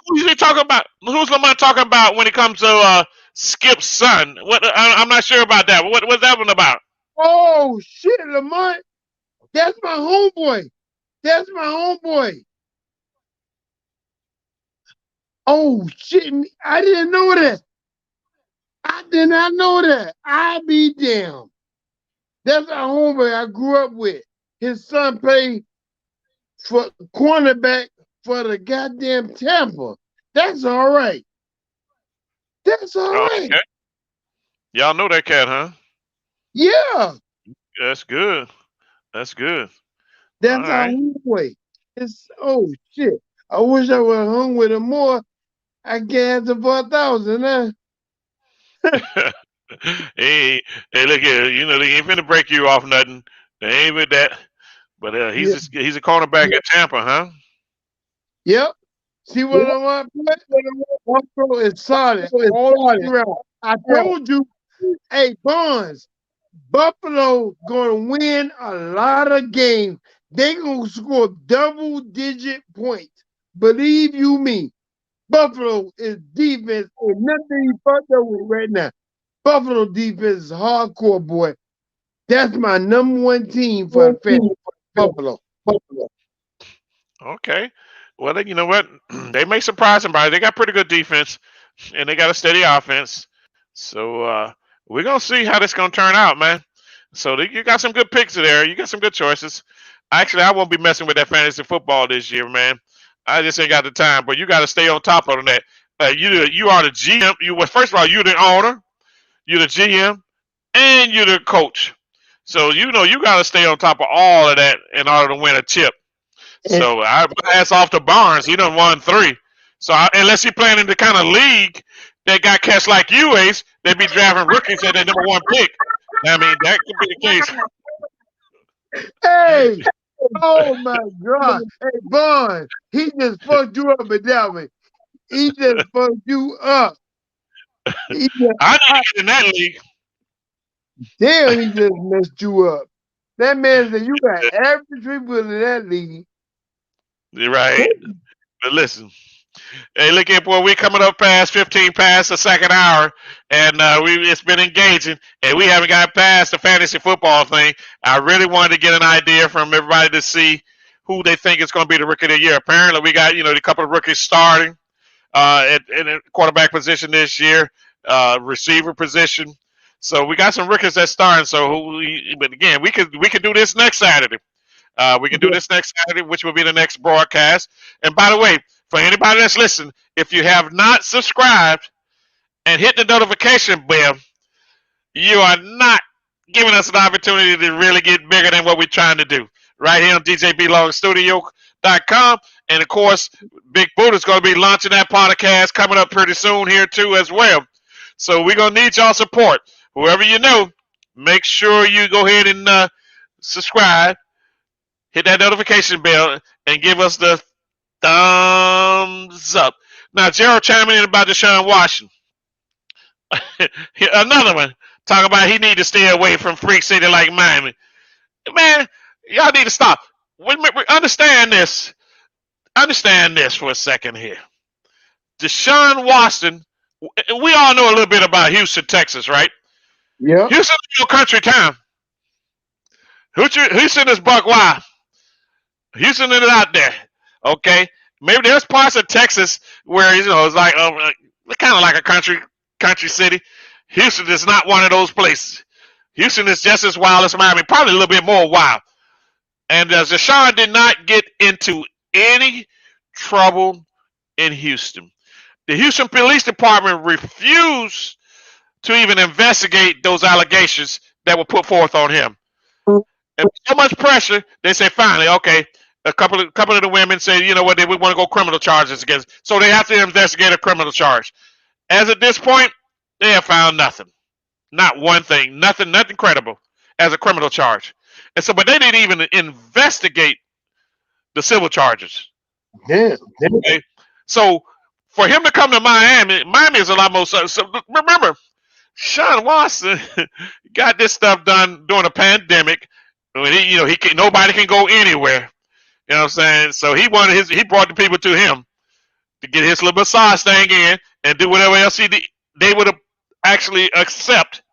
who's he talking about? Who's Lamont talking about when it comes to Skip's son? What I'm not sure about that. What's that one about? Oh shit, Lamont. That's my homeboy. That's my homeboy. Oh shit. I didn't know that. I did not know that. I be damned. That's my homeboy I grew up with. His son played for cornerback for the goddamn Tampa. That's all right. That's all Oh, right. okay. Y'all know that cat, huh? Yeah. That's good. That's good. All That's our right. homeboy. Oh shit. I wish I would have hung with him more. I get him for 1,000, huh? hey, hey, look here. You know they ain't finna break you off nothing. They ain't with that. But Yeah. he's a cornerback at Tampa, huh? Yep. See what I want? Buffalo is solid all the way around. I told you, hey, Bonds, Buffalo gonna win a lot of games. They gonna score double-digit points. Believe you me. Buffalo is defense is nothing you fucked up with right now. Buffalo defense is hardcore, boy. That's my number one team for the fan. Buffalo. Okay. Well, you know what? They may surprise somebody. They got pretty good defense, and they got a steady offense. So we're gonna see how this gonna turn out, man. So you got some good picks there. You got some good choices. Actually, I won't be messing with that fantasy football this year, man. I just ain't got the time. But you got to stay on top of that. You are the GM. Well, first of all, you're the owner. You're the GM, and you're the coach. So you know you got to stay on top of all of that in order to win a chip. And, So I pass off to Barnes. He done won 3. So unless he playing in the kind of league that got cats like you, Ace, they be drafting rookies at their number 1 pick. I mean, that could be the case. hey, oh my God. Hey, Bond, he just fucked you up with that one. He just fucked you up. He just, I need to get in that league. damn, he just messed you up. That man said you got every people in that league. You're right. But listen, hey, look here, boy. We coming up past 15 past the second hour, and it's been engaging, and we haven't got past the fantasy football thing. I really wanted to get an idea from everybody to see who they think is going to be the rookie of the year. Apparently, we got a couple of rookies starting in the quarterback position this year, receiver position. So we got some rookies that starting. But again, we could do this next Saturday. We can do this next Saturday, which will be the next broadcast. And by the way, for anybody that's listening, if you have not subscribed and hit the notification bell, you are not giving us an opportunity to really get bigger than what we're trying to do. Right here on DJBLongStudio.com. And of course, Big Buddha's going to be launching that podcast coming up pretty soon here too as well. So we're going to need y'all support. Whoever you know, make sure you go ahead and subscribe, hit that notification bell, and give us the thumbs up. Now, Gerald chiming in about Deshaun Watson. Another one talking about he need to stay away from freak city like Miami. Man, y'all need to stop. Understand this. Understand this for a second here. Deshaun Watson, we all know a little bit about Houston, Texas, right? Yep. Houston is your country town. Houston is Buck Wild. Houston is out there. Okay? Maybe there's parts of Texas where it's like kind of like a country city. Houston is not one of those places. Houston is just as wild as Miami, probably a little bit more wild. And Deshaun did not get into any trouble in Houston. The Houston Police Department refused to even investigate those allegations that were put forth on him. And so much pressure, they say finally, okay. A couple of the women say, you know what, they would want to go criminal charges against. So they have to investigate a criminal charge. As at this point, they have found nothing. Not one thing. Nothing credible as a criminal charge. And so, but they didn't even investigate the civil charges. Damn. Okay? So for him to come to Miami is a lot more. So remember, Sean Watson got this stuff done during a pandemic. When nobody can go anywhere. You know what I'm saying? So he brought the people to him to get his little massage thing in and do whatever else they would have actually accept,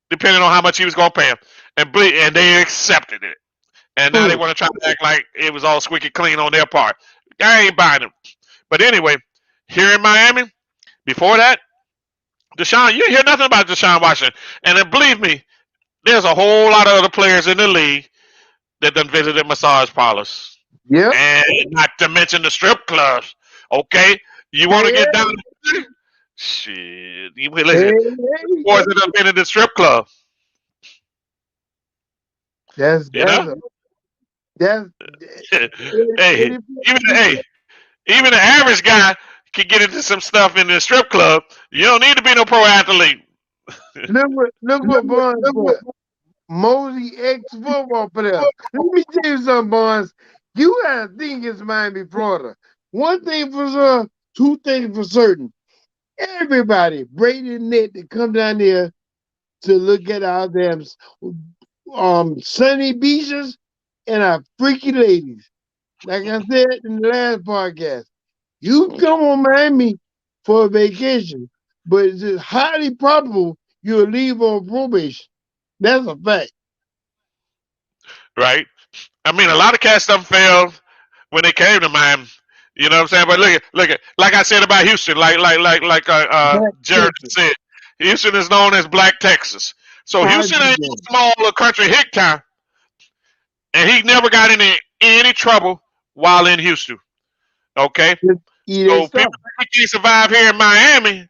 depending on how much he was going to pay him. And they accepted it. And now they want to try to act like it was all squeaky clean on their part. I ain't buying them. But anyway, here in Miami, before that, Deshaun, you hear nothing about Deshaun Watson. And then believe me, there's a whole lot of other players in the league that done visited massage parlors. Yep. And not to mention the strip clubs. Okay? You want to get down? Shit. Listen, boys that done been in the strip club. That's That's Hey, hey, even the average guy can get into some stuff in the strip club. You don't need to be no pro athlete. look what Barnes put. Mosey ex-football player. Let me tell you something, Barnes. You gotta think it's Miami, Florida. One thing for sure, two things for certain. Everybody, Brady and Nick, that come down here to look at our damn sunny beaches and our freaky ladies. Like I said in the last podcast, you can come on Miami for a vacation, but it's highly probable you'll leave on probation. That's a fact. Right? I mean, a lot of cats done failed when they came to Miami. You know what I'm saying? But look at, like I said about Houston, Black Jared Texas. said, Houston is known as Black Texas. So Houston ain't a 100%. small little country hick town, and he never got in any trouble while in Houston. Okay, Just eat that so people stuff. think he can't survive here in Miami.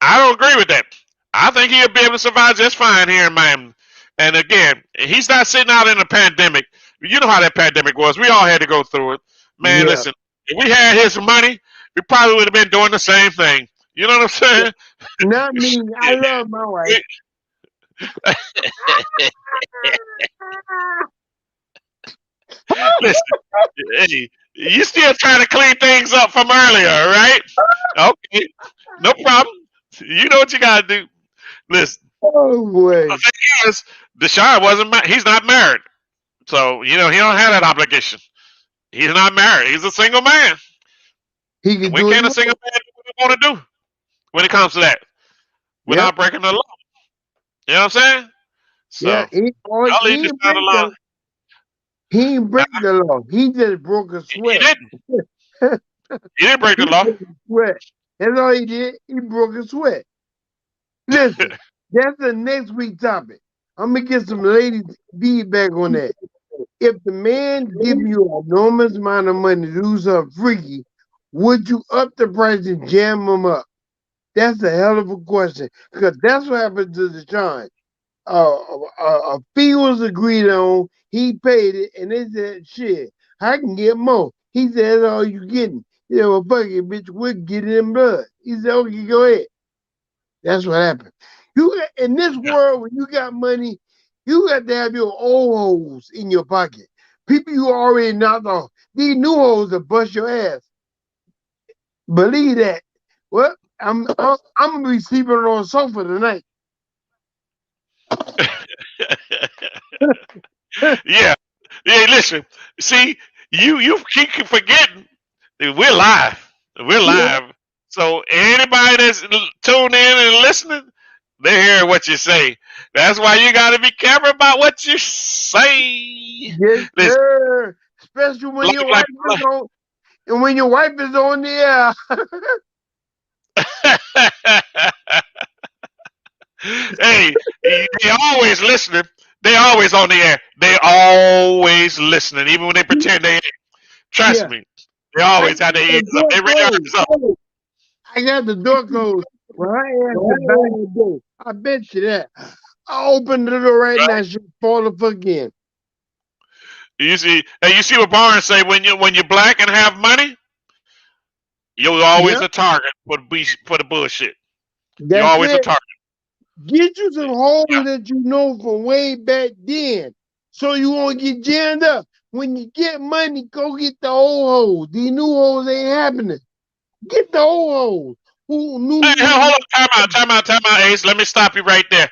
I don't agree with that. I think he'll be able to survive just fine here in Miami. And again, he's not sitting out in a pandemic. You know how that pandemic was. We all had to go through it. Man, Yeah. listen, if we had his money, we probably would have been doing the same thing. You know what I'm saying? Not me. I love my wife. Listen, hey, you still trying to clean things up from earlier, right? Okay, no problem. You know what you gotta do. Listen, Oh the boy. thing is, Deshaun wasn't. He's not married. So, he don't have that obligation. He's not married. He's a single man. He And can when do can it. a single man do what he want to do when it comes to that Yep. without breaking the law? You know what I'm saying? Yeah. So, y'all leave this out alone. He ain't break the law. He just broke a He sweat. didn't. He didn't break He the law. broke a sweat. That's all he did. He broke a sweat. Listen, that's the next week topic. I'm gonna get some ladies feedback on that. If the man give you an enormous amount of money to do something freaky, would you up the price and jam him up? That's a hell of a question because that's what happened to the John. A fee was agreed on. He paid it, and they said, "Shit, I can get more." He said, "That's all you getting." He said, "Well, fuck it, bitch. We'll get it in blood." He said, "Okay, go ahead." That's what happened. In this world, when you got money, you got to have your old holes in your pocket. People you already knocked off. These new holes will bust your ass. Believe that. Well, I'm gonna be sleeping on the sofa tonight. Yeah. Yeah, listen. See, you keep forgetting that we're live. We're Yeah, live. So anybody that's tuned in and listening, they hear what you say. That's why you got to be careful about what you say. yes, Listen, sir. Especially when like, your like, wife is on, and when your wife is on the air. hey, they always listening. They always on the air. They always listening, even when they pretend they ain't. Trust Yeah, me, they I always got have their the ears up. door They really closed. are up. I got the door closed. When I asked to buy the door, I bet you that. I opened the door right now. She'll fall the fuck in. You see what Barnes say when you're black and have money, you're always Yep, a target for the bullshit. You're that's always a it. target. Get you some hoes Yeah. that you know from way back then, so you won't get jammed up. When you get money, go get the old hoes. These new hoes ain't happening. Get the old hoes. Who Hey, hold new? on, time out, Ace. Let me stop you right there.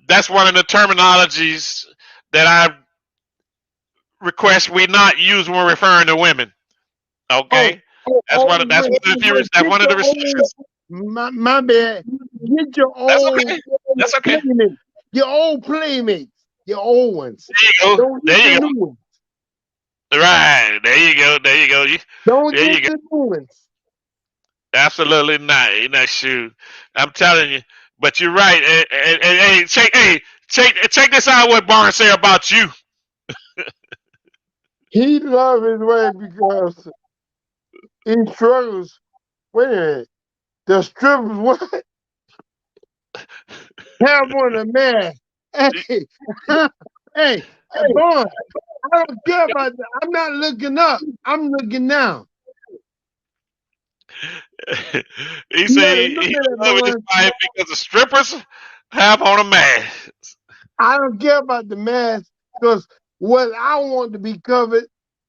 That's one of the terminologies that I request we not use when referring to women. Oh, Okay, that's one of the few, that's get one of the your old. restrictions. My bad. Get your That's old okay. That's okay. playmates. Your old playmates. Your old ones. There you go. Don't get There the you new ones. go. Right. There you go. There you go. Don't There get you go. the new ones. Absolutely not. You're not sure. I'm telling you. But you're right. Check this out. What Barnes say about you. He loves his wife because he struggles. Wait a minute. The strippers what? Have on a man. Hey, hey, Hey, Bond, I don't care about that. I'm not looking up. I'm looking down. He You said gotta he look at that, love his Bond. wife because the strippers have on a mask. I don't care about the mask because what I want to be covered,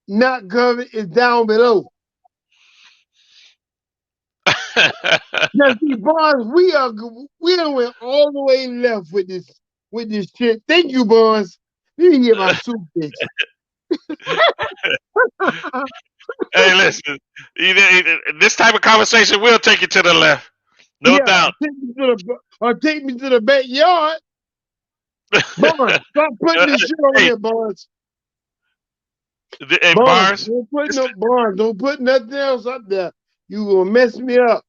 not covered, is down below. Now, see, Barnes, we done went all the way left with this shit. Thank you, Barnes. Let me get my suitcase. Hey, listen, this type of conversation will take you to the left, no Yeah, doubt. take me to the backyard. Barnes, stop putting this shit on Hey, there, Barnes. hey, Barnes, bars. don't put no Barnes. Don't put nothing else up there. You gonna mess me up.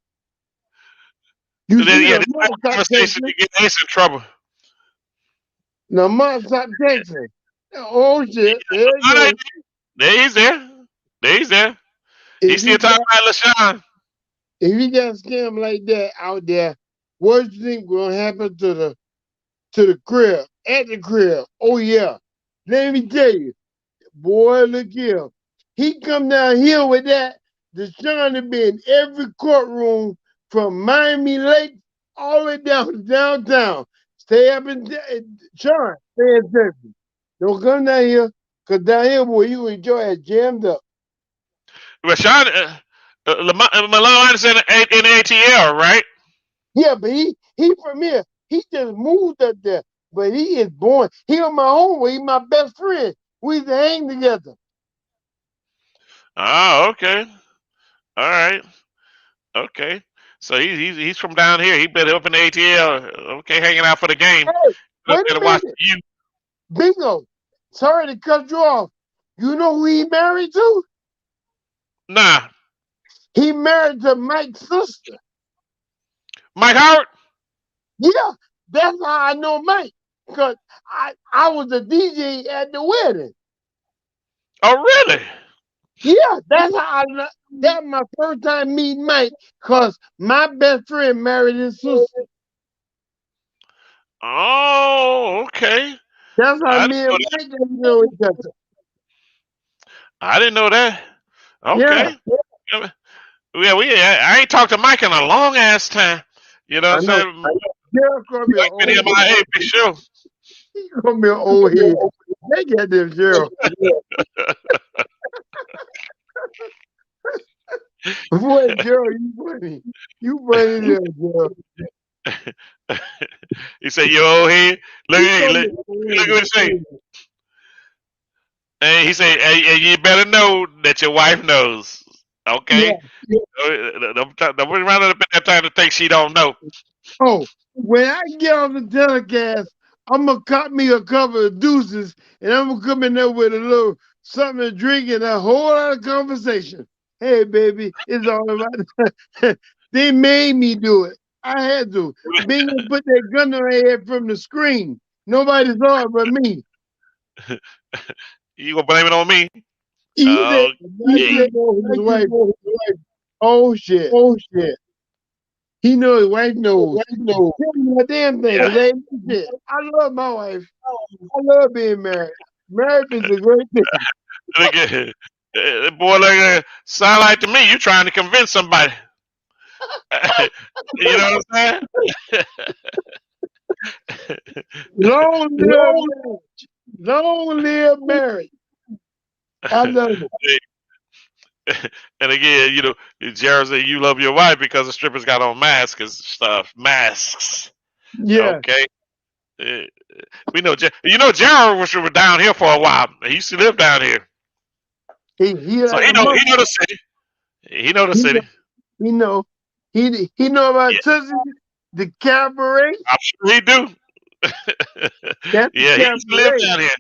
You see Yeah, the this type mom of stop conversation texting. to get Ace in trouble. The mom stop texting. Oh shit, there it Oh, goes. there he's there. There he's there. He's If still he talking got about LaShawn. if he got a scam like that out there, what do you think gonna happen to the crib? At the crib. Oh yeah. Let me tell you, boy, look here. He come down here with that. Deshaun to be in every courtroom from Miami Lake all the way down to downtown. Stay up in Sean, stay in Texas. Don't come down here, cause down here, boy, you enjoy it jammed up. LaShawn, Malone is in the ATL, right? Yeah, but he from here. He just moved up there. But he is born. He on my homeboy. He my best friend. We used to hang together. Oh, okay. All right. Okay. So he's from down here. He been up in the ATL. Okay, hanging out for the game. Hey, Up wait there a to watch minute. you. Bingo. Sorry to cut you off. You know who he married to? Nah, He married to Mike's sister. Mike Howard. Yeah, that's how I know Mike. Because I was a DJ at the wedding. Oh, really? Yeah, that's how I know. That's my first time meeting Mike. Because my best friend married his sister. Oh, okay. That's how I me didn't and know that. Mike got to know each other. I didn't know that. Yeah, Okay. Yeah, I ain't talked to Mike in a long ass time. You know I what I'm know. saying? Gerald called me an Mike been old MIA for sure. He called me an old head. They got them Gerald. Boy, Gerald, you funny. You funny there, Gerald. He said, "You old head." Look, He hey, called look, me an old look what he say. head. And he said, hey, you better know that your wife knows. Yeah. Okay? Don't be running up at that time to think she don't know. Oh, when I get on the telecast, I'm gonna cut me a couple of deuces, and I'm gonna come in there with a little something to drink and a whole lot of conversation. Hey, baby, it's all about. They made me do it. I had to. Bingo put that gun on their head from the screen. Nobody saw it but me. You gonna blame it on me? He said, "Thank Okay. you for his wife." Oh shit! Oh shit! He knows his wife knows. Tell me a damn thing, Yeah. cause ain't shit. I love my wife. I love being married. Marriage is a great thing. Look at boy, sound like to me you trying to convince somebody. You know what I'm saying? Long live marriage. Long live marriage. I love it. And again, Jared said you love your wife because the strippers got on masks and stuff. Masks. Yeah. Okay. Uh, We know, Jared was down here for a while. He used to live down here, He so like he a know mother. he know the city. He know the He know. city. He know. He know about Yeah, Tootsie, the cabaret. I'm sure he do. That's the Yeah, he used to live cabaret. down here.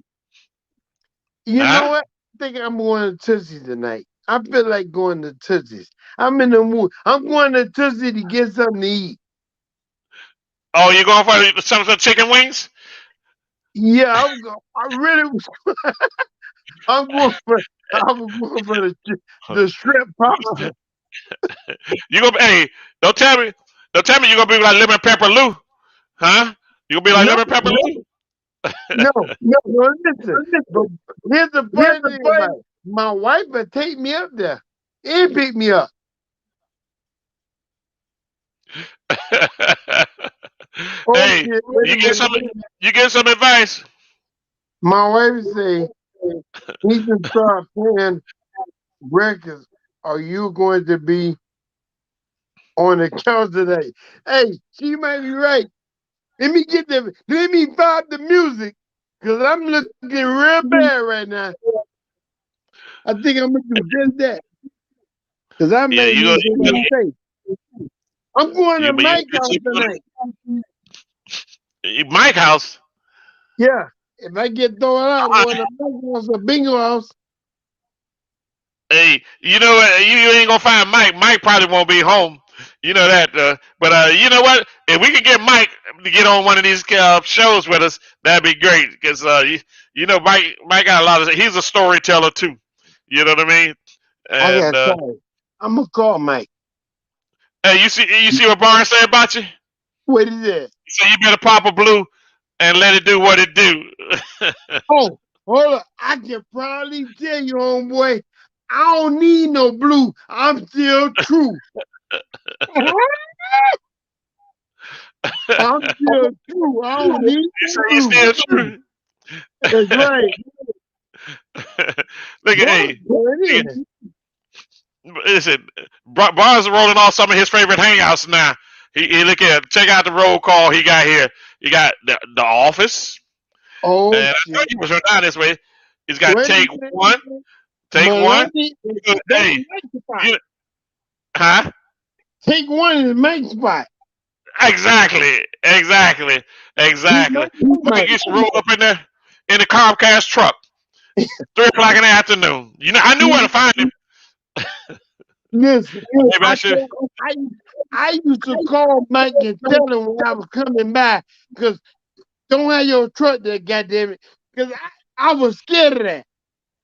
You know Huh? what? I think I'm going to Tootsie tonight. I feel like going to Tootsie's. I'm in the mood. I'm going to Tootsie to get something to eat. Oh, you going for some chicken wings? Yeah, I'm going. I really was. I'm going for. I'm going for the shrimp pasta. You gonna hey? Don't tell me you gonna be like lemon pepper Lou, huh? You gonna be like No, lemon pepper Lou? No, no, listen. But here's the funny thing about it. My wife would take me up there and pick me up. Oh Hey, shit! Wait you a get minute. some. You get some advice. My wife say he can start playing records. Are you going to be on the couch today? Hey, she might be right. Let me find the music. Cause I'm looking real bad right now. I think I'm gonna do just that. Cause I Yeah, made me a mistake. I'm going to you Mike house tonight. Mike House. Yeah. If I get thrown out, I'm going to Mike house or Bingo house. Hey, you know what? You ain't gonna find Mike. Mike probably won't be home. You know that. But you know what? If we could get Mike to get on one of these shows with us, that'd be great. Because you know, Mike got a lot of. He's a storyteller too. You know what I mean? I And got tired. I'm gonna call Mike. hey, you see what Barnes said about you? What is that? So you better pop a blue and let it do what it do. Oh, hold up. I can probably tell you, homeboy, I don't need no blue. I'm still true. I'm still true. I don't need You say no you blue. still true. That's right. Look at Boy, hey, it is. listen. Barnes is rolling off some of his favorite hangouts now. He look at check out the roll call he got here. He got the Office, Oh and I shit. thought he was running down this way. He's got Wait a Take minute. One, Take One. Maloney, that's Hey, Mike's spot. you, huh? Take one is Mike's spot. Exactly. He We Mike. can get you rolled up in the Comcast truck, 3 o'clock in the afternoon. You know, I knew where to find him. Listen, Maybe I I should. told, I used to call Mike and tell him when I was coming by, because don't have your truck there, goddamn it. Because I was scared of that.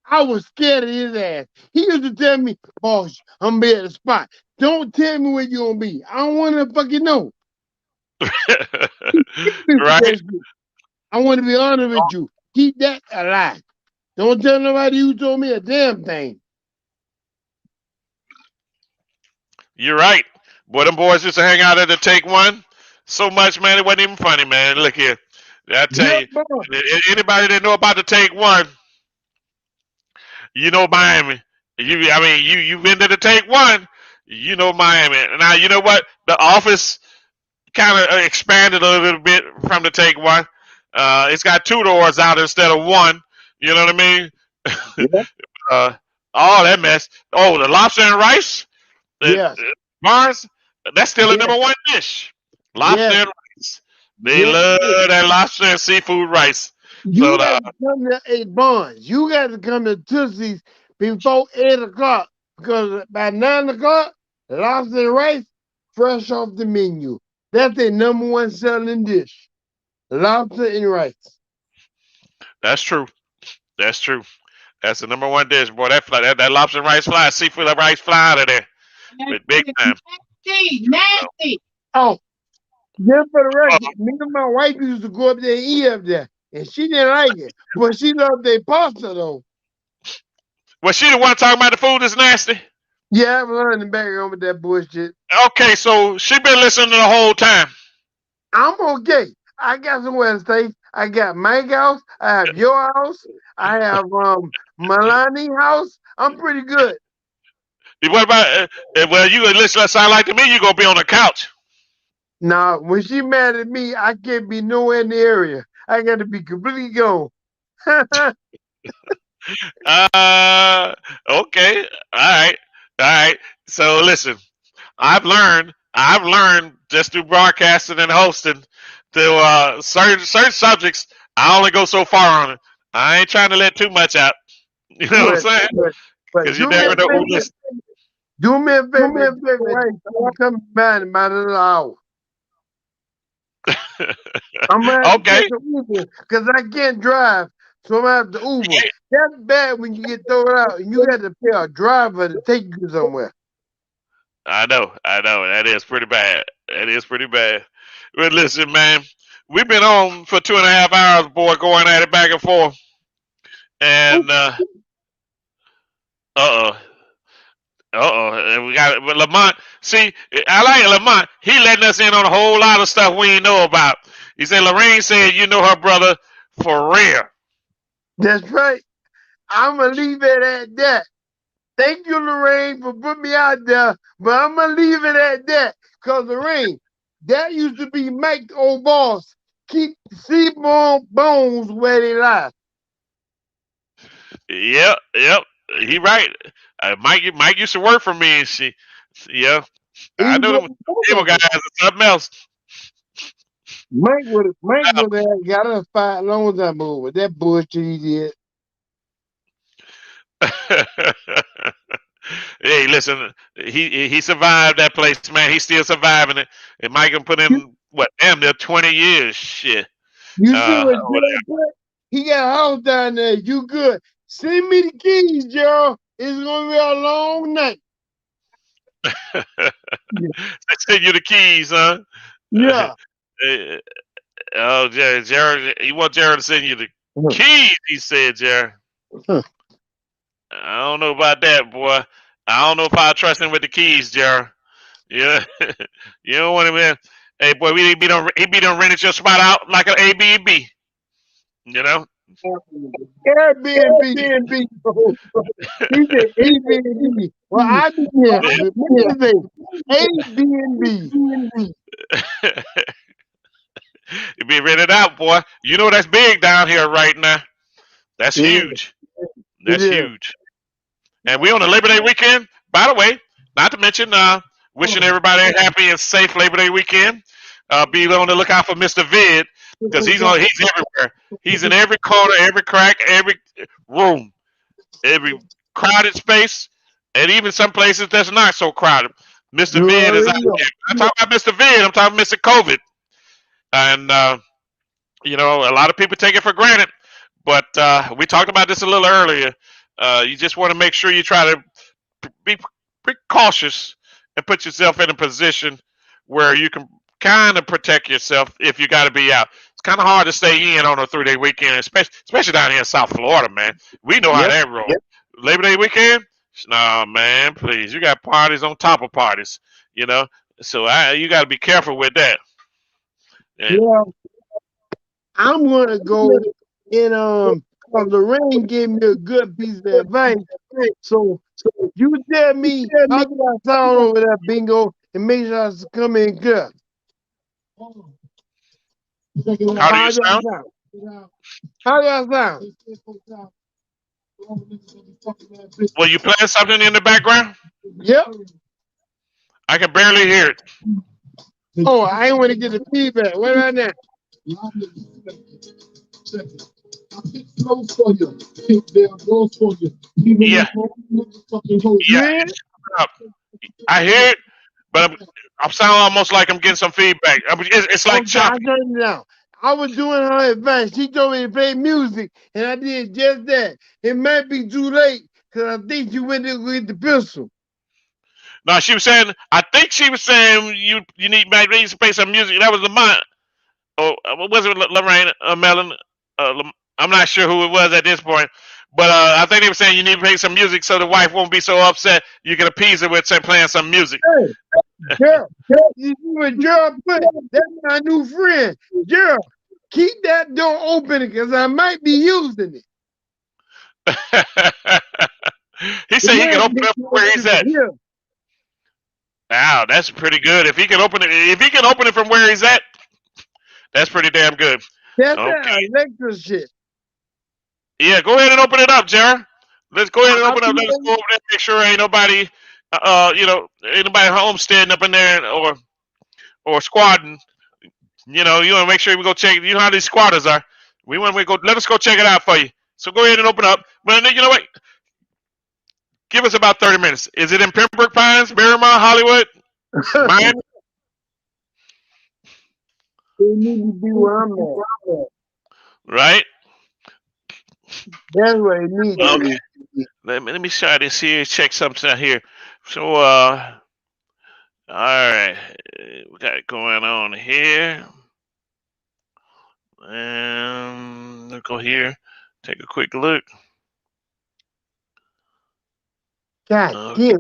I was scared of his ass. He used to tell me, boss, I'm gonna be at the spot. Don't tell me where you gonna be. I don't wanna fucking know. Right? I want to be honest with you. Keep that alive. Don't tell nobody you told me a damn thing. You're right. Boy, them boys used to hang out at the Take One so much, man. It wasn't even funny, man. Look here. I tell Yeah, you, boss. anybody that know about the Take One, you know Miami. You've been to the Take One, you know Miami. Now, you know what? The Office kind of expanded a little bit from the Take One. It's got 2 doors out instead of one. You know what I mean? Yeah. uh, all that mess. Oh, the lobster and rice. Yes. Mars, that's still a Yes. number one dish. Lobster Yes. and rice. They Yes. love that lobster and seafood rice. So You got to come to 8 Barnes. You got to come to Tootsie's before 8 o'clock, because by 9 o'clock, lobster and rice fresh off the menu. That's their number one selling dish. Lobster and rice. that's true. That's true. That's the number one dish, boy. That lobster and rice fly, seafood and rice fly out of there, but big time. Nasty. Oh, just for the Uh, record, me and my wife used to go up there and eat up there, and she didn't like it, but she loved their pasta though. was she the one talking about the food is nasty? Yeah, I'm learning back on with that bullshit. Okay, so she been listening the whole time. I'm okay. I got somewhere to stay. I got Mike house. I have your house. I have Milani house. I'm pretty good. What about? Well, you listen. Sound like to me you gonna be on the couch. Now, when she mad at me, I can't be nowhere in the area. I got to be completely gone. Uh, okay, all right. So listen, I've learned just through broadcasting and hosting to certain subjects. I only go so far on it. I ain't trying to let too much out. You know what I'm but, saying? but Because you do me a never know who favor. listens. Do me a favor. And tell your wife I'm coming by in about another hour. I'm gonna have to Okay. catch an Uber because I can't drive, so I'm gonna have to Uber. That's bad when you get thrown out and you got to pay a driver to take you somewhere. I know. That is pretty bad. That is pretty bad. But listen, man, we've been on for 2.5 hours, boy, going at it back and forth. And uh and we got Lamont. See, I like Lamont. He letting us in on a whole lot of stuff we ain't know about. He said Lorraine said you know her brother for real. That's right. I'm gonna leave it at that. Thank you, Lorraine, for putting me out there, but I'm gonna leave it at that. Cause Lorraine, that used to be Mike's old boss. Keep seaborn bones where they lie. Yep. He right. Mike used to work for me, and yeah. I He know them cable guys or something else. Mike would have got us fired long time ago with that bullshit he did. Hey, listen, he survived that place, man. He's still surviving it. And Mike can put in what damn near 20 years. Shit. You see what Whatever. Gerald put? He got a house down there. You good? Send me the keys, Gerald. It's gonna be a long night. They send you the keys, huh? Yeah. Oh, Jared, you want Jared to send you the keys? He said, Jared. I don't know about that, boy. I don't know if I trust him with the keys, Jared. Yeah, you don't want him in. Hey, boy, he be done rented your spot out like an Airbnb. You know. Airbnb. He said Airbnb. Well, I be here. Remember the Airbnb. It be rented out, boy. You know that's big down here right now. That's huge. That's huge. And we on the Labor Day weekend, by the way. Not to mention, wishing everybody a happy and safe Labor Day weekend. Be on the lookout for Mr. Vid because he's everywhere. He's in every corner, every crack, every room, every crowded space, and even some places that's not so crowded. Mr. Vid is out there. I'm talking about Mr. Vid. I'm talking Mr. COVID. And you know, a lot of people take it for granted, but we talked about this a little earlier. You just want to make sure you try to be cautious and put yourself in a position where you can kind of protect yourself if you got to be out. It's kind of hard to stay in on a 3-day weekend, especially down here in South Florida, man. We know how that rolls. Labor Day weekend? Nah, man, please. You got parties on top of parties, you know. So you got to be careful with that. Yeah, I'm gonna go and Lorraine gave me a good piece of advice. So you tell me how do I sound over that bingo and make sure I come in good. How do you sound? How do I sound? Well, you playing something in the background? Yep. I can barely hear it. Oh, I ain't want to get the feedback. What right now? Yeah. Yeah. I hear it, but I'm sounding almost like I'm getting some feedback. It's like choppy. I was doing her advice. She told me to play music, and I did just that. It might be too late because I think you went to get the pistol. No, she was saying. I think she was saying you need to play some music. That was Lamont. Oh, was it Lorraine? Melon? I'm not sure who it was at this point, but I think they were saying you need to play some music so the wife won't be so upset. You can appease her with playing some music. Hey, Gerald, you see what Gerald put? That's my new friend. Gerald, keep that door open because I might be using it. He said he can open it from where he's at. Yeah. Wow, that's pretty good. If he can open it from where he's at, that's pretty damn good. That's that electric shit. Yeah, go ahead and open it up, Jared. Let's go ahead and open it up. Let's go over there and make sure ain't nobody, ain't nobody homesteading up in there or squatting. You know, you want to make sure we go check. You know how these squatters are. We want to go. Let us go check it out for you. So go ahead and open up. But you know what? Give us about 30 minutes. Is it in Pembroke Pines, Miramar, Hollywood, Miami? They need to be where I'm at. Right. That's what it needs to be. Let me try this here. Check something out here. So, all right, we got it going on here. And let's go here. Take a quick look. God Okay. damn,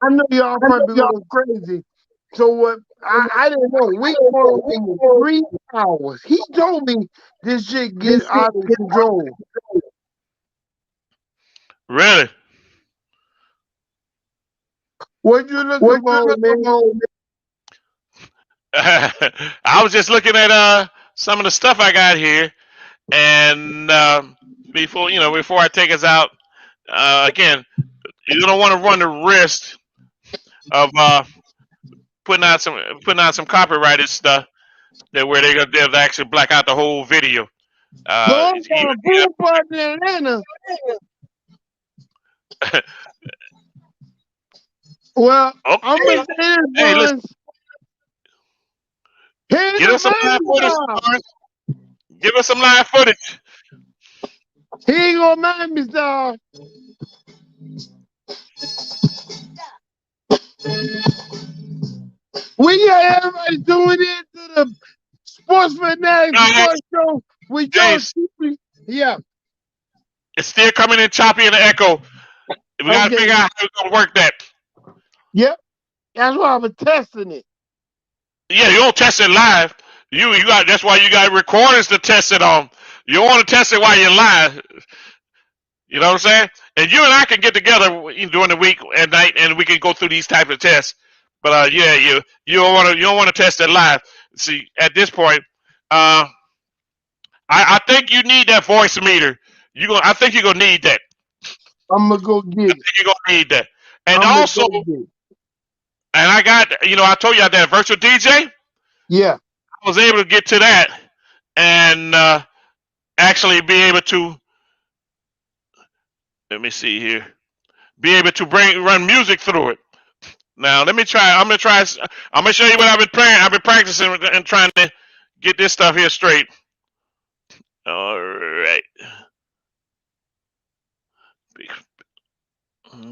I know y'all probably going crazy. So what? I didn't know. We called him 3 hours. He told me this shit get out of control. Really? What you looking for, man? I was just looking at some of the stuff I got here, and before I take us out, again, you don't want to run the risk of putting out some copyrighted stuff that where they'll actually black out the whole video. Uh, Go got a pool party in Atlanta. Well, I'm okay. gonna say this, Hey, listen, Barnes. Here's give the us some live footage. man, Lawrence. Give us some live footage. he ain't gonna mind me, star. We got everybody tuning in to the Sports Fanatics No, Sports Show with your Ace, yeah. it's still coming in choppy in the echo. We got to Okay. figure out how we're gonna work that. Yep. That's why I'm testing it. Yeah, you don't test it live. You got that's why you got recorders to test it on. You don't want to test it while you're live. You know what I'm saying? And you and I can get together during the week and night, and we can go through these types of tests. But yeah, you don't want to test it live. See, at this point, I think you need that voice meter. I think you're gonna need that. I'm gonna go get it. You're gonna need that. And I'm gonna also, go get it. and I got I told you I that virtual DJ. Yeah. I was able to get to that and actually be able to. Let me see here. Be able to run music through it. Now let me try. I'm gonna try. I'm gonna show you what I've been playing. I've been practicing and trying to get this stuff here straight. All right.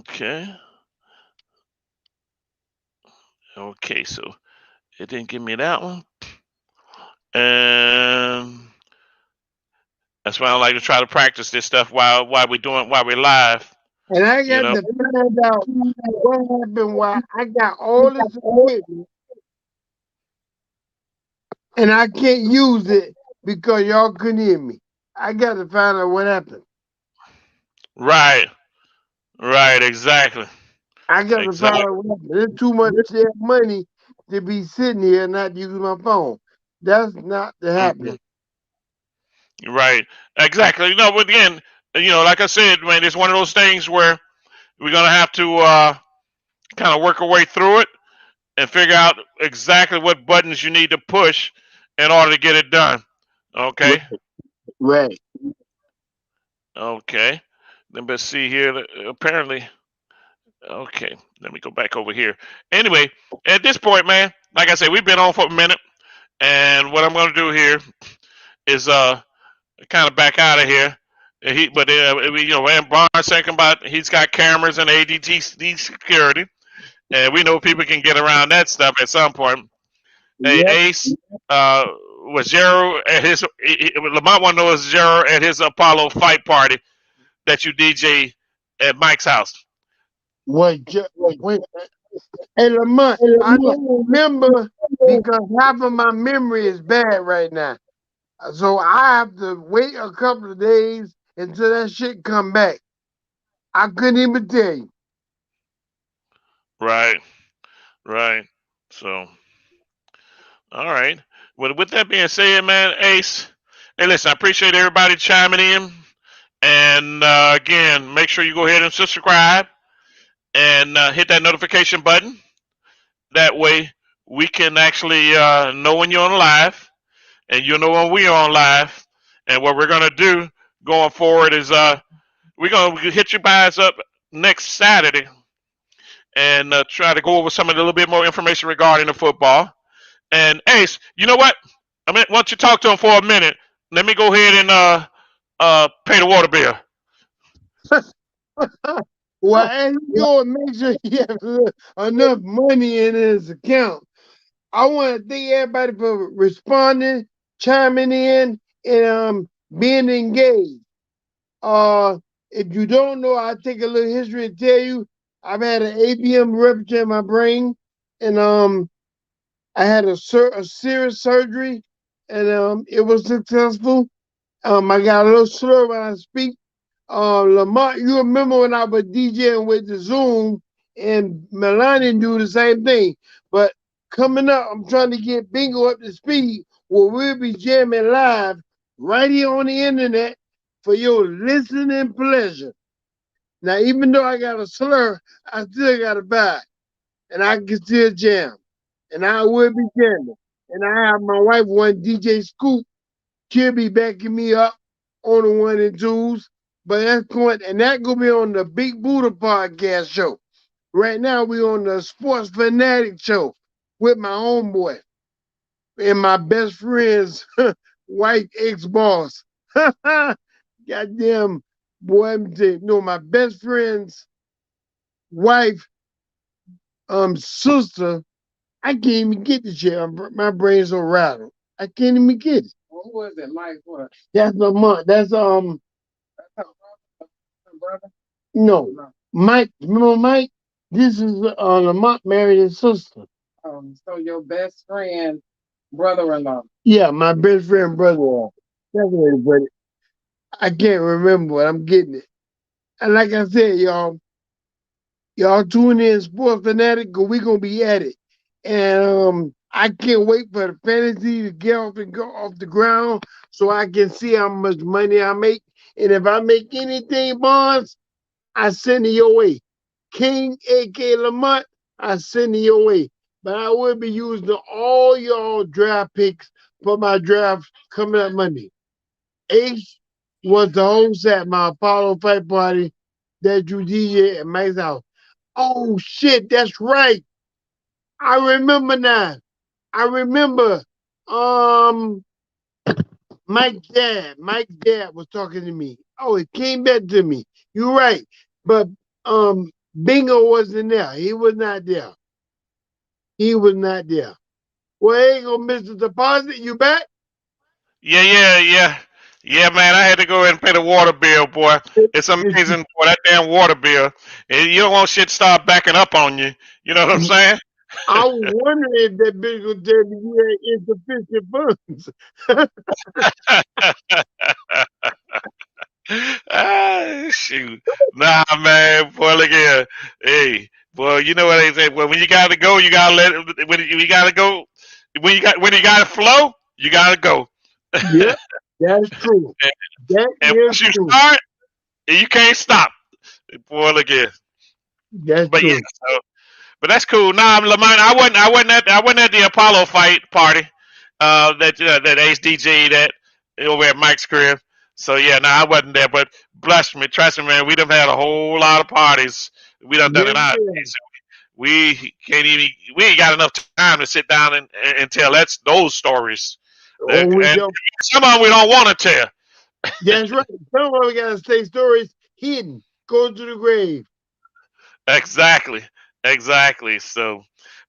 Okay. Okay. So it didn't give me that one, and that's why I like to try to practice this stuff while we're live. And I You got know. to find out what happened while I got all this equipment and I can't use it because y'all couldn't hear me. I got to find out what happened. Right. Right. Exactly. I got to find Exactly. out what happened. There's too much damn money to be sitting here and not use my phone. That's not to happen. Right. Exactly. But again, like I said, man, it's one of those things where we're gonna have to kind of work our way through it and figure out exactly what buttons you need to push in order to get it done. Okay. Right. Okay. Let's see here. Apparently, okay. Let me go back over here. Anyway, at this point, man, like I said, we've been on for a minute, and what I'm gonna do here is kind of back out of here. When Barnes thinking about he's got cameras and ADT security, and we know people can get around that stuff at some point. Hey, Yep. Ace, was Zero at his? Lamont want to know is Zero at his Apollo fight party that you DJ at Mike's house? Wait. Hey, Lamont, I don't remember because half of my memory is bad right now. So I have to wait a couple of days until that shit come back. I couldn't even tell you. Right, right. So, all right. Well, with that being said, man, Ace, hey, listen, I appreciate everybody chiming in. And again, make sure you go ahead and subscribe and hit that notification button. That way, we can actually know when you're on live, and you'll know when we're on live. And what we're gonna do going forward is we're gonna hit you guys up next Saturday and try to go over some of the little bit more information regarding the football. And Ace, you know what? I mean, once you talk to him for a minute, let me go ahead and pay the water bill. Well, and you go and make sure he has enough money in his account. I want to thank everybody for responding, chiming in, and being engaged. Uh, if you don't know, I take a little history and tell you I've had an ABM rupture in my brain, and I had a serious surgery, and it was successful. I got a little slur when I speak. Lamont, you remember when I was DJing with the Zoom and Melania do the same thing. But coming up, I'm trying to get Bingo up to speed where we'll be jamming live right here on the internet for your listening pleasure. Now, even though I got a slur, I still got a vibe and I can still jam. And I will be jamming. And I have my wife, one DJ Scoop, she'll be backing me up on the one and twos. But that's going, and that gonna be on the Big Buddha podcast show. Right now we on the Sports Fanatic show with my homeboy and my best friend's white ex-boss. Goddamn boy, let me tell you, no, my best friend's wife, sister. I can't even get the shit. My brain's so rattled. I can't even get it. What was it like? What? That's Lamont. That's Brother? no, Mike. Remember Mike? This is Lamont married his sister. So your best friend, brother-in-law. Yeah, my best friend brother. That's the way to put it. I can't remember, but I'm getting it. And like I said, y'all tune in Sports Fanatic, cause we gonna be at it. And I can't wait for the fantasy to get off and go off the ground so I can see how much money I make. And if I make anything, Bonds, I send it your way. King, aka Lamont, I send it your way. But I will be using all y'all draft picks for my draft coming up Monday. Ace was the host at my Apollo fight party that you DJ at Mike's house. Oh shit, that's right. I remember now. I remember Mike's dad was talking to me. Oh, it came back to me. You're right. But Bingo wasn't there. He was not there. He was not there. Well, ain't gonna miss the deposit. You back? Yeah, man. I had to go ahead and pay the water bill, boy. It's amazing, boy. That damn water bill. And you don't want shit to start backing up on you. You know what I'm saying? I was wondering if that Bingo tell me you had insufficient funds. Shoot. Nah, man. Boy, look here. Hey, boy, you know what they say? Well, when you gotta go, you gotta let it. When you gotta go, when you gotta flow, you gotta go. Yep, that's true. And, That and is once you true. start, you can't stop. Boy, look here. That's But yeah, true. so, but that's cool. Nah, Lamont, I wasn't at the Apollo fight party. That Ace DJ that over at Mike's crib. So yeah, no, I wasn't there. But bless me, trust me, man. We done had a whole lot of parties. We done Yeah, it out. yeah. So we can't even. We ain't got enough time to sit down and tell those stories. Oh, we And don't. some of them we don't want to tell. That's right. Some of we gotta say stories hidden. Go to the grave. Exactly. Exactly. So,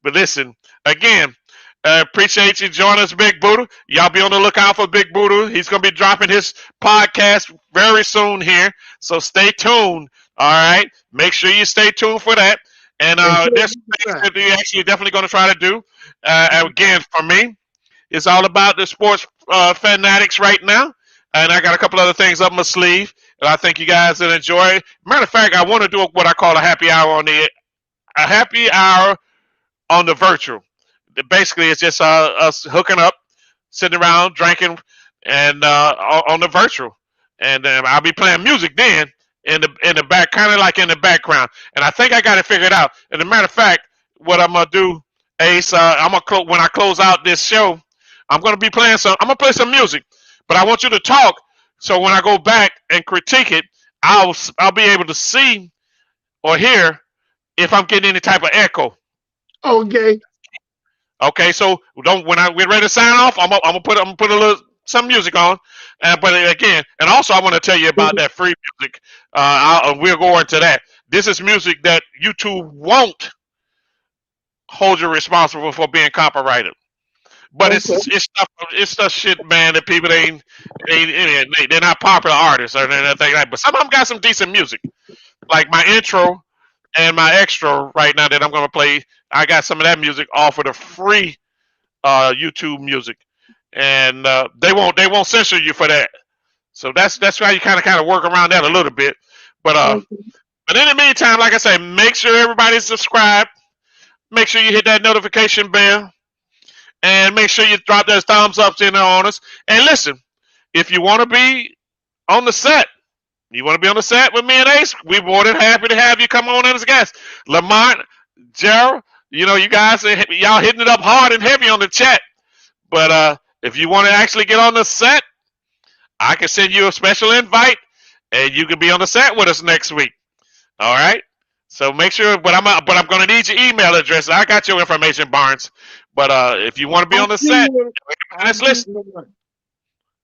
but listen, again, appreciate you joining us, Big Buddha. Y'all be on the lookout for Big Buddha. He's going to be dropping his podcast very soon here. So stay tuned. All right. Make sure you stay tuned for that. And And there's things that we actually definitely going to try to do. Again, for me, it's all about the sports fanatics right now. And I got a couple other things up my sleeve that I think you guys will enjoy. Matter of fact, I want to do what I call a happy hour on the virtual. Basically, it's just us hooking up, sitting around, drinking, and on the virtual. And I'll be playing music then in the back, kind of like in the background. And I think I got it figured out. And as a matter of fact, what I'm gonna do, Ace, when I close out this show, I'm gonna be playing some. I'm gonna play some music, but I want you to talk. So when I go back and critique it, I'll be able to see or hear if I'm getting any type of echo. okay. Okay, so don't when I get ready to sign off, I'm gonna put a little some music on. But again, and also I want to tell you about that free music. We'll go into that. This is music that YouTube won't hold you responsible for being copyrighted. But Okay. it's stuff shit, man, that people they're not popular artists or anything like that. But some of them got some decent music. Like my intro and my extra right now that I'm gonna play, I got some of that music off of the free YouTube music, and they won't censor you for that. So that's why you kind of work around that a little bit. But Okay. but in the meantime, like I say, make sure everybody's subscribed. Make sure you hit that notification bell, and make sure you drop those thumbs ups in there on us. And listen, if you want to be on the set, you want to be on the set with me and Ace, we're more than happy to have you come on in as a guest. Lamont, Gerald, you guys, y'all hitting it up hard and heavy on the chat. But if you want to actually get on the set, I can send you a special invite, and you can be on the set with us next week. All right. So make sure, but I'm going to need your email address. I got your information, Barnes. But if you want to be I on the send set, you. I let's send listen. you.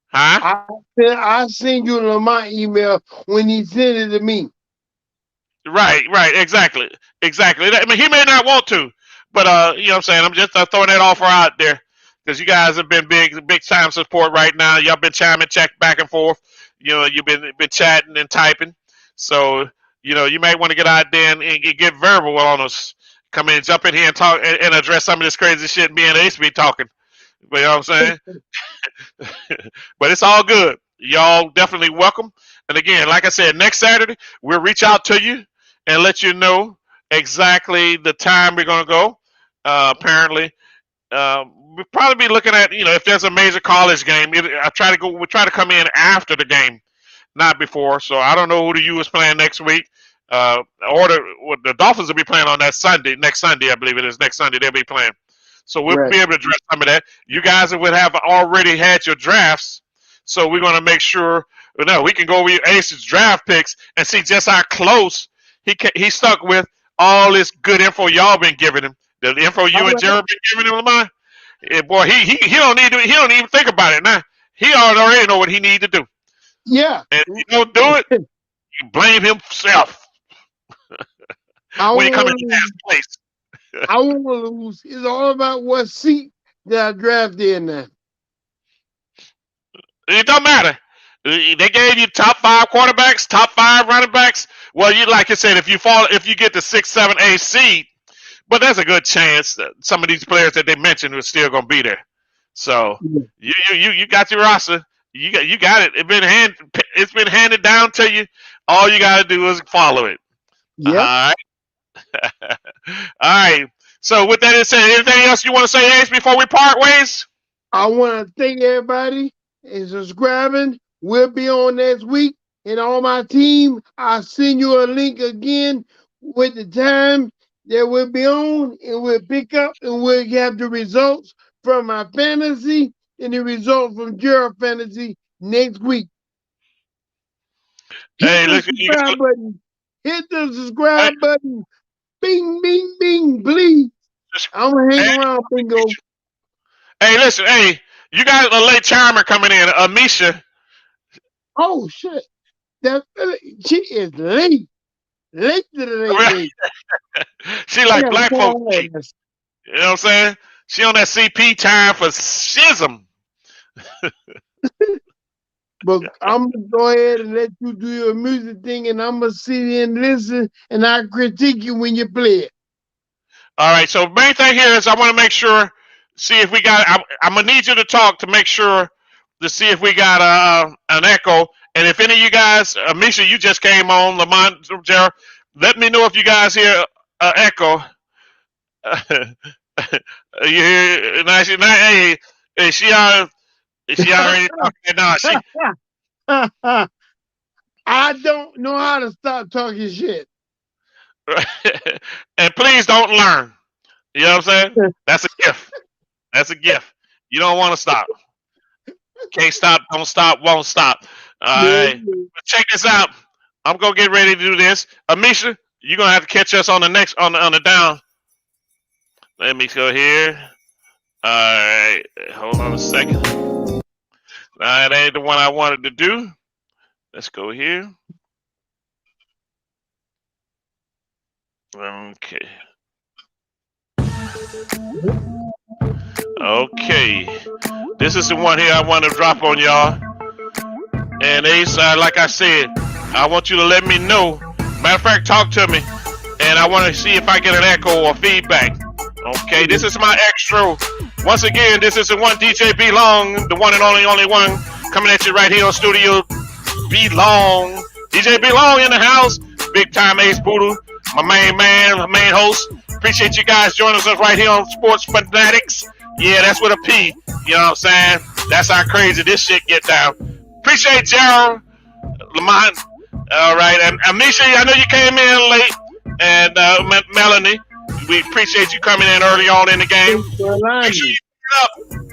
Huh? I send you my email when he send it to me. Right, exactly. I mean, he may not want to, but you know what I'm saying. I'm just throwing that offer out there because you guys have been big time support right now. Y'all been chiming, check back and forth. You've been chatting and typing. So you may want to get out there and get verbal on us. Come in, jump in here and talk and address some of this crazy shit me and Ace be talking. You know what I'm saying? But it's all good. Y'all definitely welcome. And again, like I said, next Saturday we'll reach out to you and let you know exactly the time we're gonna go. Apparently, we'll probably be looking at if there's a major college game. We try to come in after the game, not before. So I don't know who the U is playing next week. The Dolphins will be playing on that Sunday. Next Sunday, I believe it is. Next Sunday they'll be playing. So we'll Right. be able to address some of that. You guys would have already had your drafts, so we're going to make sure we can go over your Ace's draft picks and see just how close he stuck with all this good info y'all been giving him. The info you All and right. Jared been giving him, Lamar. Boy, he don't even think about it now. He already know what he need to do, Yeah. and if he don't do it, you blame himself I when he come in won't lose. last place. I won't lose. It's all about what seat that I draft in now. It don't matter. They gave you top 5 quarterbacks, top 5 running backs. Well, like I said, if you get the 6, 7, 8 seed, but there's a good chance that some of these players that they mentioned are still going to be there. So you got your roster. You got it. It's been handed down to you. All you got to do is follow it. Yep. All right. All right. So with that said, anything else you want to say, Ace, before we part ways? I want to thank everybody and subscribing. We'll be on next week. And all my team, I'll send you a link again with the time that we'll be on, and we'll pick up and we'll have the results from my fantasy and the results from Gerald Fantasy next week. Hit Hey, the look, subscribe button. Hit the hey, subscribe button. Bing, bing, bing, please. I'm going to hang hey, around, Bingo. hey, listen, hey, you got a late chimer coming in, Amisha. Oh, shit. She is late. Late to the late date. She I like gotta black folks call late. her. You know what I'm saying? She on that CP time for schism. But I'm going to go ahead and let you do your music thing, and I'm going to sit here and listen, and I'll critique you when you play it. All right. So main thing here is I want to make sure, see if we got. I'm gonna need you to talk to make sure to see if we got an echo. And if any of you guys, Misha, you just came on, Lamont, Jared, let me know if you guys hear echo. You hear? Hey, is she already talking now? I don't know how to stop talking shit. And please don't learn. You know what I'm saying? That's a gift. That's a gift. You don't want to stop. Can't stop, don't stop, won't stop. All right. But check this out. I'm gonna get ready to do this. Amisha, you're gonna have to catch us on the next on the down. Let me go here. All right. Hold on a second. That ain't the one I wanted to do. Let's go here. Okay. Okay. This is the one here I want to drop on y'all. And Ace, like I said, I want you to let me know. Matter of fact, talk to me. And I want to see if I get an echo or feedback. Okay, this is my extra. Once again, this is the one DJ B Long, the one and only one, coming at you right here on Studio B Long. DJ B Long in the house. Big time Ace Poodle, my main man, my main host. Appreciate you guys joining us right here on Sports Fanatics. Yeah, that's with a P. You know what I'm saying? That's how crazy this shit get down. Appreciate Gerald, Lamont. All right, and Amisha, I know you came in late. And Melanie, we appreciate you coming in early on in the game.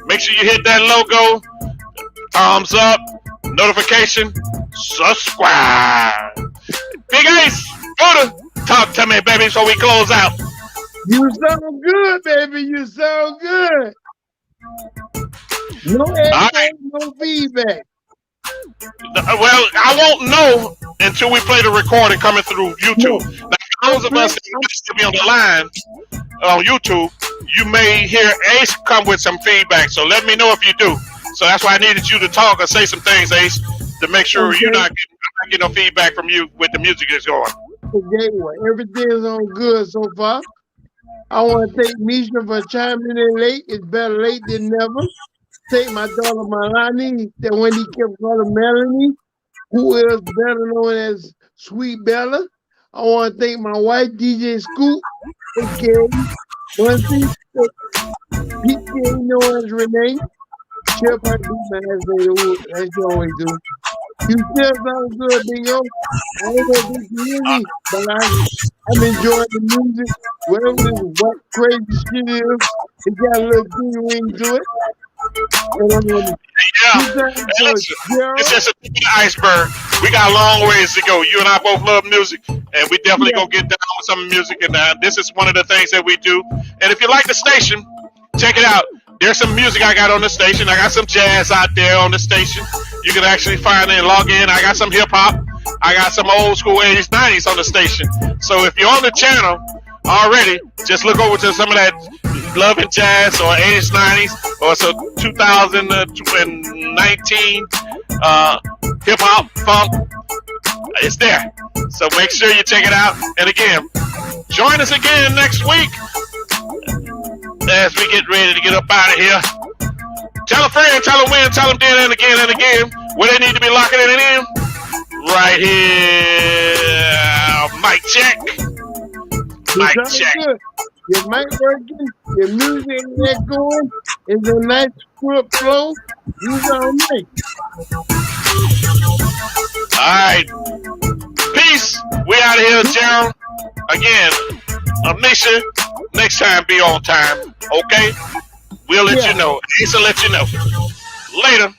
Make sure you hit that logo, thumbs up, notification, subscribe. Big Ace, Buddha, talk to me, baby, before we close out. You sound good, baby. You sound good. No echo, no feedback. Well, I won't know until we play the recording coming through YouTube. Now, for those of us that used to be on the line on YouTube, you may hear Ace come with some feedback. So let me know if you do. So that's why I needed you to talk or say some things, Ace, to make sure you're not getting no feedback from you with the music that's going. Okay, well, everything's on good so far. I want to thank Misha for chiming in late. It's better late than never. Thank my daughter Milani, that when he kept calling Melanie, who is better known as Sweet Bella. I want to thank my wife, DJ Scoop, okay, Bunty, PK known as Renee. She'll probably be my ass as you always do. You still sound good, Bingo. I ain't gonna do music, but I'm enjoying the music. Whatever this what crazy shit is, it got a little thing ring to it. Yeah, it's just a tip of the iceberg. We got a long ways to go. You and I both love music, and we definitely gonna get down with some music. And this is one of the things that we do. And if you like the station, check it out. There's some music I got on the station. I got some jazz out there on the station. You can actually find it and log in. I got some hip hop. I got some old school 80s, 90s on the station. So if you're on the channel already, just look over to some of that Love and Jazz or 80s, 90s or so 2019 hip hop, funk. It's there. So make sure you check it out. And again, join us again next week as we get ready to get up out of here. Tell a friend, tell them when, tell them then and again where they need to be locking it in. Right here. Mic check. Mic check. Good. Your mic working, your music that going, is a nice script flow. You sound nice. Alright. Peace. We out of here, Gerald. Again, Amisha, next time be on time. Okay? We'll let you know. Ace will let you know. Later.